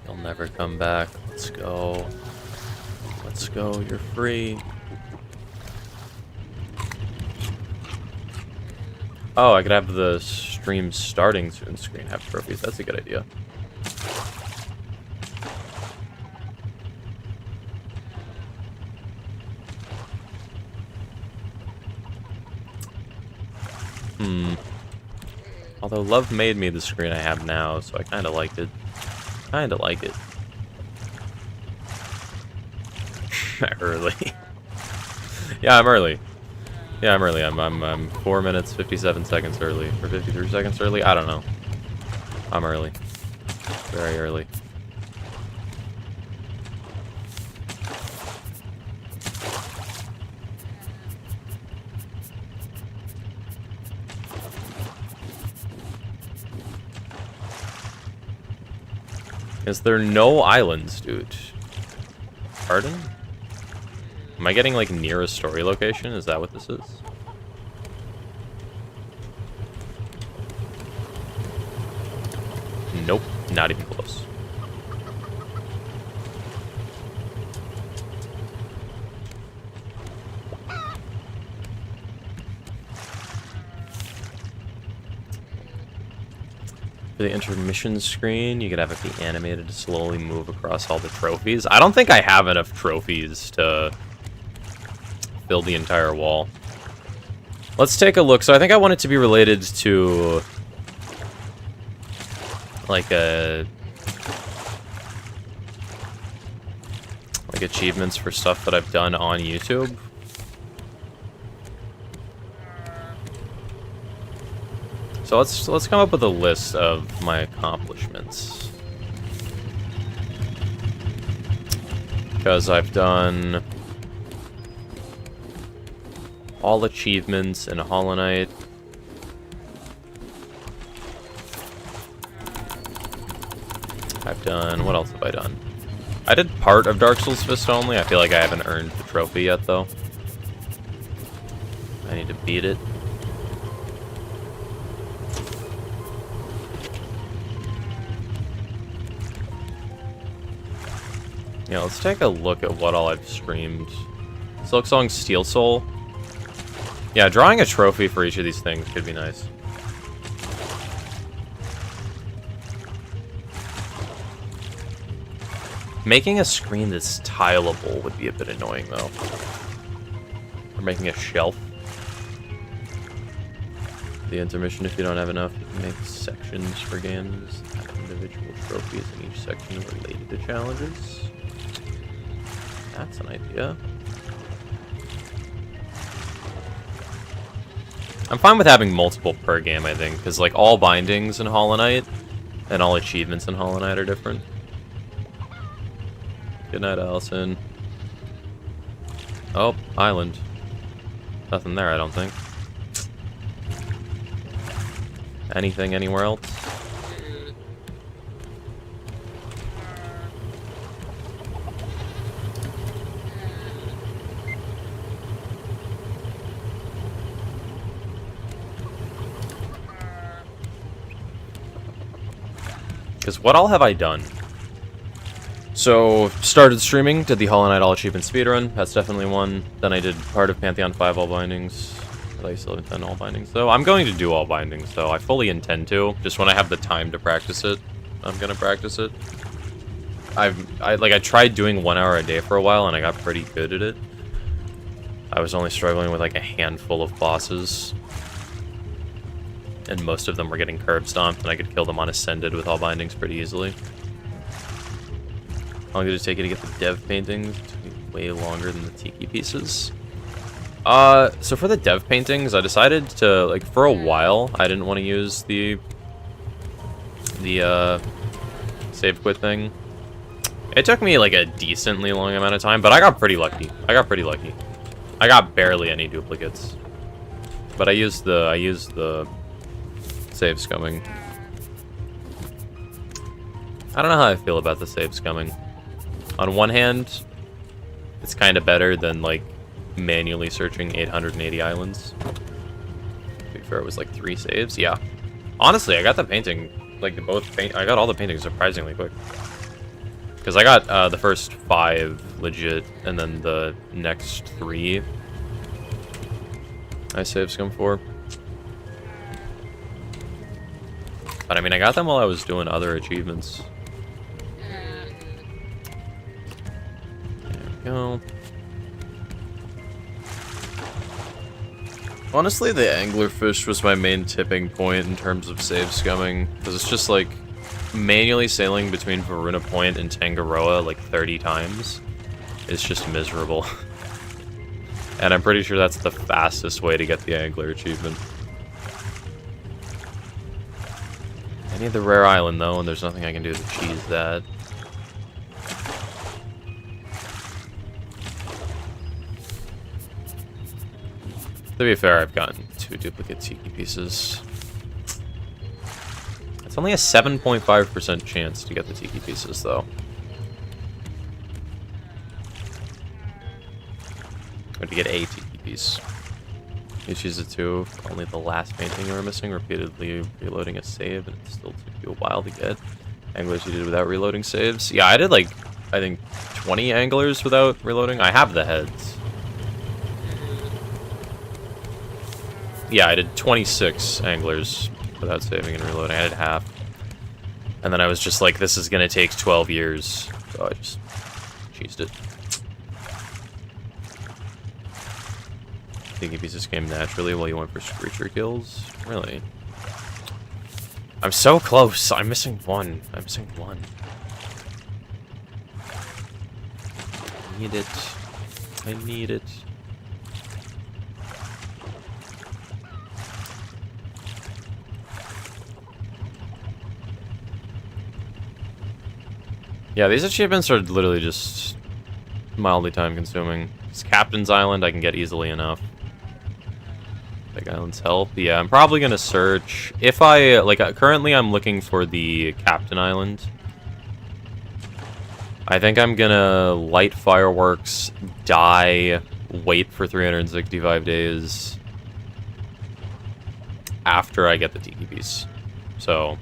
You'll never come back. Let's go. Let's go, you're free. Oh, I could have the stream starting soon screen have trophies. That's a good idea. Although Love made me the screen I have now, so I kind of liked it. Kind of like it. Early. Yeah, I'm early. Yeah, I'm early. I'm 4 minutes 57 seconds early, or 53 seconds early. I don't know. I'm early. Very early. Is there no islands, dude? Pardon? Am I getting, like, near a story location? Is that what this is? Nope, not even close. For the intermission screen, you could have it be animated to slowly move across all the trophies. I don't think I have enough trophies to fill the entire wall. Let's take a look. So I think I want it to be related to like achievements for stuff that I've done on YouTube. So let's come up with a list of my accomplishments. Because I've done all achievements in Hollow Knight. I've done, what else have I done? I did part of Dark Souls Fist only. I feel like I haven't earned the trophy yet, though. I need to beat it. Yeah, let's take a look at what all I've streamed. Silksong Steel Soul. Yeah, drawing a trophy for each of these things could be nice. Making a screen that's tileable would be a bit annoying, though. Or making a shelf. The intermission, if you don't have enough, you can make sections for games. Have individual trophies in each section related to challenges. That's an idea. I'm fine with having multiple per game, I think, because like all bindings in Hollow Knight and all achievements in Hollow Knight are different. Good night, Allison. Oh, island. Nothing there, I don't think. Anything anywhere else? Because what all have I done? So, started streaming, did the Hollow Knight All Achievement speedrun. That's definitely one. Then I did part of Pantheon 5 All Bindings. I still haven't done All Bindings, though. I'm going to do All Bindings, though. I fully intend to. Just when I have the time to practice it, I'm going to practice it. I tried doing 1 hour a day for a while, and I got pretty good at it. I was only struggling with, like, a handful of bosses. And most of them were getting curb stomped, and I could kill them on Ascended with All Bindings pretty easily. How long did it take you to get the dev paintings? It took me way longer than the Tiki pieces. So for the dev paintings, I decided to, like, for a while, I didn't want to use the save quit thing. It took me, like, a decently long amount of time, but I got pretty lucky. I got barely any duplicates. But I used the save scumming. I don't know how I feel about the save scumming. On one hand, it's kind of better than, like, manually searching 880 islands. To be fair, it was, like, 3 saves. Yeah. Honestly, I got the painting, like, I got all the paintings surprisingly quick. Because I got the first 5 legit, and then the next 3 I save scum for. But, I mean, I got them while I was doing other achievements. There we go. Honestly, the anglerfish was my main tipping point in terms of save scumming, because it's just like manually sailing between Varuna Point and Tangaroa like 30 times is just miserable. And I'm pretty sure that's the fastest way to get the angler achievement. I need the rare island though, and there's nothing I can do to cheese that. To be fair, I've gotten 2 duplicate Tiki pieces. It's only a 7.5% chance to get the Tiki pieces, though. Or to get a Tiki piece. You choose it to only the last painting you were missing, repeatedly reloading a save, and it still took you a while to get. Anglers you did without reloading saves. Yeah, I did like, I think, 20 anglers without reloading. I have the heads. Yeah, I did 26 anglers without saving and reloading. I did half. And then I was just like, this is going to take 12 years. So I just cheesed it. Thinking pieces came naturally while you went for screecher kills? Really? I'm so close. I'm missing one. I'm missing one. I need it. I need it. Yeah, these achievements are literally just mildly time-consuming. This Captain's Island I can get easily enough. Big Island's help. Yeah, I'm probably gonna search. If I, like, currently I'm looking for the Captain Island. I think I'm gonna light fireworks, die, wait for 365 days after I get the Tiki piece. So,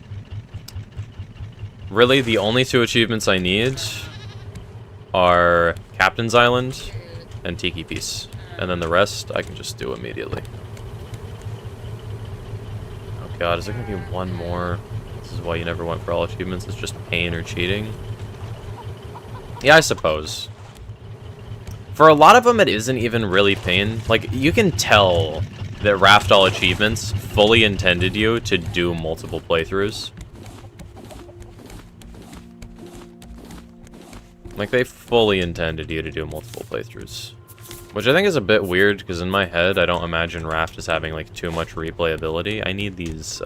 really, the only 2 achievements I need are Captain's Island and Tiki piece. And then the rest I can just do immediately. Oh god, is there gonna be one more? This is why you never went for all achievements. It's just pain or cheating. Yeah, I suppose. For a lot of them, it isn't even really pain. Like, you can tell that Raft All Achievements fully intended you to do multiple playthroughs. Like, they fully intended you to do multiple playthroughs. Which I think is a bit weird, because in my head, I don't imagine Raft as having, like, too much replayability. I need these,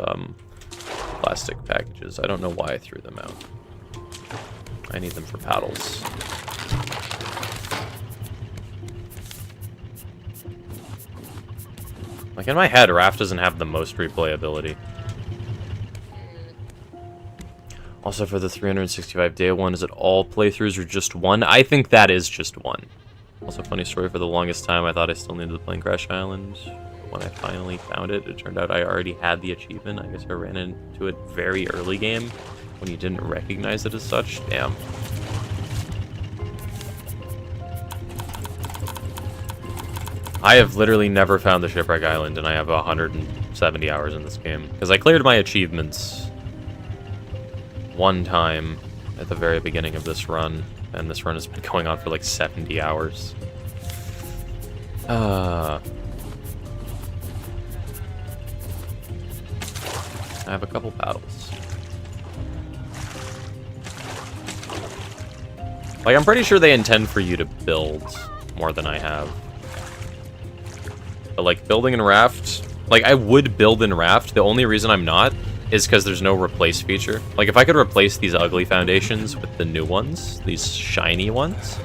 plastic packages. I don't know why I threw them out. I need them for paddles. Like, in my head, Raft doesn't have the most replayability. Also, for the 365-day one, is it all playthroughs or just one? I think that is just one. Also, funny story, for the longest time, I thought I still needed the Plane Crash Island. When I finally found it, it turned out I already had the achievement. I guess I ran into it very early game, when you didn't recognize it as such. Damn. I have literally never found the Shipwreck Island, and I have 170 hours in this game. Because I cleared my achievements one time at the very beginning of this run, and this run has been going on for like 70 hours. I have a couple battles. Like, I'm pretty sure they intend for you to build more than I have. But, like, building in Raft... Like, I would build in Raft. The only reason I'm not is because there's no replace feature. Like, if I could replace these ugly foundations with the new ones, these shiny ones,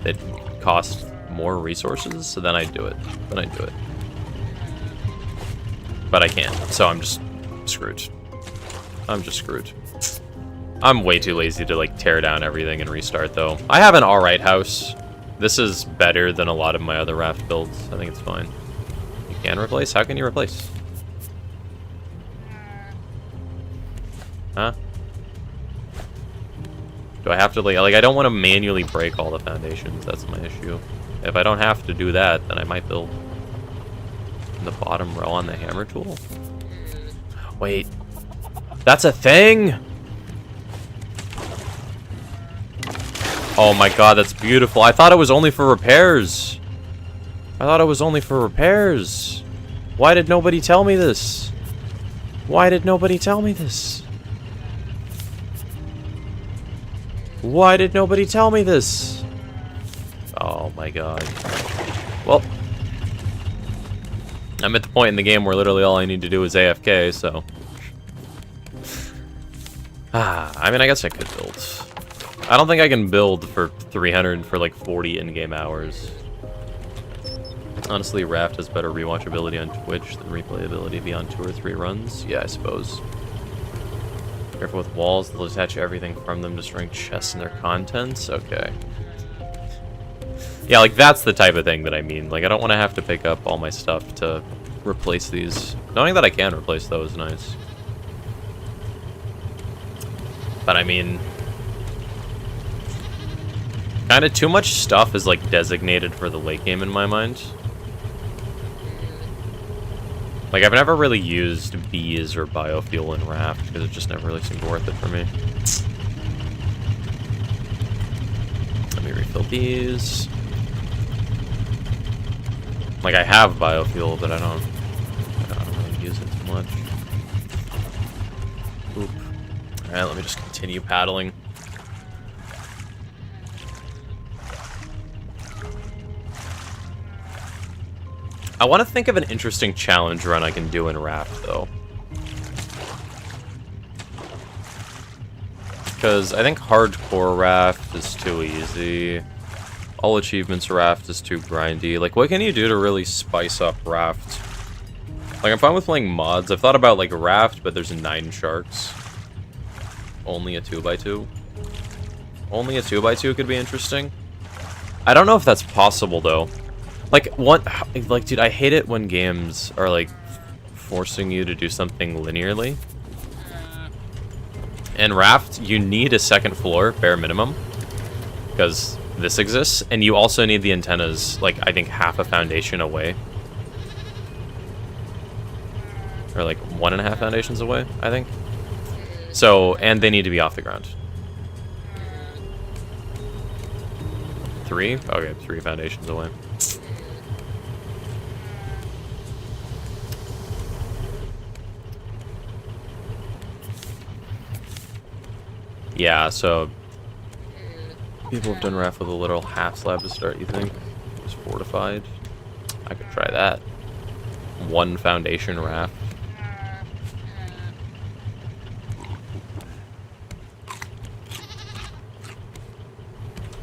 that cost more resources, so then I'd do it. Then I'd do it. But I can't, so I'm just screwed. I'm just screwed. I'm way too lazy to, like, tear down everything and restart, though. I have an alright house. This is better than a lot of my other Raft builds. I think it's fine. You can replace? How can you replace? Huh? Do I have to, like, I don't want to manually break all the foundations. That's my issue. If I don't have to do that, then I might build in the bottom row on the hammer tool. Wait. That's a thing? Oh my god, that's beautiful. I thought it was only for repairs. I thought it was only for repairs. Why did nobody tell me this? Why did nobody tell me this? Why did nobody tell me this? Oh my god. Well, I'm at the point in the game where literally all I need to do is AFK, so... I mean, I guess I could build. I don't think I can build for 300 for like 40 in-game hours. Honestly, Raft has better rewatchability on Twitch than replayability beyond 2 or 3 runs. Yeah, I suppose. Careful with walls, they'll attach everything from them, destroying chests and their contents. Okay. Yeah, like, that's the type of thing that I mean. Like, I don't want to have to pick up all my stuff to replace these. Knowing that I can replace those is nice. But, I mean... kind of too much stuff is, like, designated for the late game in my mind. Like, I've never really used bees or biofuel in Raft, because it just never really seemed worth it for me. Let me refill these. Like, I have biofuel, but I don't really use it too much. Oop. Alright, let me just continue paddling. I want to think of an interesting challenge run I can do in Raft, though. Because I think hardcore Raft is too easy. All achievements Raft is too grindy. Like, what can you do to really spice up Raft? Like, I'm fine with playing mods. I've thought about, like, Raft, but there's 9 sharks. Only a 2x2. Only a 2x2 could be interesting. I don't know if that's possible, though. Like, dude, I hate it when games are, like, forcing you to do something linearly. In Raft, you need a second floor, bare minimum, because this exists, and you also need the antennas, like, I think half a foundation away. Or, like, 1.5 foundations away, I think. So, and they need to be off the ground. 3? Okay, 3 foundations away. Yeah, so people have done Raft with a literal half slab to start, you think? Just fortified. I could try that. 1 foundation Raft.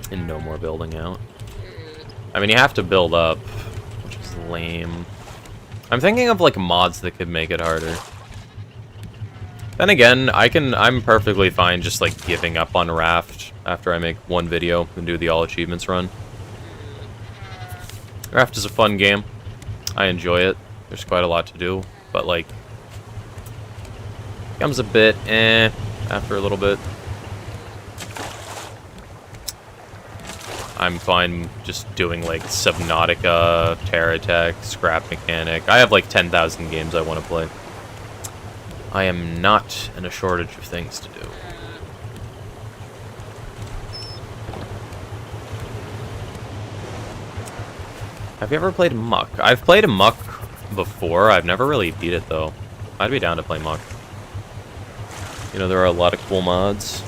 And no more building out. I mean, you have to build up, which is lame. I'm thinking of, like, mods that could make it harder. Then again, I'm perfectly fine just, like, giving up on Raft after I make 1 video and do the all achievements run. Raft is a fun game. I enjoy it. There's quite a lot to do, but, like, becomes a bit after a little bit. I'm fine just doing, like, Subnautica, Terratech, Scrap Mechanic. I have, like, 10,000 games I want to play. I am not in a shortage of things to do. Have you ever played Muck? I've played Muck before. I've never really beat it, though. I'd be down to play Muck. You know, there are a lot of cool mods.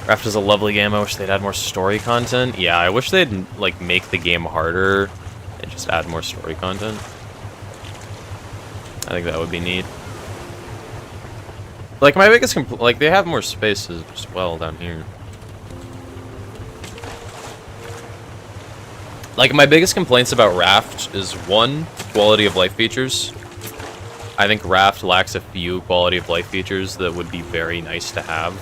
Raft is a lovely game. I wish they'd add more story content. Yeah, I wish they'd, like, make the game harder and just add more story content. I think that would be neat. Like, my biggest like, they have more spaces as well down here. Like, my biggest complaints about Raft is, 1, quality of life features. I think Raft lacks a few quality of life features that would be very nice to have.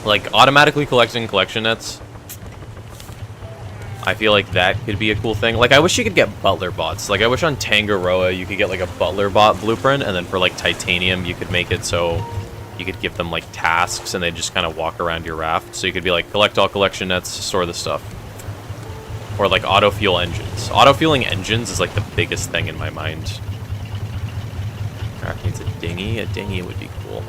Like, automatically collecting collection nets. I feel like that could be a cool thing. Like, I wish you could get butler bots. Like, I wish on Tangaroa you could get, like, a butler bot blueprint, and then for, like, Titanium you could make it so you could give them, like, tasks, and they just kind of walk around your raft. So you could be like, collect all collection nets, store the stuff. Or, like, auto-fuel engines. Auto-fueling engines is, like, the biggest thing in my mind. Raft needs a dinghy. A dinghy would be cool.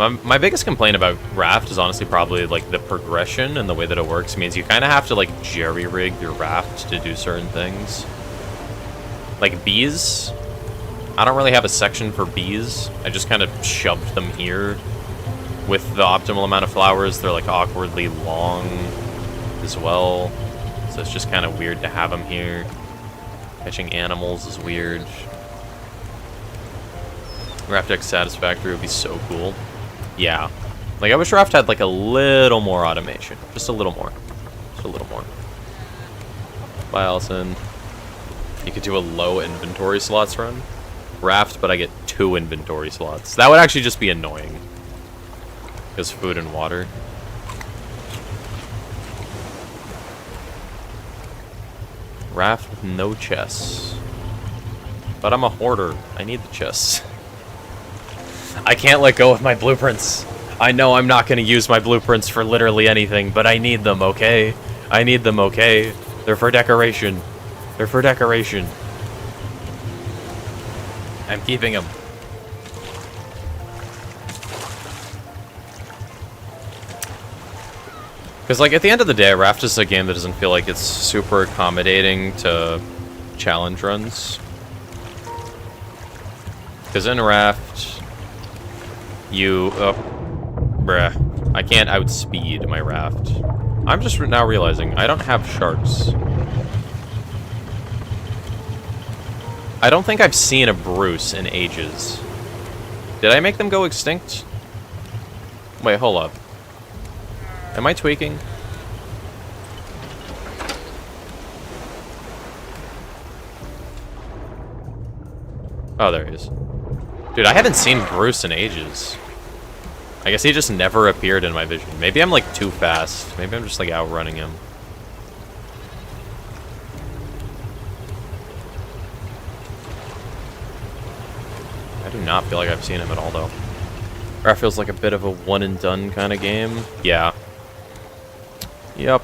My biggest complaint about Raft is honestly probably like the progression and the way that it works means you kind of have to like jerry-rig your raft to do certain things. Like bees, I don't really have a section for bees. I just kind of shoved them here with the optimal amount of flowers. They're like awkwardly long as well, so it's just kind of weird to have them here. Catching animals is weird. Raft X Satisfactory would be so cool. Yeah. Like, I wish Raft had, like, a little more automation. Just a little more. Just a little more. Bye, Allison. You could do a low inventory slots run. Raft, but I get 2 inventory slots. That would actually just be annoying. Because food and water. Raft with no chests. But I'm a hoarder. I need the chests. I can't let go of my blueprints. I know I'm not going to use my blueprints for literally anything, but I need them, okay? I need them, okay? They're for decoration. They're for decoration. I'm keeping them. Because, like, at the end of the day, Raft is a game that doesn't feel like it's super accommodating to challenge runs. Because in Raft, you... bruh. I can't outspeed my Raft. I'm just now realizing I don't have sharks. I don't think I've seen a Bruce in ages. Did I make them go extinct? Wait, hold up. Am I tweaking? Oh, there he is. Dude, I haven't seen Bruce in ages. I guess he just never appeared in my vision. Maybe I'm, like, too fast. Maybe I'm just, like, outrunning him. I do not feel like I've seen him at all, though. That feels like a bit of a one-and-done kind of game. Yeah. Yep.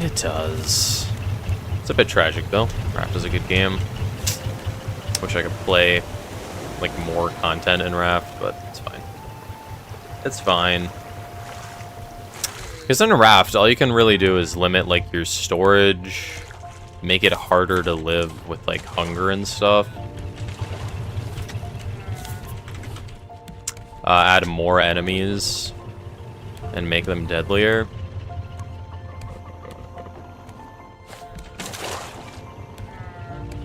It does. It's a bit tragic, though. Raft is a good game. Wish I could play, like, more content in Raft, but it's fine. It's fine. Because in Raft, all you can really do is limit, like, your storage, make it harder to live with, like, hunger and stuff. Add more enemies and make them deadlier.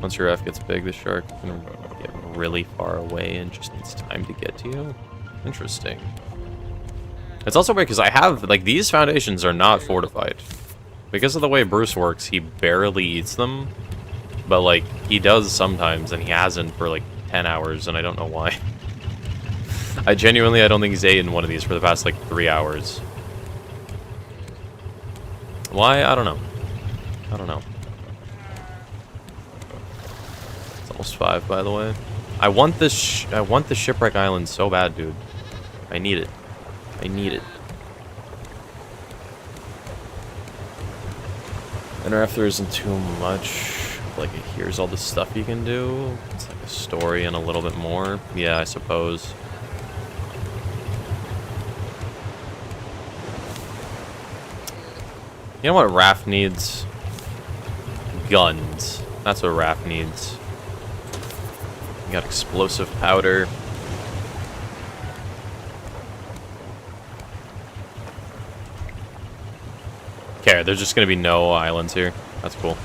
Once your F gets big, the shark can get really far away and just needs time to get to you. Interesting. It's also weird because I have, like, these foundations are not fortified. Because of the way Bruce works, he barely eats them. But, like, he does sometimes, and he hasn't for, like, 10 hours, and I don't know why. I don't think he's eaten one of these for the past, like, 3 hours. Why? I don't know. I don't know. It's almost 5, by the way. I want this. I want the shipwreck island so bad, dude. I need it. I need it. And if there isn't too much, like, here's all the stuff you can do. It's like a story and a little bit more. Yeah, I suppose. You know what Raft needs? Guns. That's what Raft needs. You got explosive powder. Okay, there's just gonna be no islands here. That's cool.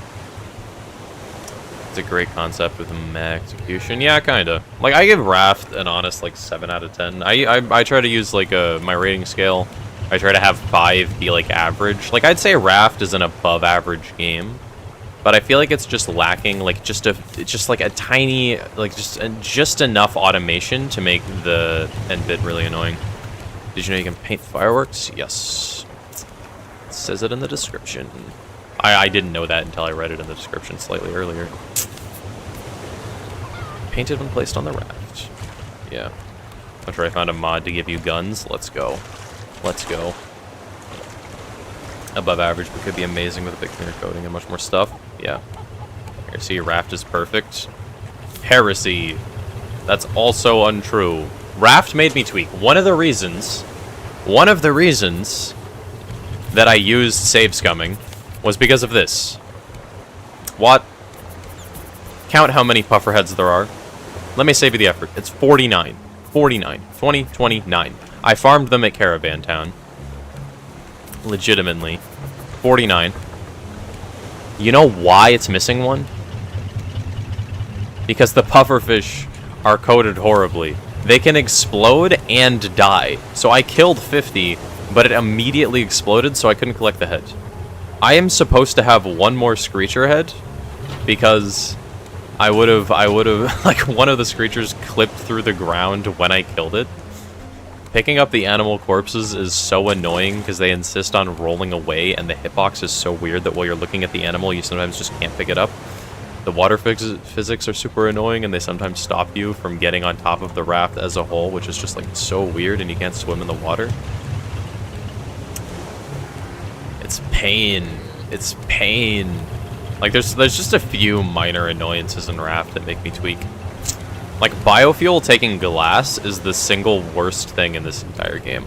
It's a great concept with meh execution. Yeah, kinda. Like, I give Raft an honest, like, 7 out of 10. I try to use, like, my rating scale. I try to have 5 be, like, average. Like, I'd say Raft is an above average game. But I feel like it's just lacking, like, just like a tiny, like, just enough automation to make the end bit really annoying. Did you know you can paint fireworks? Yes. It says it in the description. I didn't know that until I read it in the description slightly earlier. Painted when placed on the raft. Yeah. I'm sure I found a mod to give you guns. Let's go. Let's go. Above average, but could be amazing with a bit cleaner coding and much more stuff. Yeah. Here, see, raft is perfect. Heresy. That's also untrue. Raft made me tweak. One of the reasons that I used save scumming was because of this. What? Count how many puffer heads there are. Let me save you the effort. It's 49. 49. 20, 29. I farmed them at Caravan Town. Legitimately. 49. You know why it's missing one? Because the pufferfish are coded horribly. They can explode and die. So I killed 50, but it immediately exploded, so I couldn't collect the head. I am supposed to have one more Screecher head, because I would have, like, one of the Screechers clipped through the ground when I killed it. Picking up the animal corpses is so annoying, because they insist on rolling away, and the hitbox is so weird that while you're looking at the animal, you sometimes just can't pick it up. The water physics are super annoying, and they sometimes stop you from getting on top of the raft as a whole, which is just, like, so weird, and you can't swim in the water. It's pain. It's pain. Like, there's just a few minor annoyances in raft that make me tweak. Like, biofuel taking glass is the single worst thing in this entire game.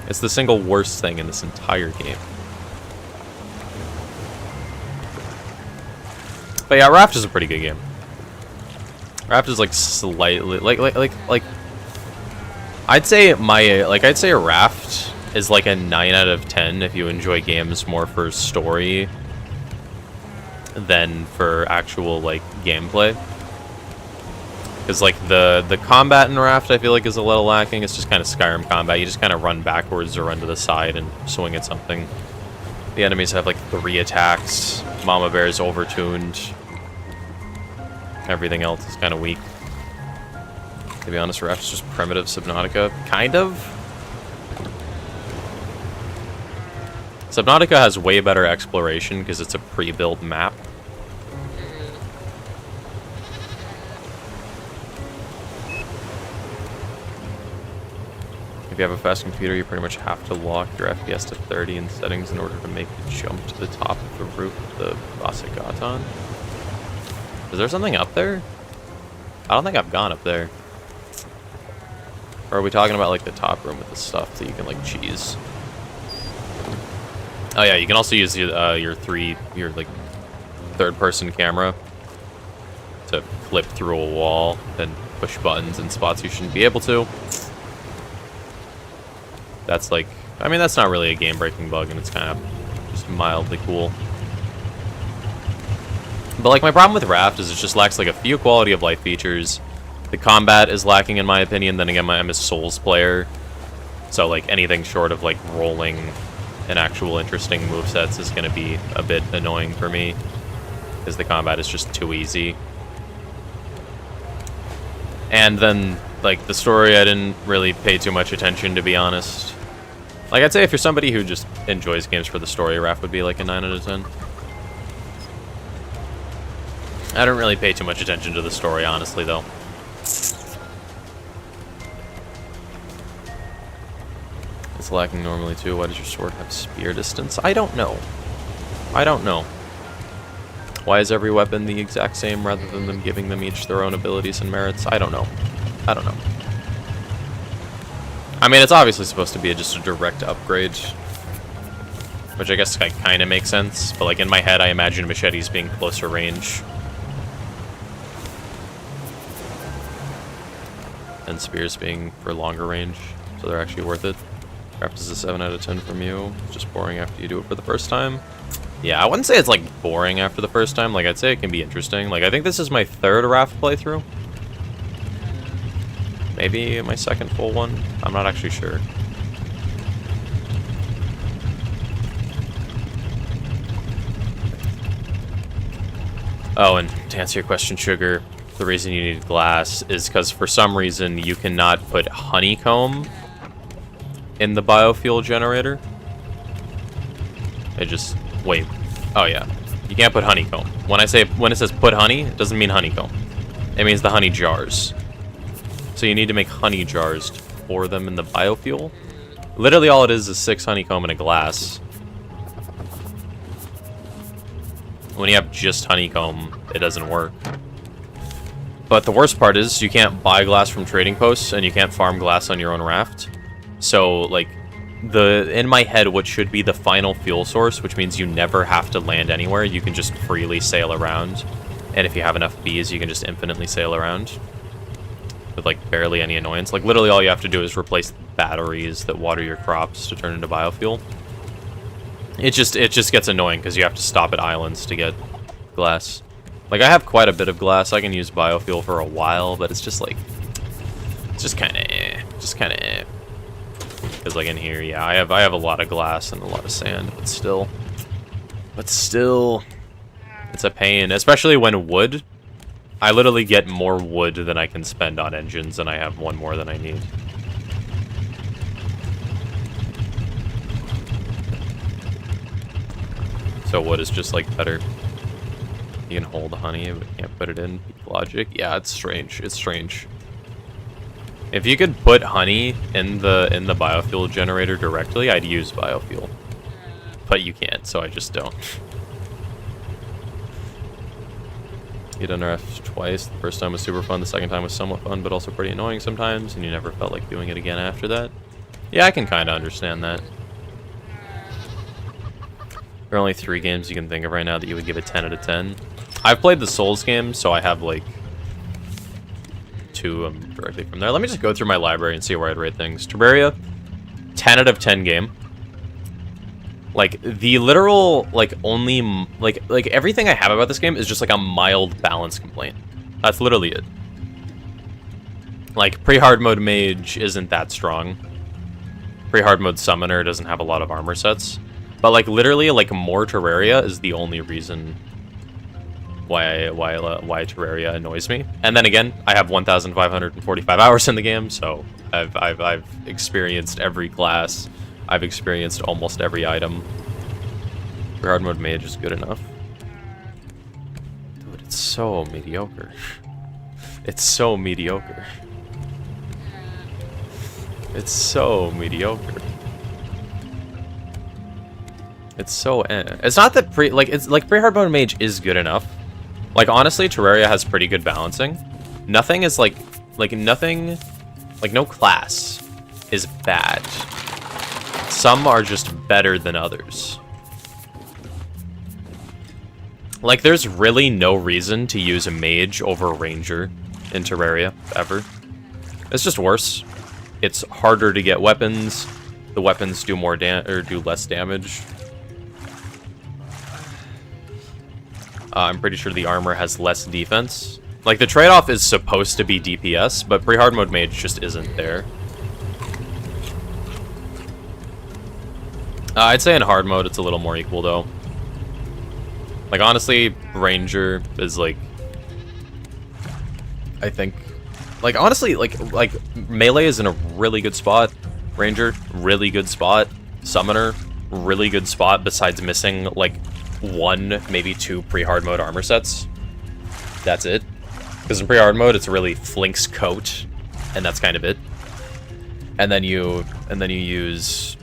It's the single worst thing in this entire game. But yeah, Raft is a pretty good game. Raft is like slightly like I'd say a Raft is like a 9 out of 10 if you enjoy games more for story than for actual like gameplay. Because like the combat in Raft I feel like is a little lacking. It's just kind of Skyrim combat. You just kind of run backwards or run to the side and swing at something. The enemies have like 3 attacks. Mama Bear's overtuned. Everything else is kind of weak. To be honest, Raft is just primitive Subnautica. Kind of. Subnautica has way better exploration because it's a pre-built map. If you have a fast computer, you pretty much have to lock your FPS to 30 in settings in order to make the jump to the top of the roof of the Vasagaton. Is there something up there? I don't think I've gone up there. Or are we talking about like the top room with the stuff that you can like cheese? Oh yeah, you can also use your like third-person camera to flip through a wall and push buttons in spots you shouldn't be able to. That's like, I mean, that's not really a game-breaking bug, and it's kind of just mildly cool. But like, my problem with Raft is it just lacks like a few quality of life features. The combat is lacking in my opinion. Then again, I'm a Souls player, so like anything short of like rolling and actual interesting movesets is going to be a bit annoying for me, because the combat is just too easy. And then like the story, I didn't really pay too much attention, to be honest. Like, I'd say if you're somebody who just enjoys games for the story, Raft would be like a 9 out of 10. I don't really pay too much attention to the story, honestly, though. It's lacking normally, too. Why does your sword have spear distance? I don't know. I don't know. Why is every weapon the exact same rather than them giving them each their own abilities and merits? I don't know. I don't know. I mean, it's obviously supposed to be just a direct upgrade, which I guess kind of makes sense, but like in my head I imagine machetes being closer range and spears being for longer range, so they're actually worth it. Raft is a 7 out of 10 from you. It's just boring after you do it for the first time. Yeah, I wouldn't say it's like boring after the first time. Like, I'd say it can be interesting. Like, I think this is my 3rd Raft playthrough. Maybe my 2nd full one. I'm not actually sure. Oh, and to answer your question, Sugar, the reason you need glass is because for some reason you cannot put honeycomb in the biofuel generator. It just... Wait. Oh, yeah. You can't put honeycomb. When it says put honey, it doesn't mean honeycomb. It means the honey jars. So you need to make honey jars for them in the biofuel. Literally all it is 6 honeycomb in a glass. When you have just honeycomb, it doesn't work. But the worst part is you can't buy glass from trading posts and you can't farm glass on your own raft. So, like, in my head, what should be the final fuel source, which means you never have to land anywhere, you can just freely sail around. And if you have enough bees, you can just infinitely sail around with, like, barely any annoyance. Like, literally all you have to do is replace batteries that water your crops to turn into biofuel. It just gets annoying because you have to stop at islands to get glass. Like, I have quite a bit of glass. I can use biofuel for a while, but it's just like, it's just kind of eh. Because like in here, yeah, I have a lot of glass and a lot of sand, but still, it's a pain, especially when wood. I literally get more wood than I can spend on engines, and I have one more than I need. So wood is just like better. You can hold honey, but can't put it in. Peak logic. Yeah, it's strange. It's strange. If you could put honey in the biofuel generator directly, I'd use biofuel. But you can't, so I just don't. You done RF twice. The first time was super fun, the second time was somewhat fun, but also pretty annoying sometimes, and you never felt like doing it again after that. Yeah, I can kind of understand that. There are only 3 games you can think of right now that you would give a 10 out of 10. I've played the Souls games, so I have like 2 directly from there. Let me just go through my library and see where I'd rate things. Terraria, 10 out of 10 game. Like, the literal, like, only, like everything I have about this game is just like a mild balance complaint. That's literally it. Like, pre-hard mode mage isn't that strong. Pre-hard mode summoner doesn't have a lot of armor sets. But, like, literally, like, more Terraria is the only reason why Terraria annoys me. And then again, I have 1,545 hours in the game, so I've experienced every class. I've experienced almost every item. Hard mode mage is good enough. Dude, it's so mediocre. It's so mediocre. It's so mediocre. It's so It's not that pre-hard mode mage is good enough. Like, honestly, Terraria has pretty good balancing. Nothing is nothing, like, no class is bad. Some are just better than others. Like, there's really no reason to use a mage over a ranger in Terraria, ever. It's just worse. It's harder to get weapons. The weapons do more do less damage. I'm pretty sure the armor has less defense. Like, the trade-off is supposed to be DPS, but pre-hard mode mage just isn't there. I'd say in hard mode it's a little more equal, though. Like, honestly, ranger is, like, I think, like, honestly, like melee is in a really good spot. Ranger, really good spot. Summoner, really good spot, besides missing, like, 1, maybe 2 pre-hard mode armor sets. That's it. Because in pre-hard mode, it's really Flink's coat, and that's kind of it. And then you use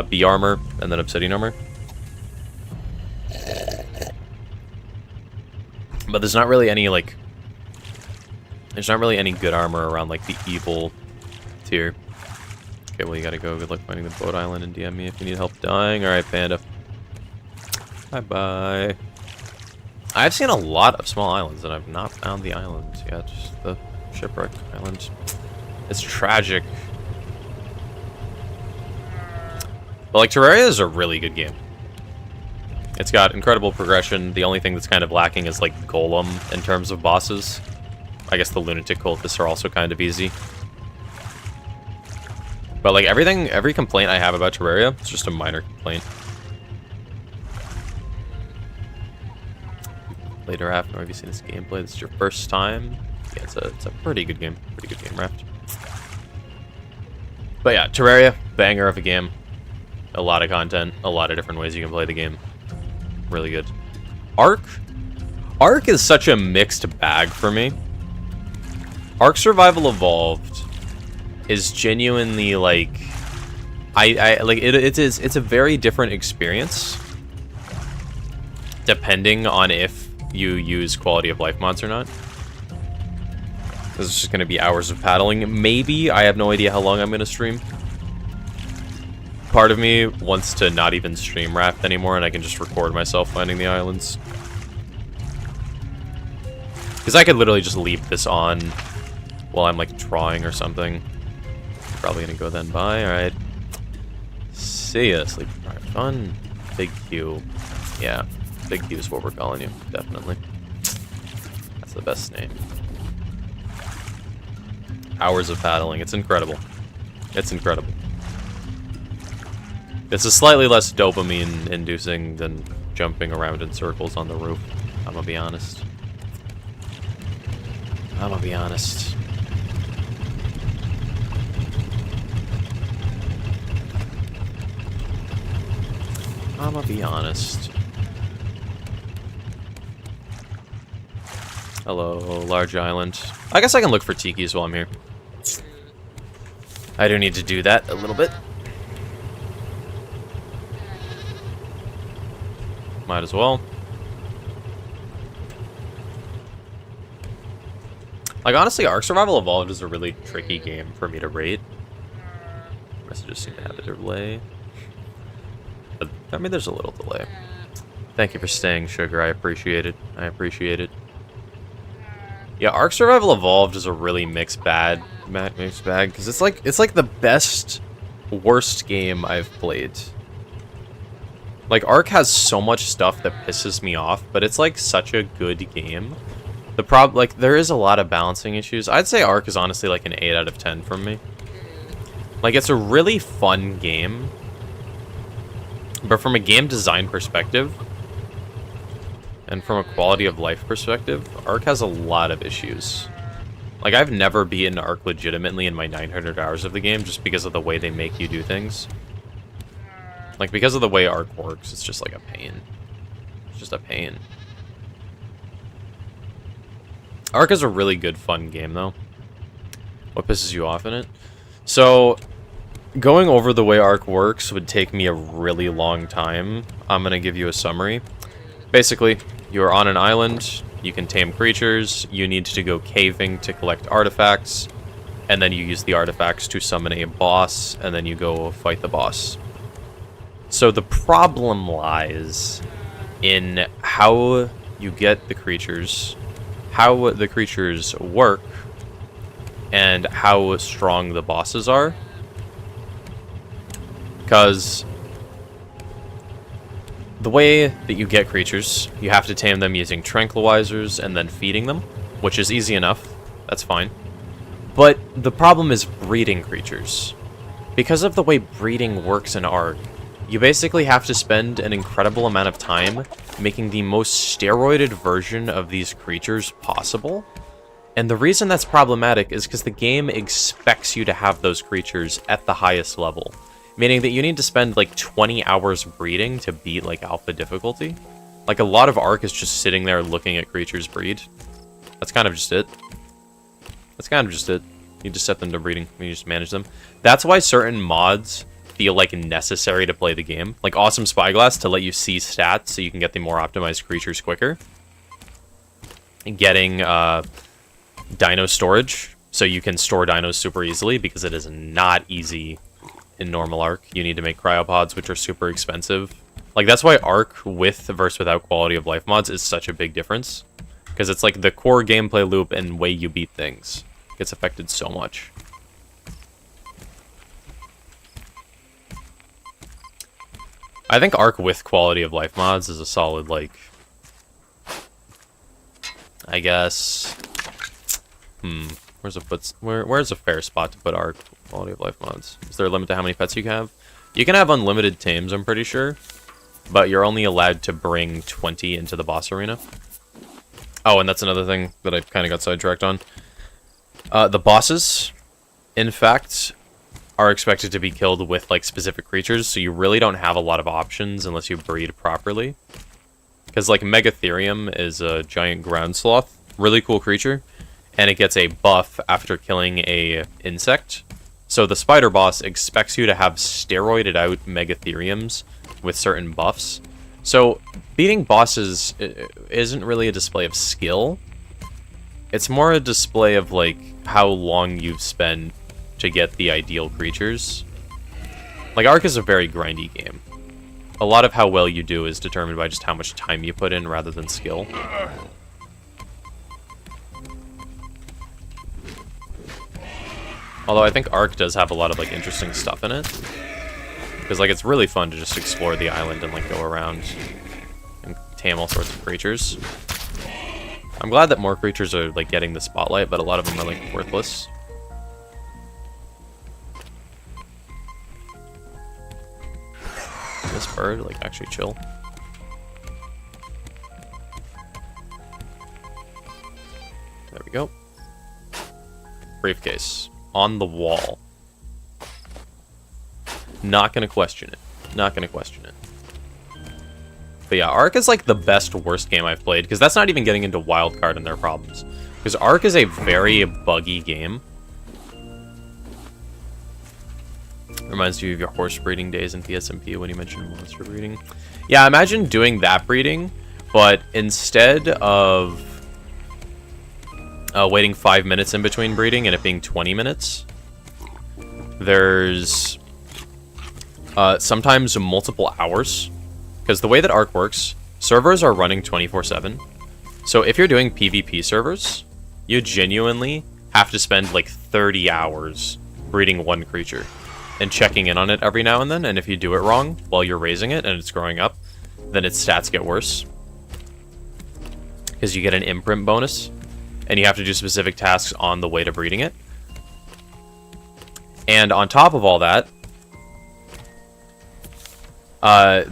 B armor and then obsidian armor. But there's not really any like, there's not really any good armor around like the evil tier. Okay, well, you gotta go. Good luck finding the boat island and DM me if you need help dying. All right, Panda. Bye-bye. I've seen a lot of small islands, and I've not found the island yet. Just the shipwreck island. It's tragic. But, like, Terraria is a really good game. It's got incredible progression. The only thing that's kind of lacking is, like, Golem in terms of bosses. I guess the Lunatic Cultists are also kind of easy. But, like, every complaint I have about Terraria is just a minor complaint. Later, Raft, have you seen this gameplay? This is your first time? Yeah, it's a pretty good game. Pretty good game, Raft. But yeah, Terraria, banger of a game. A lot of content, a lot of different ways you can play the game. Really good. Ark? Ark is such a mixed bag for me. Ark Survival Evolved is genuinely like, it's a very different experience depending on if you use quality of life mods or not. This is just going to be hours of paddling. Maybe. I have no idea how long I'm going to stream. Part of me wants to not even stream Raft anymore, and I can just record myself finding the islands. Because I could literally just leave this on while I'm, like, drawing or something. Probably going to go then. Bye. Alright. See ya, Sleep Deprived. Fun. Big Q. Yeah. Big Q is what we're calling you. Definitely. That's the best name. Hours of paddling. It's incredible. It's incredible. It's a slightly less dopamine-inducing than jumping around in circles on the roof. I'm gonna be honest. I'm gonna be honest. I'm gonna be honest. Hello, large island. I guess I can look for tikis while I'm here. I do need to do that a little bit. Might as well. Like, honestly, Ark Survival Evolved is a really tricky game for me to rate. Messages seem to have a delay. But, I mean, there's a little delay. Thank you for staying, Sugar. I appreciate it. I appreciate it. Yeah, Ark Survival Evolved is a really mixed bag, because it's like the best, worst game I've played. Like, Ark has so much stuff that pisses me off, but it's like such a good game. Like, there is a lot of balancing issues. I'd say Ark is honestly like an 8 out of 10 from me. Like, it's a really fun game, but from a game design perspective, and from a quality of life perspective, Ark has a lot of issues. Like, I've never beaten Ark legitimately in my 900 hours of the game just because of the way they make you do things. Like, because of the way Ark works, it's just like a pain. It's just a pain. Ark is a really good, fun game, though. What pisses you off in it? So, going over the way Ark works would take me a really long time. I'm going to give you a summary. Basically, you're on an island, you can tame creatures, you need to go caving to collect artifacts, and then you use the artifacts to summon a boss, and then you go fight the boss. So the problem lies in how you get the creatures, how the creatures work, and how strong the bosses are. Because the way that you get creatures, you have to tame them using tranquilizers and then feeding them, which is easy enough. That's fine. But the problem is breeding creatures. Because of the way breeding works in Ark, you basically have to spend an incredible amount of time making the most steroided version of these creatures possible. And the reason that's problematic is because the game expects you to have those creatures at the highest level. Meaning that you need to spend like 20 hours breeding to beat like alpha difficulty. Like a lot of Ark is just sitting there looking at creatures breed. That's kind of just it. That's kind of just it. You just set them to breeding and you just manage them. That's why certain mods feel like necessary to play the game. Like Awesome Spyglass to let you see stats so you can get the more optimized creatures quicker. And getting dino storage so you can store dinos super easily because it is not easy in normal Ark. You need to make cryopods, which are super expensive. Like, that's why Ark with versus without quality of life mods is such a big difference. Because it's like the core gameplay loop and way you beat things gets affected so much. I think Ark with quality of life mods is a solid, like, I guess, where's a fair spot to put Ark quality of life mods? Is there a limit to how many pets you can have? You can have unlimited tames, I'm pretty sure, but you're only allowed to bring 20 into the boss arena. Oh, and that's another thing that I kind of got sidetracked on. The bosses, in fact, are expected to be killed with like specific creatures, so you really don't have a lot of options unless you breed properly. Because like Megatherium is a giant ground sloth, really cool creature, and it gets a buff after killing a insect. So the spider boss expects you to have steroided out Megatheriums with certain buffs, So, beating bosses isn't really a display of skill. It's more a display of, like, how long you've spent to get the ideal creatures. Like, Ark is a very grindy game. A lot of how well you do is determined by just how much time you put in rather than skill. Although I think Ark does have a lot of, like, interesting stuff in it. Because, like, it's really fun to just explore the island and, like, go around and tame all sorts of creatures. I'm glad that more creatures are, like, getting the spotlight, but a lot of them are, like, worthless. This bird, like, actually chill. There we go. Briefcase. On the wall. Not gonna question it. Not gonna question it. But yeah, Ark is like the best worst game I've played, because that's not even getting into Wildcard and their problems. Because Ark is a very buggy game. Reminds you of your horse breeding days in PSMP when you mentioned monster breeding. Yeah, imagine doing that breeding, but instead of waiting 5 minutes in between breeding and it being 20 minutes, there's sometimes multiple hours. Because the way that Ark works, servers are running 24/7. So if you're doing PvP servers, you genuinely have to spend like 30 hours breeding one creature and checking in on it every now and then. And if you do it wrong while you're raising it and it's growing up, then its stats get worse. Because you get an imprint bonus, and you have to do specific tasks on the way to breeding it. And on top of all that,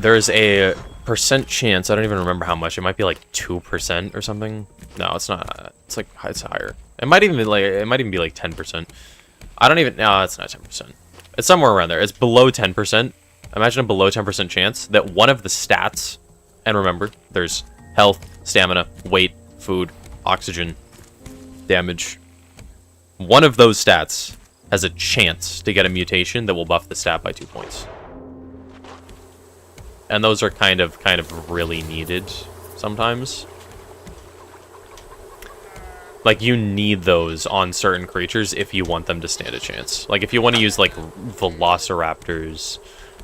there's a percent chance, I don't even remember how much, it might be like 2% or something. No, it's not. It's like, it's higher. It might even be like 10%. I don't even, no, it's not 10%. It's somewhere around there. It's below 10%. Imagine a below 10% chance that one of the stats, and remember, there's health, stamina, weight, food, oxygen, damage. One of those stats has a chance to get a mutation that will buff the stat by 2 points. And those are kind of really needed sometimes. Like, you need those on certain creatures if you want them to stand a chance. Like, if you want to use, like, Velociraptors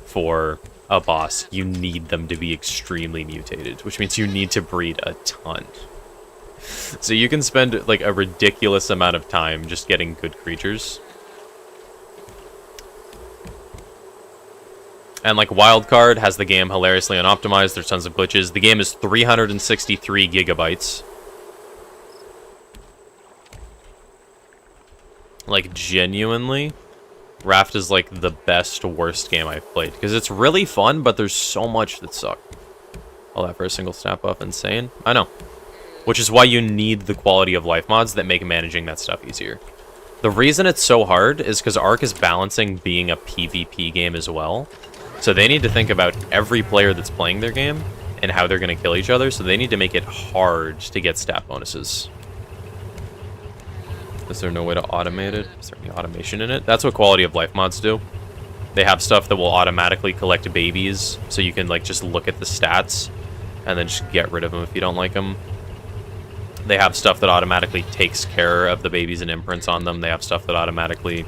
for a boss, you need them to be extremely mutated, which means you need to breed a ton. So you can spend, like, a ridiculous amount of time just getting good creatures. And, like, Wildcard has the game hilariously unoptimized. There's tons of glitches. The game is 363 gigabytes. Like, genuinely, Raft is, like, the best, worst game I've played. Because it's really fun, but there's so much that sucks. All that for a single stat buff. Insane. I know. Which is why you need the quality of life mods that make managing that stuff easier. The reason it's so hard is because Ark is balancing being a PvP game as well. So they need to think about every player that's playing their game and how they're going to kill each other, so they need to make it hard to get stat bonuses. Is there no way to automate it? Is there any automation in it? That's what quality of life mods do. They have stuff that will automatically collect babies, so you can, like, just look at the stats and then just get rid of them if you don't like them. They have stuff that automatically takes care of the babies and imprints on them. They have stuff that automatically,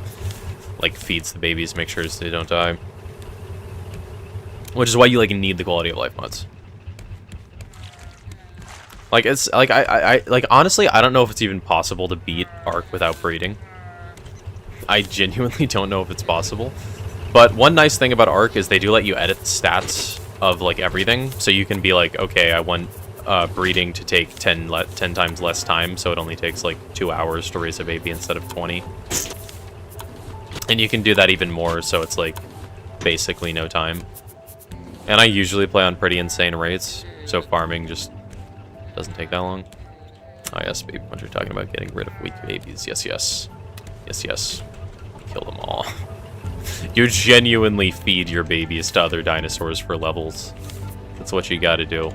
like, feeds the babies, make sure they don't die. Which is why you, like, need the quality of life mods. Like, it's, like, like, honestly, I don't know if it's even possible to beat Ark without breeding. I genuinely don't know if it's possible. But one nice thing about Ark is they do let you edit the stats of, like, everything. So you can be like, okay, I want breeding to take 10 times less time, so it only takes, like, 2 hours to raise a baby instead of 20. And you can do that even more, so it's, like, basically no time. And I usually play on pretty insane rates, so farming just doesn't take that long. Oh yes, baby puncher talking about getting rid of weak babies. Yes, yes. Yes, yes. Kill them all. You genuinely feed your babies to other dinosaurs for levels. That's what you gotta do.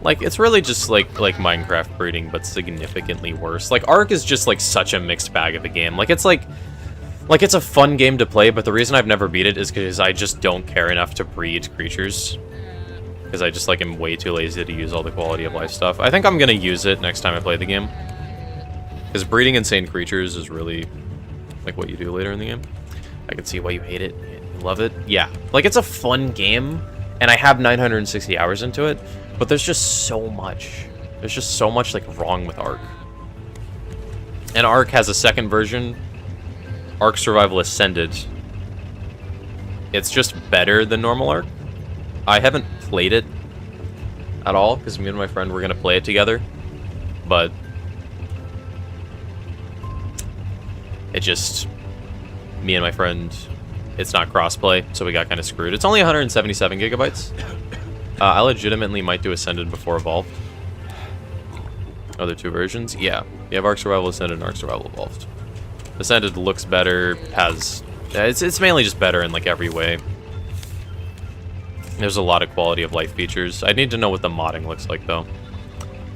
Like, it's really just like Minecraft breeding, but significantly worse. Like, Ark is just, like, such a mixed bag of a game. Like, it's like Like, it's a fun game to play, but the reason I've never beat it is because I just don't care enough to breed creatures. Because I just, like, am way too lazy to use all the quality of life stuff. I think I'm gonna use it next time I play the game. Because breeding insane creatures is really, like, what you do later in the game. I can see why you hate it. You love it. Yeah. Like, it's a fun game, and I have 960 hours into it, but there's just so much. There's just so much, like, wrong with Ark. And Ark has a second version, Ark Survival Ascended. It's just better than normal Ark. I haven't played it at all, because me and my friend were going to play it together, but it just, me and my friend, it's not crossplay, so we got kind of screwed. It's only 177 gigabytes. I legitimately might do Ascended before Evolved. Other two versions? Yeah. You have Ark Survival Ascended and Ark Survival Evolved. Ascended looks better, has... It's mainly just better in, like, every way. There's a lot of quality of life features. I need to know what the modding looks like, though.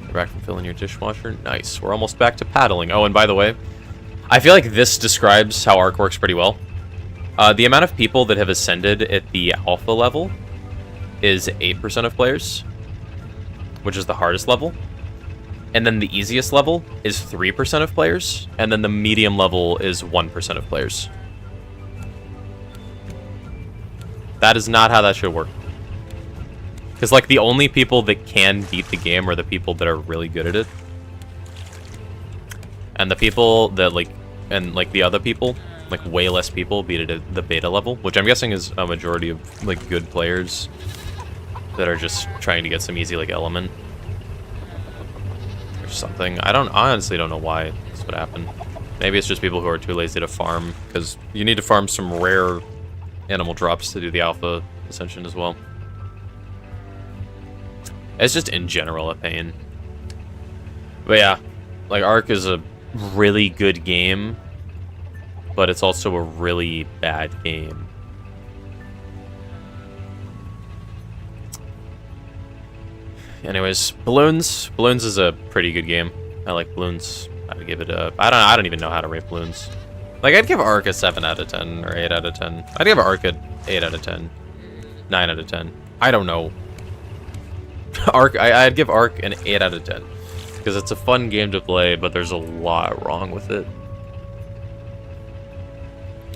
You're back from filling your dishwasher? Nice. We're almost back to paddling. Oh, and by the way, I feel like this describes how Ark works pretty well. The amount of people that have ascended at the alpha level is 8% of players, which is the hardest level. And then the easiest level is 3% of players, and then the medium level is 1% of players. That is not how that should work. Because, like, the only people that can beat the game are the people that are really good at it. And the people that, like, and, like, the other people, like, way less people beat it at the beta level, which I'm guessing is a majority of, like, good players that are just trying to get some easy, like, element or something. I honestly don't know why this would happen. Maybe it's just people who are too lazy to farm, because you need to farm some rare animal drops to do the alpha ascension as well. It's just in general a pain. But yeah, like, Ark is a really good game, but it's also a really bad game. Anyways, Bloons. Bloons is a pretty good game. I like Bloons. I'd give it a... I don't even know how to rate Bloons. Like, I'd give Ark a 7 out of 10, or 8 out of 10. I'd give Ark a 8 out of 10. 9 out of 10. I don't know. I'd give Ark an 8 out of 10. Because it's a fun game to play, but there's a lot wrong with it.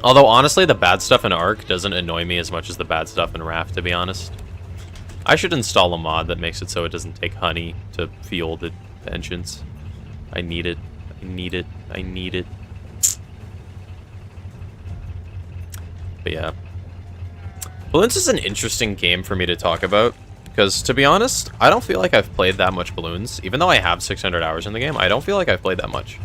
Although, honestly, the bad stuff in Ark doesn't annoy me as much as the bad stuff in Raft, to be honest. I should install a mod that makes it so it doesn't take honey to fuel the engines. I need it. I need it. I need it. But yeah. Bloons is an interesting game for me to talk about, because, to be honest, I don't feel like I've played that much Bloons. Even though I have 600 hours in the game, I don't feel like I've played that much.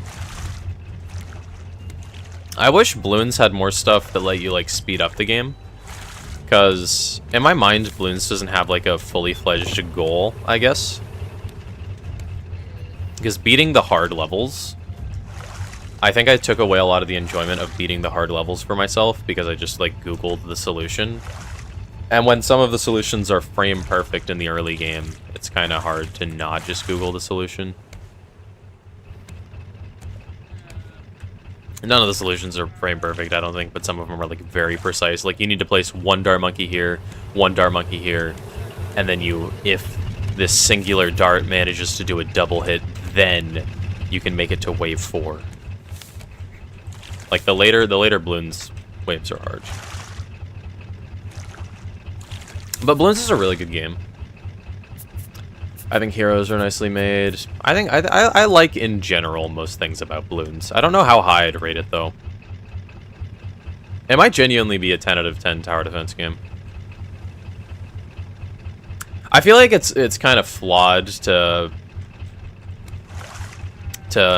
I wish Bloons had more stuff that let you, like, speed up the game. Because, in my mind, Bloons doesn't have, like, a fully fledged goal, I guess. Because beating the hard levels... I think I took away a lot of the enjoyment of beating the hard levels for myself, because I just, like, Googled the solution. And when some of the solutions are frame perfect in the early game, it's kind of hard to not just Google the solution. None of the solutions are frame perfect, I don't think, but some of them are, like, very precise. Like, you need to place one dart monkey here, one dart monkey here, and then you, if this singular dart manages to do a double hit, then you can make it to wave 4. Like, the later Bloons waves are hard. But Bloons is a really good game. I think heroes are nicely made. I like, in general, most things about Bloons. I don't know how high I'd rate it, though. It might genuinely be a 10 out of 10 tower defense game. I feel like it's kind of flawed to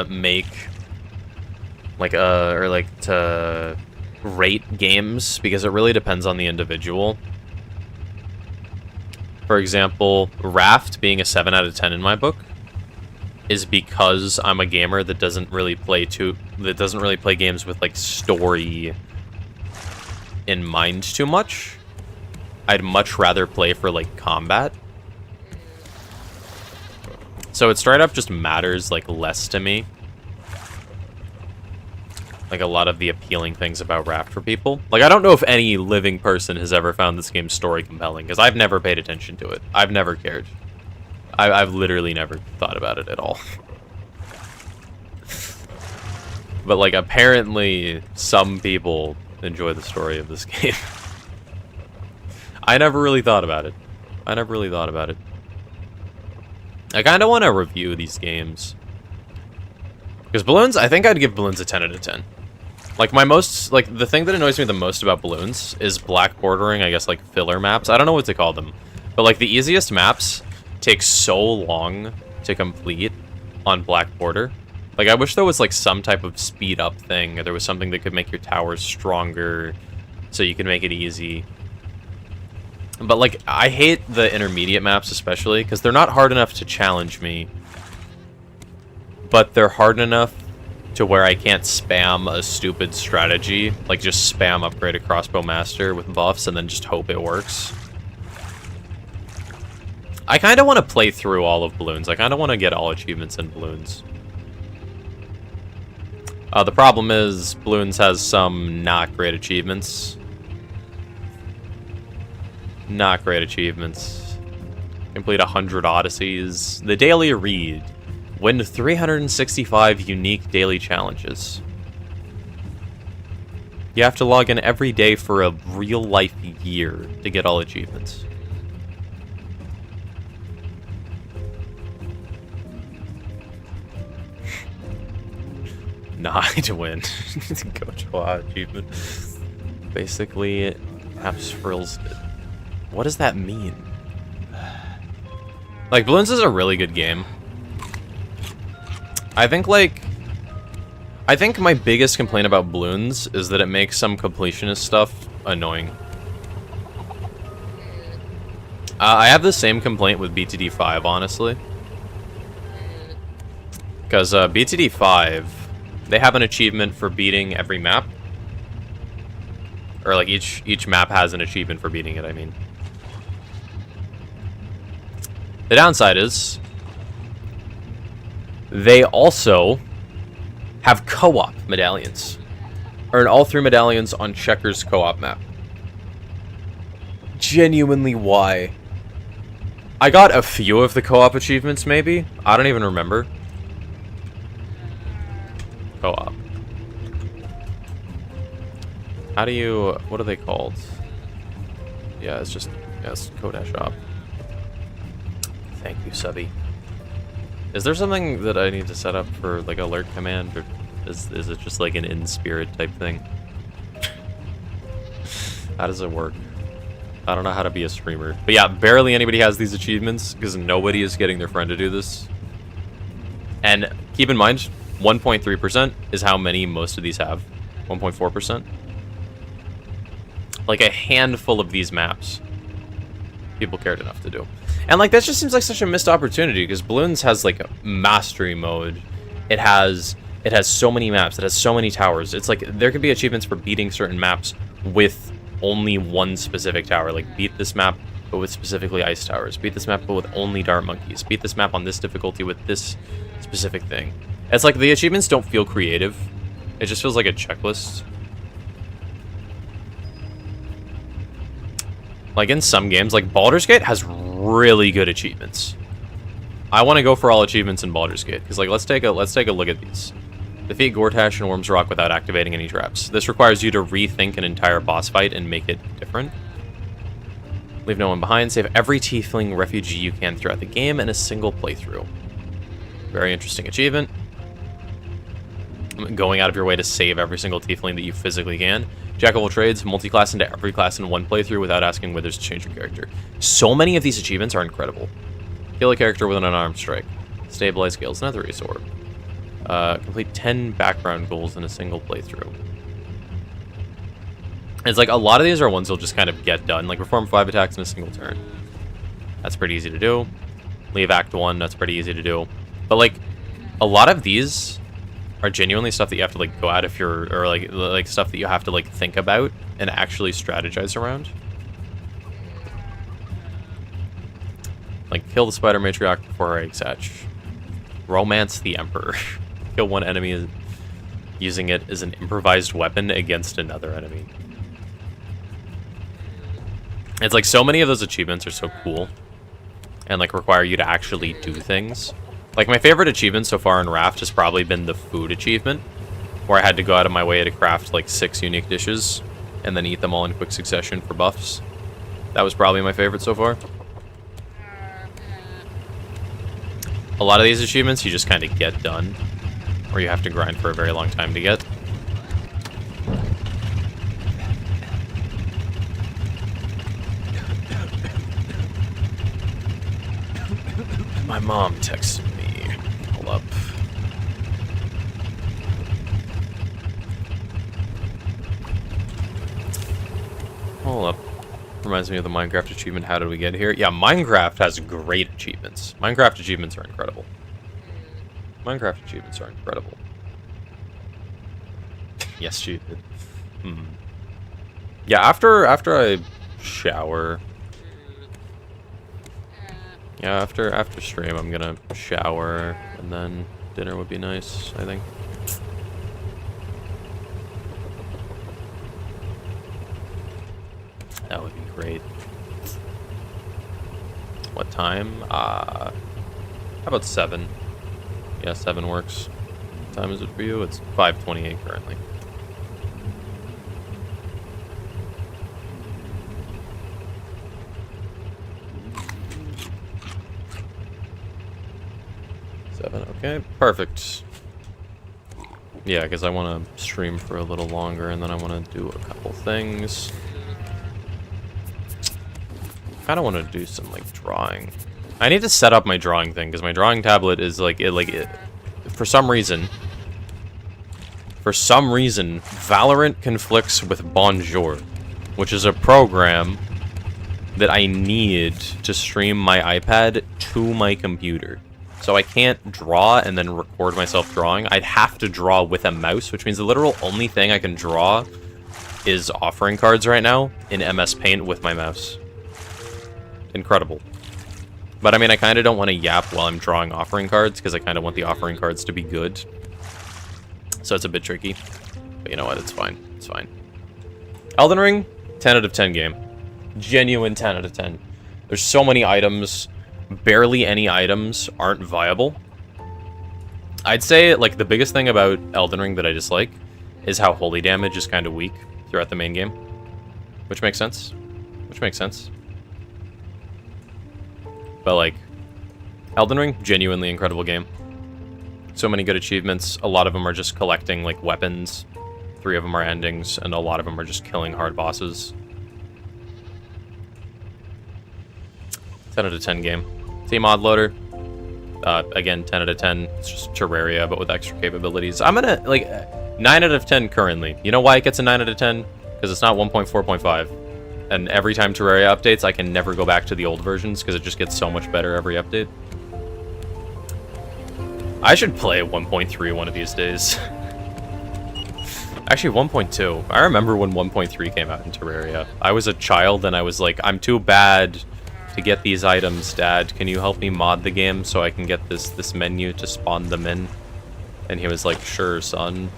make, like, to rate games, because it really depends on the individual. For example, Raft being a 7 out of 10 in my book is because I'm a gamer that doesn't really play games with, like, story in mind too much. I'd much rather play for, like, combat. So it straight up just matters, like, less to me. like a lot of the appealing things about Raft for people. Like, I don't know if any living person has ever found this game's story compelling, because I've never paid attention to it. I've never cared. I've literally never thought about it at all. But, like, apparently some people enjoy the story of this game. I never really thought about it. I kind of want to review these games. Because Balloons, I think I'd give Balloons a 10 out of 10. Like, the thing that annoys me the most about Balloons is black bordering, I guess, like, filler maps. I don't know what to call them. But, like, the easiest maps take so long to complete on black border. Like, I wish there was, like, some type of speed up thing, or there was something that could make your towers stronger, so you could make it easy. But, like, I hate the intermediate maps especially, because they're not hard enough to challenge me. But they're hard enough to where I can't spam a stupid strategy, like just spam upgrade a crossbow master with buffs and then just hope it works. I kind of want to play through all of Balloons. I kind of want to get all achievements in Balloons. The problem is, Balloons has some not great achievements. Not great achievements. Complete 100 Odysseys. The Daily Read. Win 365 unique daily challenges. You have to log in every day for a real-life year to get all achievements. Nah, to win. Coach achievement. Basically, Apps Frills did. What does that mean? Like, Balloons is a really good game. I think my biggest complaint about Balloons is that it makes some completionist stuff annoying. I have the same complaint with BTD5, honestly. Because BTD5, they have an achievement for beating every map. Or, like, each map has an achievement for beating it, I mean. The downside is, they also have co-op medallions. Earn all 3 medallions on Checkers co-op map. Genuinely, why? I got a few of the co-op achievements, maybe? I don't even remember. Co-op. How do you... What are they called? Yeah, it's just... Yes, co-dash-op. Thank you, Subby. Is there something that I need to set up for, like, alert command, or is it just, like, an in-spirit type thing? How does it work? I don't know how to be a streamer. But yeah, barely anybody has these achievements, because nobody is getting their friend to do this. And keep in mind, 1.3% is how many most of these have. 1.4%. Like, a handful of these maps people cared enough to do. And, like, that just seems like such a missed opportunity, because Balloons has, like, a mastery mode. It has so many maps. It has so many towers. It's like, there could be achievements for beating certain maps with only one specific tower. Like, beat this map, but with specifically ice towers. Beat this map, but with only dart monkeys. Beat this map on this difficulty with this specific thing. It's like, the achievements don't feel creative. It just feels like a checklist. Like, in some games, like, Baldur's Gate has really good achievements. I want to go for all achievements in Baldur's Gate, because, like, let's take a look at these. Defeat Gortash and Worm's Rock without activating any traps. This requires you to rethink an entire boss fight and make it different. Leave no one behind. Save every Tiefling refugee you can throughout the game in a single playthrough. Very interesting achievement. Going out of your way to save every single Tiefling that you physically can. Jack of all trades, multi-class into every class in one playthrough without asking Withers to change your character. So many of these achievements are incredible. Kill a character with an unarmed strike. Stabilize Gale's Netherese Orb. Complete 10 background goals in a single playthrough. It's like, a lot of these are ones you'll just kind of get done. Like, perform 5 attacks in a single turn. That's pretty easy to do. Leave Act 1, that's pretty easy to do. But, like, a lot of these are genuinely stuff that you have to, like, go out if you're, or, like stuff that you have to, like, think about and actually strategize around. Like, kill the Spider Matriarch before her eggs hatch. Romance the Emperor. Kill one enemy using it as an improvised weapon against another enemy. It's like so many of those achievements are so cool and like require you to actually do things. Like my favorite achievement so far in Raft has probably been the food achievement, where I had to go out of my way to craft like 6 unique dishes and then eat them all in quick succession for buffs. That was probably my favorite so far. A lot of these achievements you just kind of get done, or you have to grind for a very long time to get. My mom texted me. Hold up. Hold up. Reminds me of the Minecraft achievement. How did we get here? Yeah, Minecraft has great achievements. Minecraft achievements are incredible. Minecraft achievements are incredible. Yes, she did. Yeah, after I shower. Yeah, after stream, I'm gonna shower, and then dinner would be nice, I think. That would be great. What time? How about 7? Yeah, 7 works. What time is it for you? It's 5:28 currently. Okay, perfect. Yeah, because I want to stream for a little longer, and then I want to do a couple things. Kind of want to do some like drawing. I need to set up my drawing thing because my drawing tablet is like for some reason, Valorant conflicts with Bonjour, which is a program that I need to stream my iPad to my computer. So I can't draw and then record myself drawing. I'd have to draw with a mouse, which means the literal only thing I can draw is offering cards right now in MS Paint with my mouse. Incredible. But I mean, I kind of don't want to yap while I'm drawing offering cards because I kind of want the offering cards to be good. So it's a bit tricky. But you know what? It's fine. It's fine. Elden Ring, 10 out of 10 game. Genuine 10 out of 10. There's so many items. Barely any items aren't viable. I'd say, like, the biggest thing about Elden Ring that I dislike is how holy damage is kind of weak throughout the main game. Which makes sense. Which makes sense. But, like, Elden Ring, genuinely incredible game. So many good achievements. A lot of them are just collecting, like, weapons. 3 of them are endings, and a lot of them are just killing hard bosses. 10 out of 10 game. Team Mod Loader. Again, 10 out of 10. It's just Terraria, but with extra capabilities. I'm gonna, like, 9 out of 10 currently. You know why it gets a 9 out of 10? Because it's not 1.4.5. And every time Terraria updates, I can never go back to the old versions, because it just gets so much better every update. I should play 1.3 one of these days. Actually, 1.2. I remember when 1.3 came out in Terraria. I was a child, and I was like, I'm too bad to get these items, Dad. Can you help me mod the game so I can get this menu to spawn them in? And he was like, sure, son.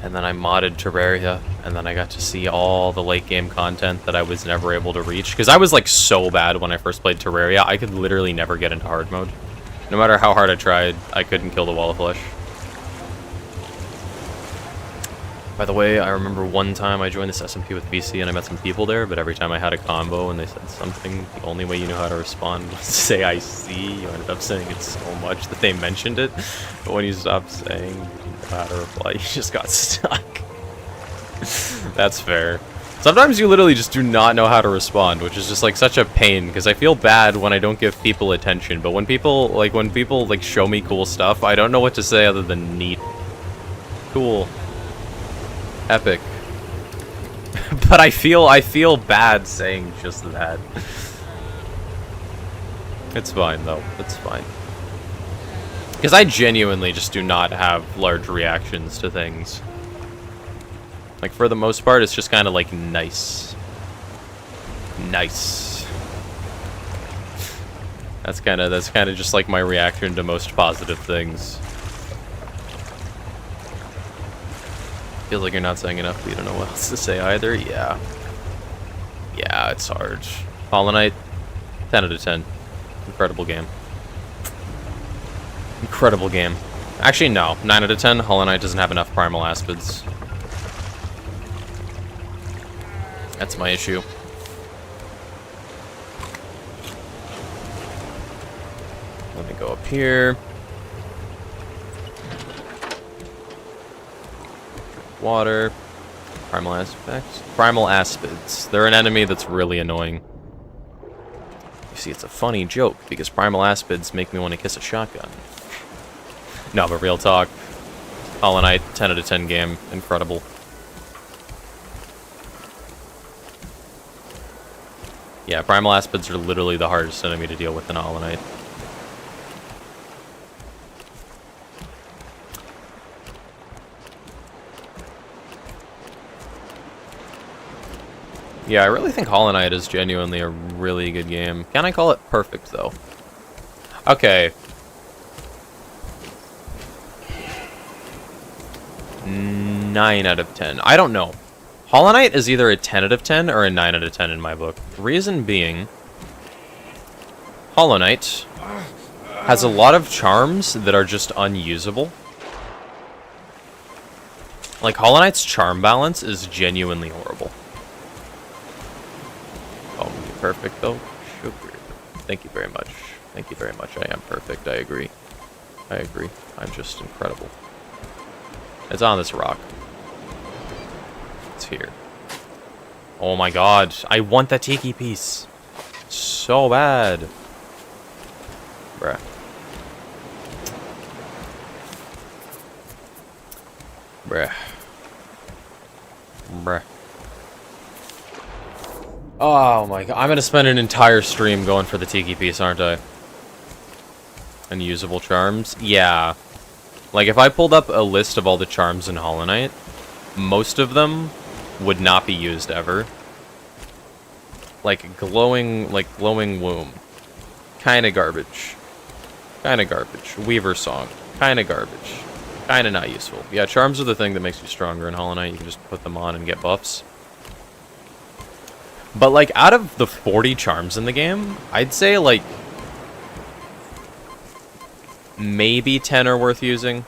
And then I modded Terraria, and then I got to see all the late game content that I was never able to reach. Because I was like so bad when I first played Terraria, I could literally never get into hard mode. No matter how hard I tried, I couldn't kill the Wall of Flesh. By the way, I remember one time I joined this SMP with BC and I met some people there, but every time I had a combo and they said something, the only way you knew how to respond was to say I see. You ended up saying it so much that they mentioned it, but when you stopped saying you didn't know how to reply, you just got stuck. That's fair. Sometimes you literally just do not know how to respond, which is just like such a pain, because I feel bad when I don't give people attention, but when people like show me cool stuff, I don't know what to say other than neat. Cool. Epic. But I feel bad saying just that. It's fine though. It's fine. Because I genuinely just do not have large reactions to things. Like, for the most part, it's just kind of like nice. Nice. That's kind of just like my reaction to most positive things. Feels like you're not saying enough, but you don't know what else to say either. Yeah. Yeah, it's hard. Hollow Knight, 10 out of 10. Incredible game. Incredible game. Actually, no. 9 out of 10. Hollow Knight doesn't have enough Primal Aspids. That's my issue. Let me go up here. Water. Primal Aspects. Primal Aspids. They're an enemy that's really annoying. You see, it's a funny joke, because Primal Aspids make me want to kiss a shotgun. No, but real talk. Hollow Knight, 10 out of 10 game. Incredible. Yeah, Primal Aspids are literally the hardest enemy to deal with in Hollow Knight. Yeah, I really think Hollow Knight is genuinely a really good game. Can I call it perfect, though? Okay. 9 out of 10. I don't know. Hollow Knight is either a 10 out of 10 or a 9 out of 10 in my book. Reason being, Hollow Knight has a lot of charms that are just unusable. Like, Hollow Knight's charm balance is genuinely horrible. Oh, you're perfect, though? Sugar. Thank you very much. Thank you very much. I am perfect. I agree. I agree. I'm just incredible. It's on this rock. It's here. Oh my god. I want that tiki piece. So bad. Bruh. Bruh. Bruh. Oh my god. I'm gonna spend an entire stream going for the tiki piece, aren't I? Unusable charms? Yeah. Like, if I pulled up a list of all the charms in Hollow Knight, most of them would not be used ever. Like, glowing womb. Kinda garbage. Kinda garbage. Weaver Song. Kinda garbage. Kinda not useful. Yeah, charms are the thing that makes you stronger in Hollow Knight. You can just put them on and get buffs. But, like, out of the 40 charms in the game, I'd say, like, maybe 10 are worth using.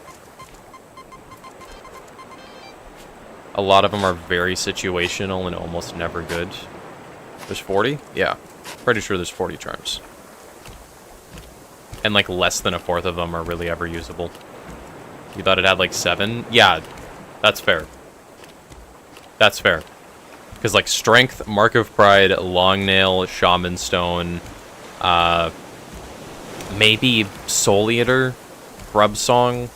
A lot of them are very situational and almost never good. There's 40? Yeah. Pretty sure there's 40 charms. And, like, less than a fourth of them are really ever usable. You thought it had, like, 7? Yeah, that's fair. That's fair. Because, like, Strength, Mark of Pride, Long Nail, Shaman Stone, maybe Soul Eater, Grub Song,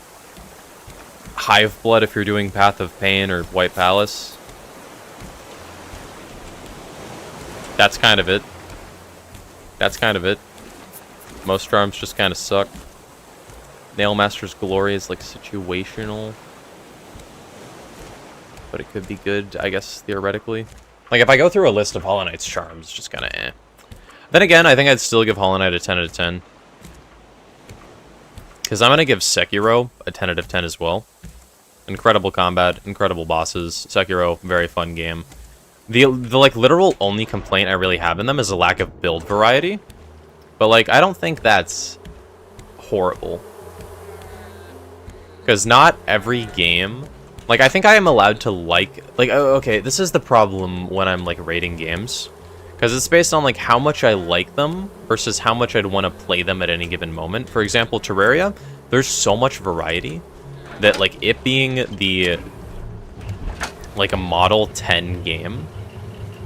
Hive Blood if you're doing Path of Pain, or White Palace. That's kind of it. That's kind of it. Most charms just kind of suck. Nailmaster's Glory is, like, situational. But it could be good, I guess, theoretically. Like, if I go through a list of Hollow Knight's charms, just kind of eh. Then again, I think I'd still give Hollow Knight a 10 out of 10. Because I'm going to give Sekiro a 10 out of 10 as well. Incredible combat, incredible bosses. Sekiro, very fun game. The like, literal only complaint I really have in them is a lack of build variety. But, like, I don't think that's horrible. Because not every game... Like, I think I am allowed to like, okay, this is the problem when I'm, like, rating games. Because it's based on, like, how much I like them versus how much I'd want to play them at any given moment. For example, Terraria, there's so much variety that, like, it being the, like, a Model 10 game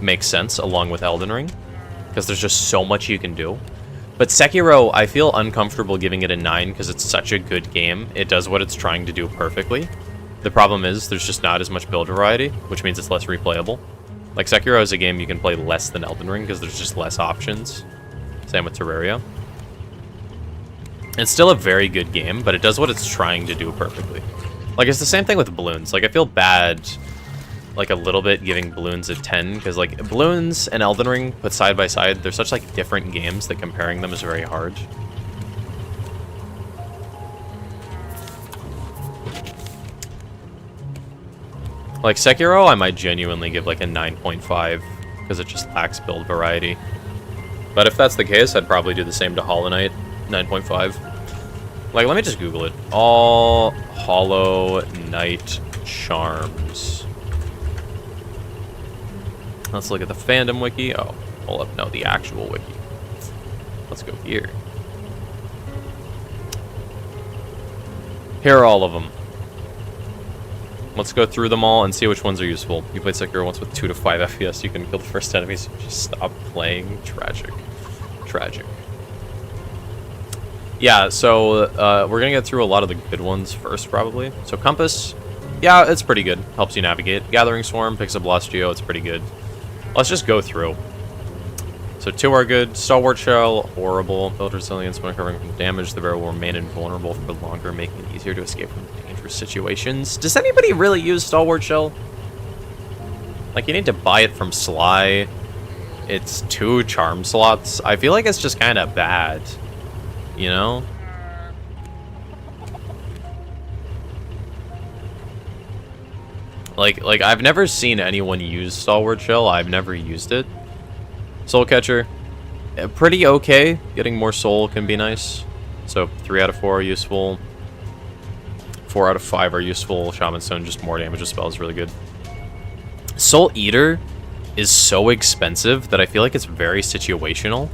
makes sense along with Elden Ring. Because there's just so much you can do. But Sekiro, I feel uncomfortable giving it a 9 because it's such a good game. It does what it's trying to do perfectly. The problem is, there's just not as much build variety, which means it's less replayable. Like, Sekiro is a game you can play less than Elden Ring, because there's just less options. Same with Terraria. It's still a very good game, but it does what it's trying to do perfectly. Like, it's the same thing with Bloons. Like, I feel bad like a little bit giving Bloons a 10, because like Bloons and Elden Ring put side by side, they're such like different games that comparing them is very hard. Like Sekiro, I might genuinely give like a 9.5 because it just lacks build variety. But if that's the case, I'd probably do the same to Hollow Knight, 9.5. Like, let me just Google it. All Hollow Knight charms. Let's look at the fandom wiki. Oh, hold up. No, the actual wiki. Let's go here. Here are all of them. Let's go through them all and see which ones are useful. You played Sekiro once with 2 to 5 FPS. You can kill the first enemies. Just stop playing. Tragic. Tragic. Yeah, so we're going to get through a lot of the good ones first, probably. So Compass, yeah, it's pretty good. Helps you navigate. Gathering Swarm picks up Lost Geo. It's pretty good. Let's just go through. So 2 are good. Stalwart Shell, horrible. Build resilience when recovering from damage. The barrel will remain invulnerable for longer, making it easier to escape from dangerous situations. Does anybody really use Stalwart Shell? Like, you need to buy it from Sly. It's 2 charm slots. I feel like it's just kind of bad. You know? Like I've never seen anyone use Stalwart Shell. I've never used it. Soul Catcher, pretty okay. Getting more soul can be nice. So 3 out of 4 are useful. 4 out of 5 are useful. Shaman Stone, just more damage with spells, really good. Soul Eater is so expensive that I feel like it's very situational.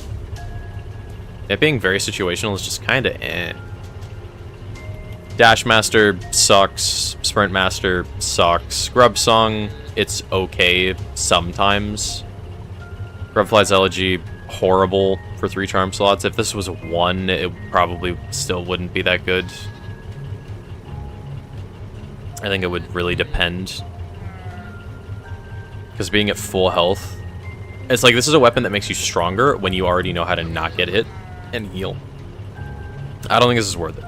It being very situational is just kind of eh. Dash Master sucks. Sprint Master sucks. Grub Song, it's okay sometimes. Grubfly's Elegy, horrible for 3 charm slots. If this was 1, it probably still wouldn't be that good. I think it would really depend. Because being at full health, it's like this is a weapon that makes you stronger when you already know how to not get hit and heal. I don't think this is worth it.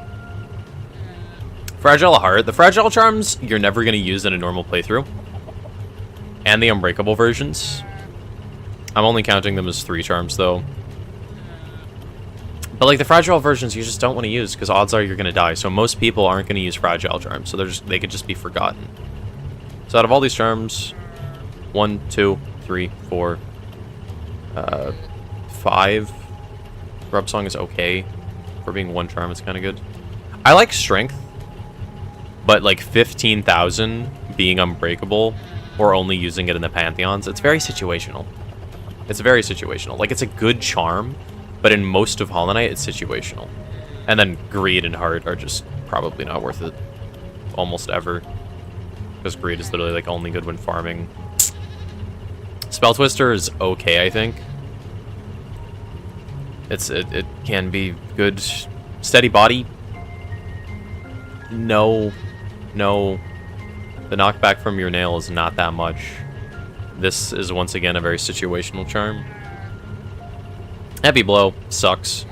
Fragile Heart. The Fragile Charms, you're never going to use in a normal playthrough. And the Unbreakable versions. I'm only counting them as 3 charms, though. But, like, the Fragile versions you just don't want to use, because odds are you're going to die. So most people aren't going to use Fragile Charms, so they could just be forgotten. So out of all these charms, 1, 2, 3, 4, 5. Grub Song is okay. For being 1 charm, it's kind of good. I like Strength, but, like, 15,000 being Unbreakable, or only using it in the Pantheons, it's very situational. It's very situational. Like, it's a good charm, but in most of Hollow Knight, it's situational. And then Greed and Heart are just probably not worth it. Almost ever. Because Greed is literally, like, only good when farming. Spell Twister is okay, I think. It can be good. Steady Body. No. No. The knockback from your nail is not that much. This is once again a very situational charm. Heavy Blow sucks.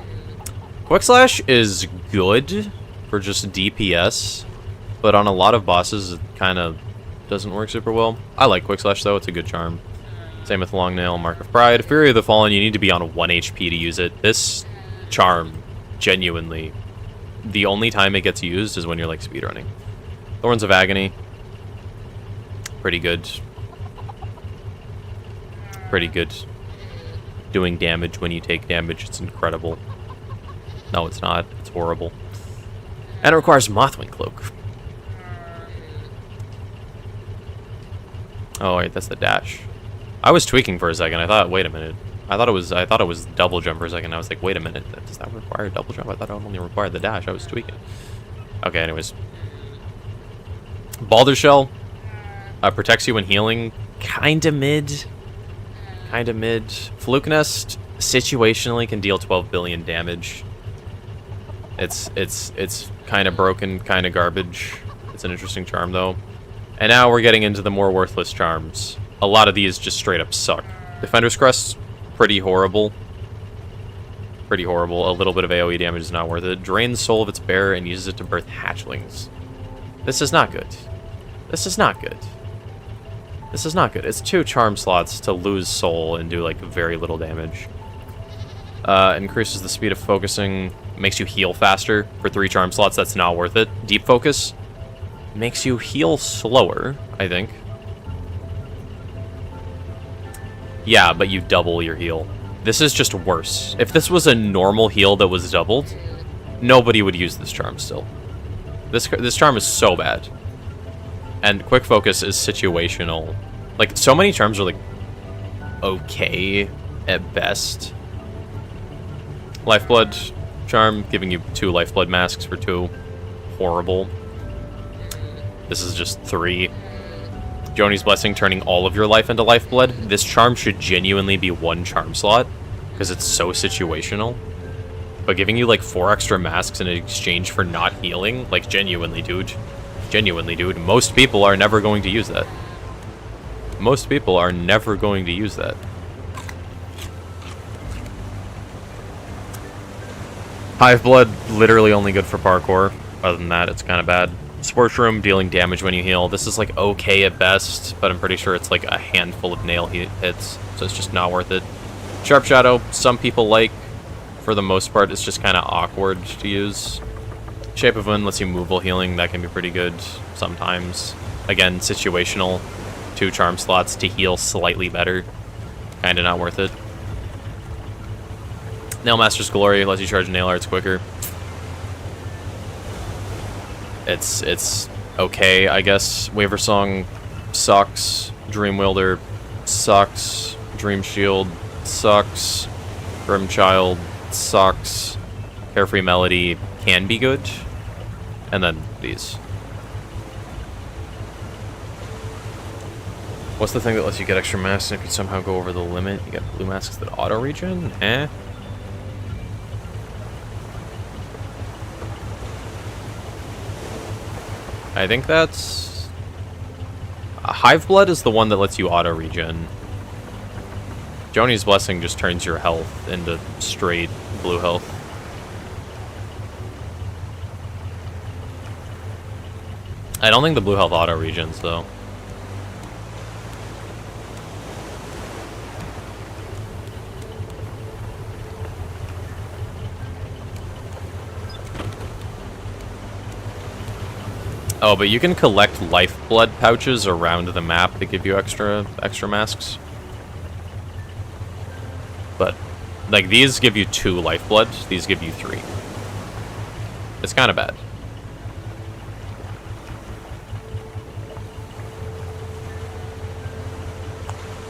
Quick Slash is good for just DPS, but on a lot of bosses it kind of doesn't work super well. I like Quick Slash though, it's a good charm. Same with Long Nail, Mark of Pride. Fury of the Fallen, you need to be on 1 HP to use it. This charm, genuinely, the only time it gets used is when you're like speedrunning. Thorns of Agony, pretty good. Pretty good. Doing damage when you take damage, it's incredible. No, it's not. It's horrible. And it requires Mothwing Cloak. Oh wait, that's the dash. I was tweaking for a second. I thought, wait a minute. I thought it was double jump for a second. I was like, wait a minute. Does that require double jump? I thought it only required the dash. I was tweaking. Okay, anyways. Balder Shell protects you when healing. Kinda mid. Kinda mid. Fluke Nest situationally can deal 12 billion damage. It's kind of broken, kind of garbage. It's an interesting charm though. And now we're getting into the more worthless charms. A lot of these just straight up suck. Defender's Crest, pretty horrible. Pretty horrible. A little bit of AoE damage is not worth it. Drains soul of its bearer and uses it to birth hatchlings. This is not good. This is not good. This is not good. It's 2 charm slots to lose soul and do, like, very little damage. Increases the speed of focusing. Makes you heal faster for 3 charm slots. That's not worth it. Deep focus makes you heal slower, I think. Yeah, but you double your heal. This is just worse. If this was a normal heal that was doubled, nobody would use this charm still. This charm is so bad. And quick focus is situational. Like, so many charms are, like, okay at best. Lifeblood charm, giving you 2 lifeblood masks for 2. Horrible. This is just 3. Joni's Blessing, turning all of your life into lifeblood. This charm should genuinely be 1 charm slot, because it's so situational. But giving you, like, 4 extra masks in exchange for not healing, like, genuinely, dude. Genuinely, dude. Most people are never going to use that. Most people are never going to use that. Hive Blood, literally only good for parkour. Other than that, it's kind of bad. Scorch Room, dealing damage when you heal. This is, like, okay at best, but I'm pretty sure it's, like, a handful of nail hits, so it's just not worth it. Sharp Shadow, some people like. For the most part, it's just kind of awkward to use. Shape of Wind lets you move while healing. That can be pretty good sometimes. Again, situational. 2 charm slots to heal slightly better. Kind of not worth it. Nailmaster's Glory lets you charge nail arts quicker. It's okay, I guess. Waver Song sucks. Dream Wielder sucks. Dream Shield sucks. Grimchild sucks. Carefree Melody can be good. And then these. What's the thing that lets you get extra masks and if you somehow go over the limit? You get blue masks that auto-regen? Eh? I think that's... Hive Blood is the one that lets you auto-regen. Joni's Blessing just turns your health into straight blue health. I don't think the blue health auto-regens, though. Oh, but you can collect lifeblood pouches around the map that give you extra masks. But, like, these give you 2 lifeblood, these give you 3. It's kind of bad.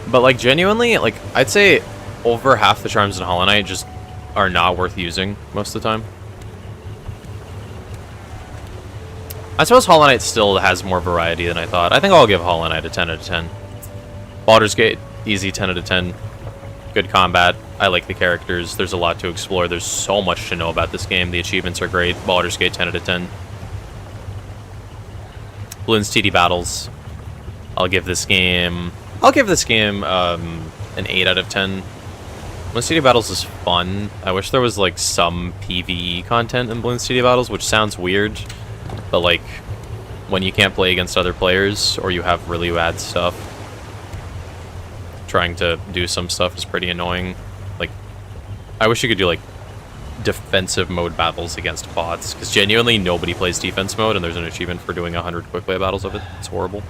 But, like, genuinely, like, I'd say over half the charms in Hollow Knight just are not worth using most of the time. I suppose Hollow Knight still has more variety than I thought. I think I'll give Hollow Knight a 10 out of 10. Baldur's Gate, easy 10 out of 10. Good combat. I like the characters. There's a lot to explore. There's so much to know about this game. The achievements are great. Baldur's Gate, 10 out of 10. Bloons TD Battles. I'll give this game an 8 out of 10. Bloons TD Battles is fun. I wish there was, like, some PvE content in Bloons TD Battles, which sounds weird. But, like, when you can't play against other players or you have really bad stuff, trying to do some stuff is pretty annoying. Like, I wish you could do, like, defensive mode battles against bots, because genuinely nobody plays defense mode, and there's an achievement for doing 100 quick play battles of it. It's horrible.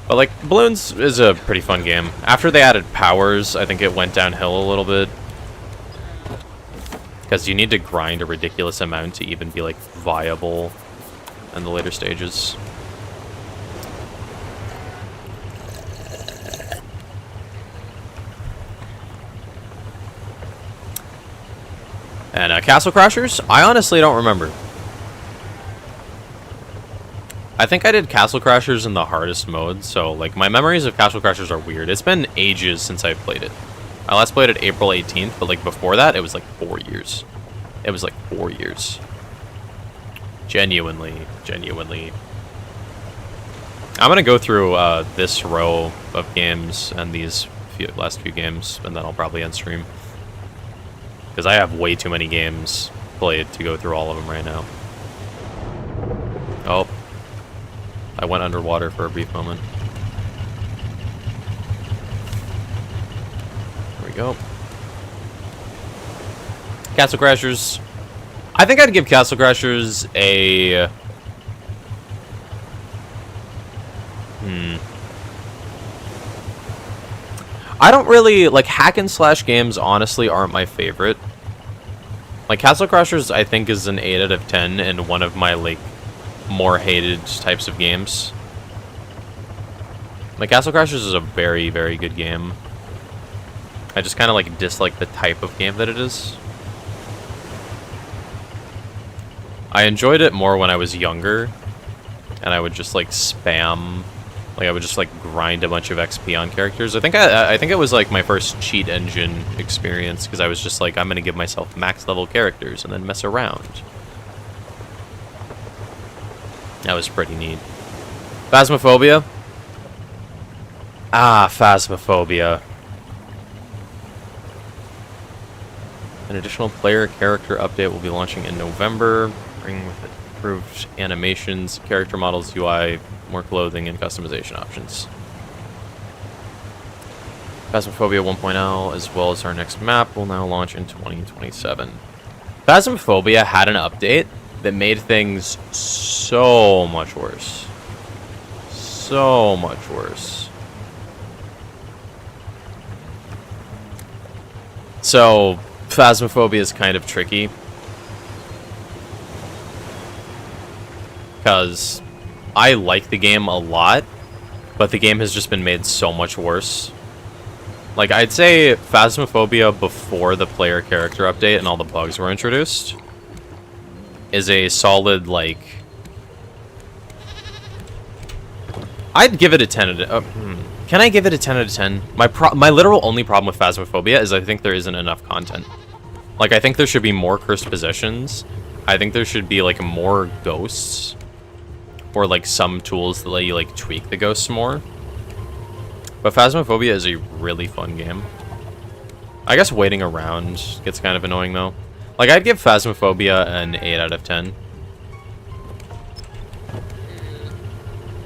But, like, Bloons is a pretty fun game. After they added powers, I think it went downhill a little bit. Because you need to grind a ridiculous amount to even be, like, viable in the later stages. And Castle Crashers? I honestly don't remember. I think I did Castle Crashers in the hardest mode, so, like, my memories of Castle Crashers are weird. It's been ages since I've played it. I last played it April 18th, but, like, before that, it was, like, 4 years. It was, like, 4 years. Genuinely. I'm gonna go through this row of games and these last few games, and then I'll probably end stream. Because I have way too many games played to go through all of them right now. Oh. I went underwater for a brief moment. There we go. Castle Crashers. I think I'd give Castle Crashers a... I don't really... Like, hack and slash games, honestly, aren't my favorite. Like, Castle Crashers, I think, is an 8 out of 10 and one of my, like, more hated types of games. Like, Castle Crashers is a very, very good game. I just kind of, like, dislike the type of game that it is. I enjoyed it more when I was younger, and I would just, like, spam... Like, I would just, like, grind a bunch of XP on characters. I think it was, like, my first cheat engine experience, because I was just like, I'm gonna give myself max-level characters and then mess around. That was pretty neat. Phasmophobia? Ah, Phasmophobia. An additional player character update will be launching in November, bringing with it improved animations, character models, UI, more clothing, and customization options. Phasmophobia 1.0, as well as our next map, will now launch in 2027. Phasmophobia had an update that made things so much worse. So much worse. So, Phasmophobia is kind of tricky. Because I like the game a lot, but the game has just been made so much worse. Like, I'd say Phasmophobia before the player character update and all the bugs were introduced is a solid, like... I'd give it a 10 out of... Can I give it a 10 out of 10? My literal only problem with Phasmophobia is I think there isn't enough content. Like, I think there should be more cursed possessions. I think there should be, like, more ghosts. Or, like, some tools that let you, like, tweak the ghosts more. But Phasmophobia is a really fun game. I guess waiting around gets kind of annoying, though. Like, I'd give Phasmophobia an 8 out of 10.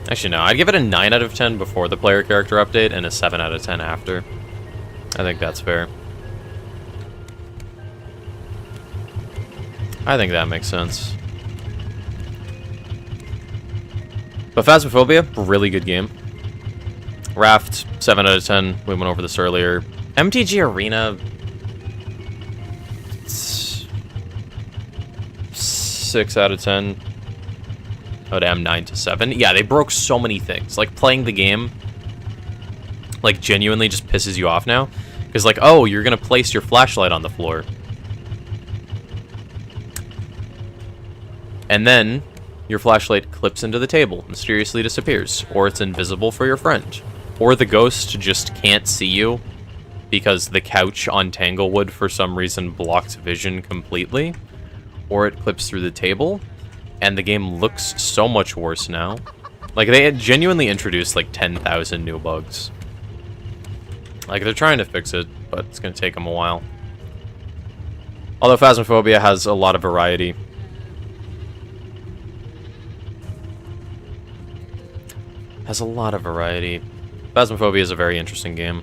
Actually, no. I'd give it a 9 out of 10 before the player character update and a 7 out of 10 after. I think that's fair. I think that makes sense. But Phasmophobia, really good game. Raft, 7 out of 10. We went over this earlier. MTG Arena... 6 out of 10. Oh, damn, 9 to 7. Yeah, they broke so many things. Like, playing the game, like, genuinely just pisses you off now. Because, like, oh, you're going to place your flashlight on the floor. And then... your flashlight clips into the table, mysteriously disappears, or it's invisible for your friend. Or the ghost just can't see you because the couch on Tanglewood for some reason blocks vision completely. Or it clips through the table, and the game looks so much worse now. Like, they had genuinely introduced like 10,000 new bugs. Like, they're trying to fix it, but it's going to take them a while. Although Phasmophobia has a lot of variety. Has a lot of variety. Phasmophobia is a very interesting game,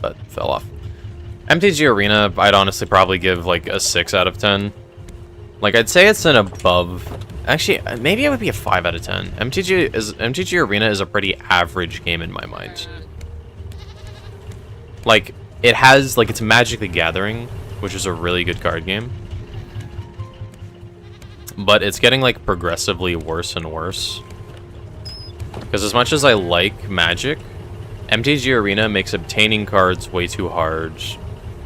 but fell off. MTG Arena, I'd honestly probably give like a 6 out of 10. Like, I'd say it's an above... Actually, maybe it would be a 5 out of 10. MTG Arena is a pretty average game in my mind. Like, it has, like, it's Magic the Gathering, which is a really good card game. But it's getting, like, progressively worse and worse. Because as much as I like Magic, MTG Arena makes obtaining cards way too hard.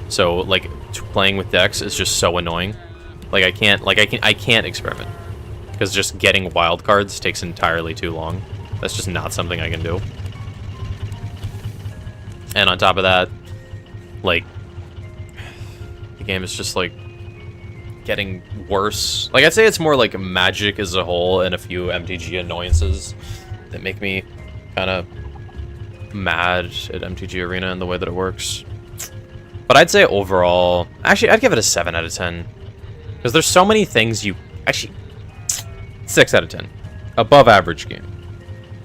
So, like, playing with decks is just so annoying. Like, I can't experiment. Because just getting wild cards takes entirely too long. That's just not something I can do. And on top of that, like, the game is just, like, getting worse. Like, I'd say it's more like Magic as a whole and a few MTG annoyances that make me kind of mad at MTG Arena and the way that it works. But I'd say overall... Actually, I'd give it a 7 out of 10. Because there's so many things you... Actually, 6 out of 10. Above average game.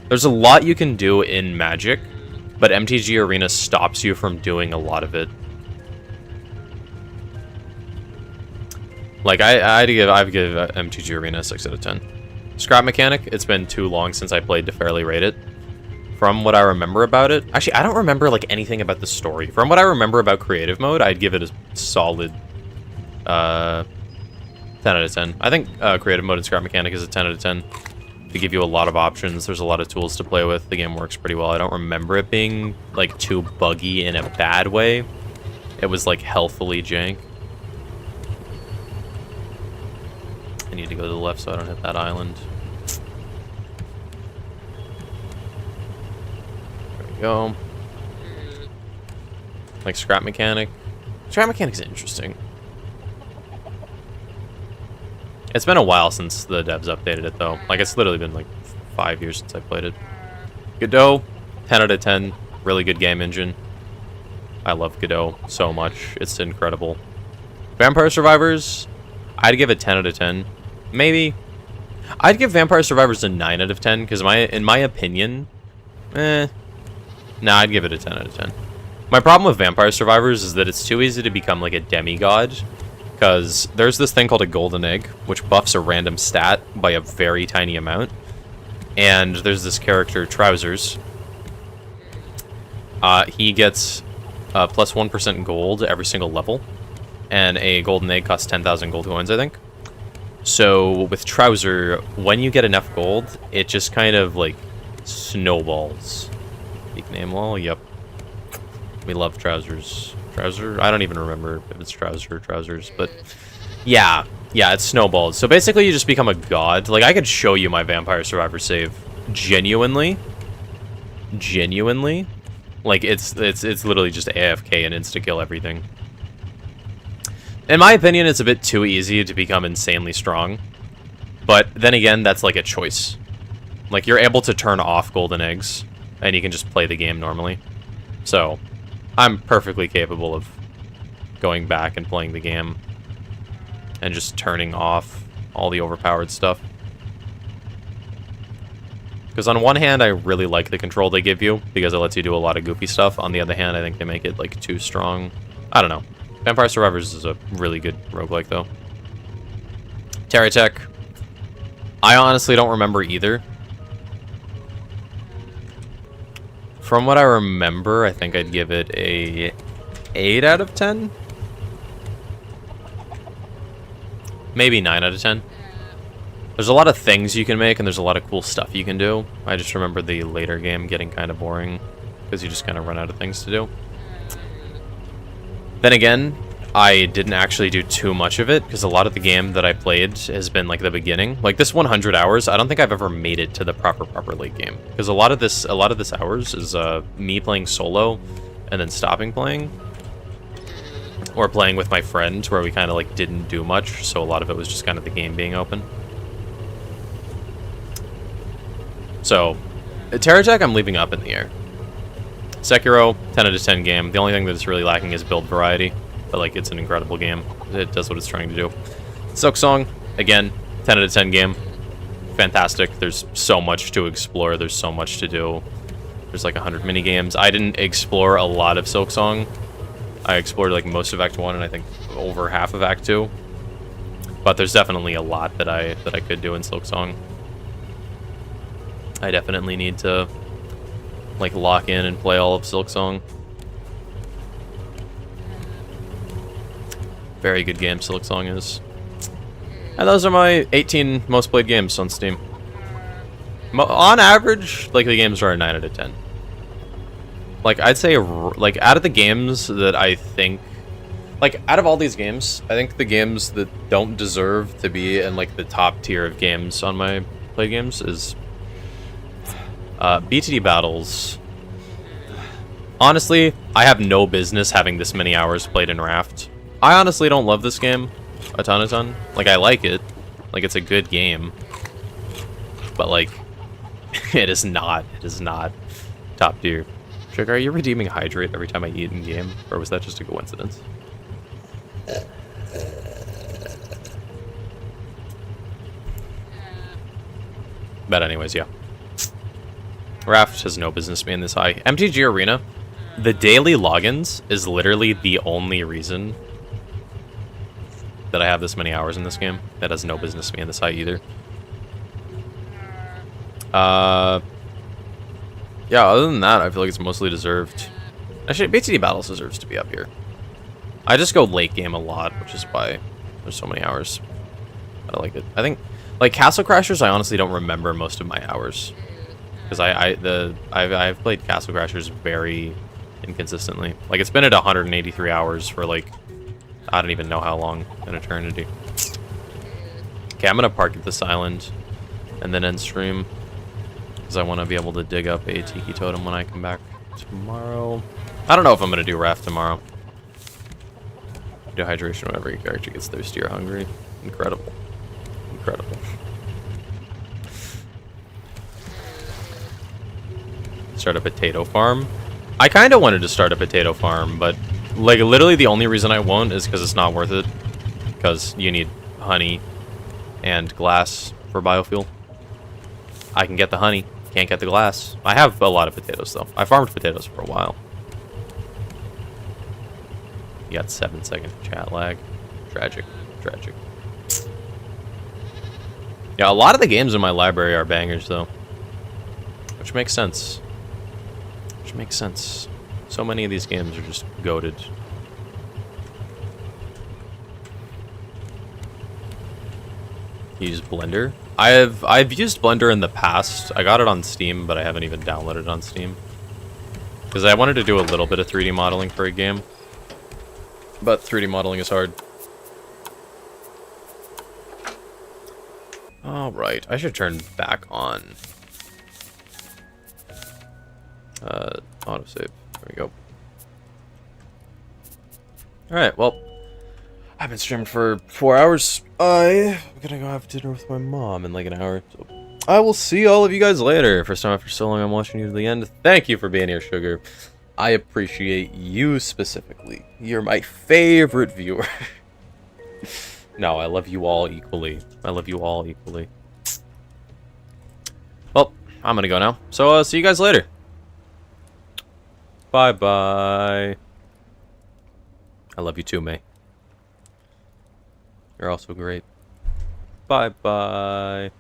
There's a lot you can do in Magic, but MTG Arena stops you from doing a lot of it. Like, I'd give MTG Arena a 6 out of 10. Scrap Mechanic, it's been too long since I played to fairly rate it. From what I remember about it... Actually, I don't remember, like, anything about the story. From what I remember about Creative Mode, I'd give it a solid 10 out of 10. I think Creative Mode and Scrap Mechanic is a 10 out of 10. They give you a lot of options. There's a lot of tools to play with. The game works pretty well. I don't remember it being, like, too buggy in a bad way. It was, like, healthily jank. I need to go to the left so I don't hit that island. There we go. Like Scrap Mechanic. Scrap Mechanic's interesting. It's been a while since the devs updated it, though. Like, it's literally been, like, 5 years since I played it. Godot, 10 out of 10. Really good game engine. I love Godot so much. It's incredible. Vampire Survivors, I'd give it 10 out of 10. Maybe. I'd give Vampire Survivors a 9 out of 10, because in my opinion... Nah, I'd give it a 10 out of 10. My problem with Vampire Survivors is that it's too easy to become, like, a demigod. Because there's this thing called a golden egg, which buffs a random stat by a very tiny amount. And there's this character, Trousers. He gets plus 1% gold every single level. And a golden egg costs 10,000 gold coins, I think. So with Trouser, when you get enough gold, it just kind of, like, snowballs. Peak name wall? Yep. We love Trousers. Trouser? I don't even remember if it's Trouser or Trousers, but yeah, it snowballs. So basically you just become a god. Like, I could show you my Vampire Survivor save. Genuinely. Like, it's literally just AFK and insta-kill everything. In my opinion, it's a bit too easy to become insanely strong. But then again, that's like a choice. Like, you're able to turn off golden eggs, and you can just play the game normally. So, I'm perfectly capable of going back and playing the game and just turning off all the overpowered stuff. Because on one hand, I really like the control they give you, because it lets you do a lot of goofy stuff. On the other hand, I think they make it, like, too strong. I don't know. Vampire Survivors is a really good roguelike, though. Terratech. I honestly don't remember either. From what I remember, I think I'd give it a 8 out of 10? Maybe 9 out of 10. There's a lot of things you can make, and there's a lot of cool stuff you can do. I just remember the later game getting kind of boring, because you just kind of run out of things to do. Then again, I didn't actually do too much of it, because a lot of the game that I played has been, like, the beginning. Like, this 100 hours, I don't think I've ever made it to the proper late game. Because a lot of this hours is me playing solo, and then stopping playing. Or playing with my friend, where we kind of, like, didn't do much, so a lot of it was just kind of the game being open. So, Terratech I'm leaving up in the air. Sekiro, 10 out of 10 game. The only thing that's really lacking is build variety. But, like, it's an incredible game. It does what it's trying to do. Silksong, again, 10 out of 10 game. Fantastic. There's so much to explore. There's so much to do. There's, like, 100 mini-games. I didn't explore a lot of Silksong. I explored, like, most of Act 1 and I think over half of Act 2. But there's definitely a lot that I could do in Silksong. I definitely need to, like, lock in and play all of Silksong. Very good game Silksong is. And those are my 18 most played games on Steam. On average, like, the games are a 9 out of 10. Like, I'd say, like, out of the games that I think... Like, out of all these games, I think the games that don't deserve to be in, like, the top tier of games on my play games is... BTD Battles. Honestly, I have no business having this many hours played in Raft. I honestly don't love this game a ton. Like, I like it. Like, it's a good game. But, like, it is not top tier. Sugar, are you redeeming Hydrate every time I eat in game? Or was that just a coincidence? But anyways, yeah. Raft has no business being this high. MTG Arena, the daily logins is literally the only reason that I have this many hours in this game. That has no business being this high either. Yeah, other than that, I feel like it's mostly deserved. Actually, BTD Battles deserves to be up here. I just go late game a lot, which is why there's so many hours. I like it. I think, like, Castle Crashers, I honestly don't remember most of my hours. Because I've played Castle Crashers very inconsistently. Like, it's been at 183 hours for, like, I don't even know how long, an eternity. Okay, I'm gonna park at this island and then end stream. Because I want to be able to dig up a Tiki Totem when I come back tomorrow. I don't know if I'm going to do Raft tomorrow. Dehydration whenever your character gets thirsty or hungry. Incredible. Incredible. Start a potato farm. I kind of wanted to start a potato farm, but like literally the only reason I won't is because it's not worth it. Because you need honey and glass for biofuel. I can get the honey. Can't get the glass. I have a lot of potatoes, though. I farmed potatoes for a while. You got 7-second chat lag. Tragic. Tragic. Yeah, a lot of the games in my library are bangers, though. Which makes sense. Which makes sense. So many of these games are just goated. Use Blender. I've used Blender in the past. I got it on Steam, but I haven't even downloaded it on Steam. Because I wanted to do a little bit of 3D modeling for a game. But 3D modeling is hard. Alright, I should turn back on. Autosave. There we go. Alright, well. I've been streaming for 4 hours. I'm gonna go have dinner with my mom in like an hour. So I will see all of you guys later. First time after so long I'm watching you to the end. Thank you for being here, Sugar. I appreciate you specifically. You're my favorite viewer. No, I love you all equally. I love you all equally. Well, I'm gonna go now. So, see you guys later. Bye-bye. I love you too, May. You're also great. Bye-bye.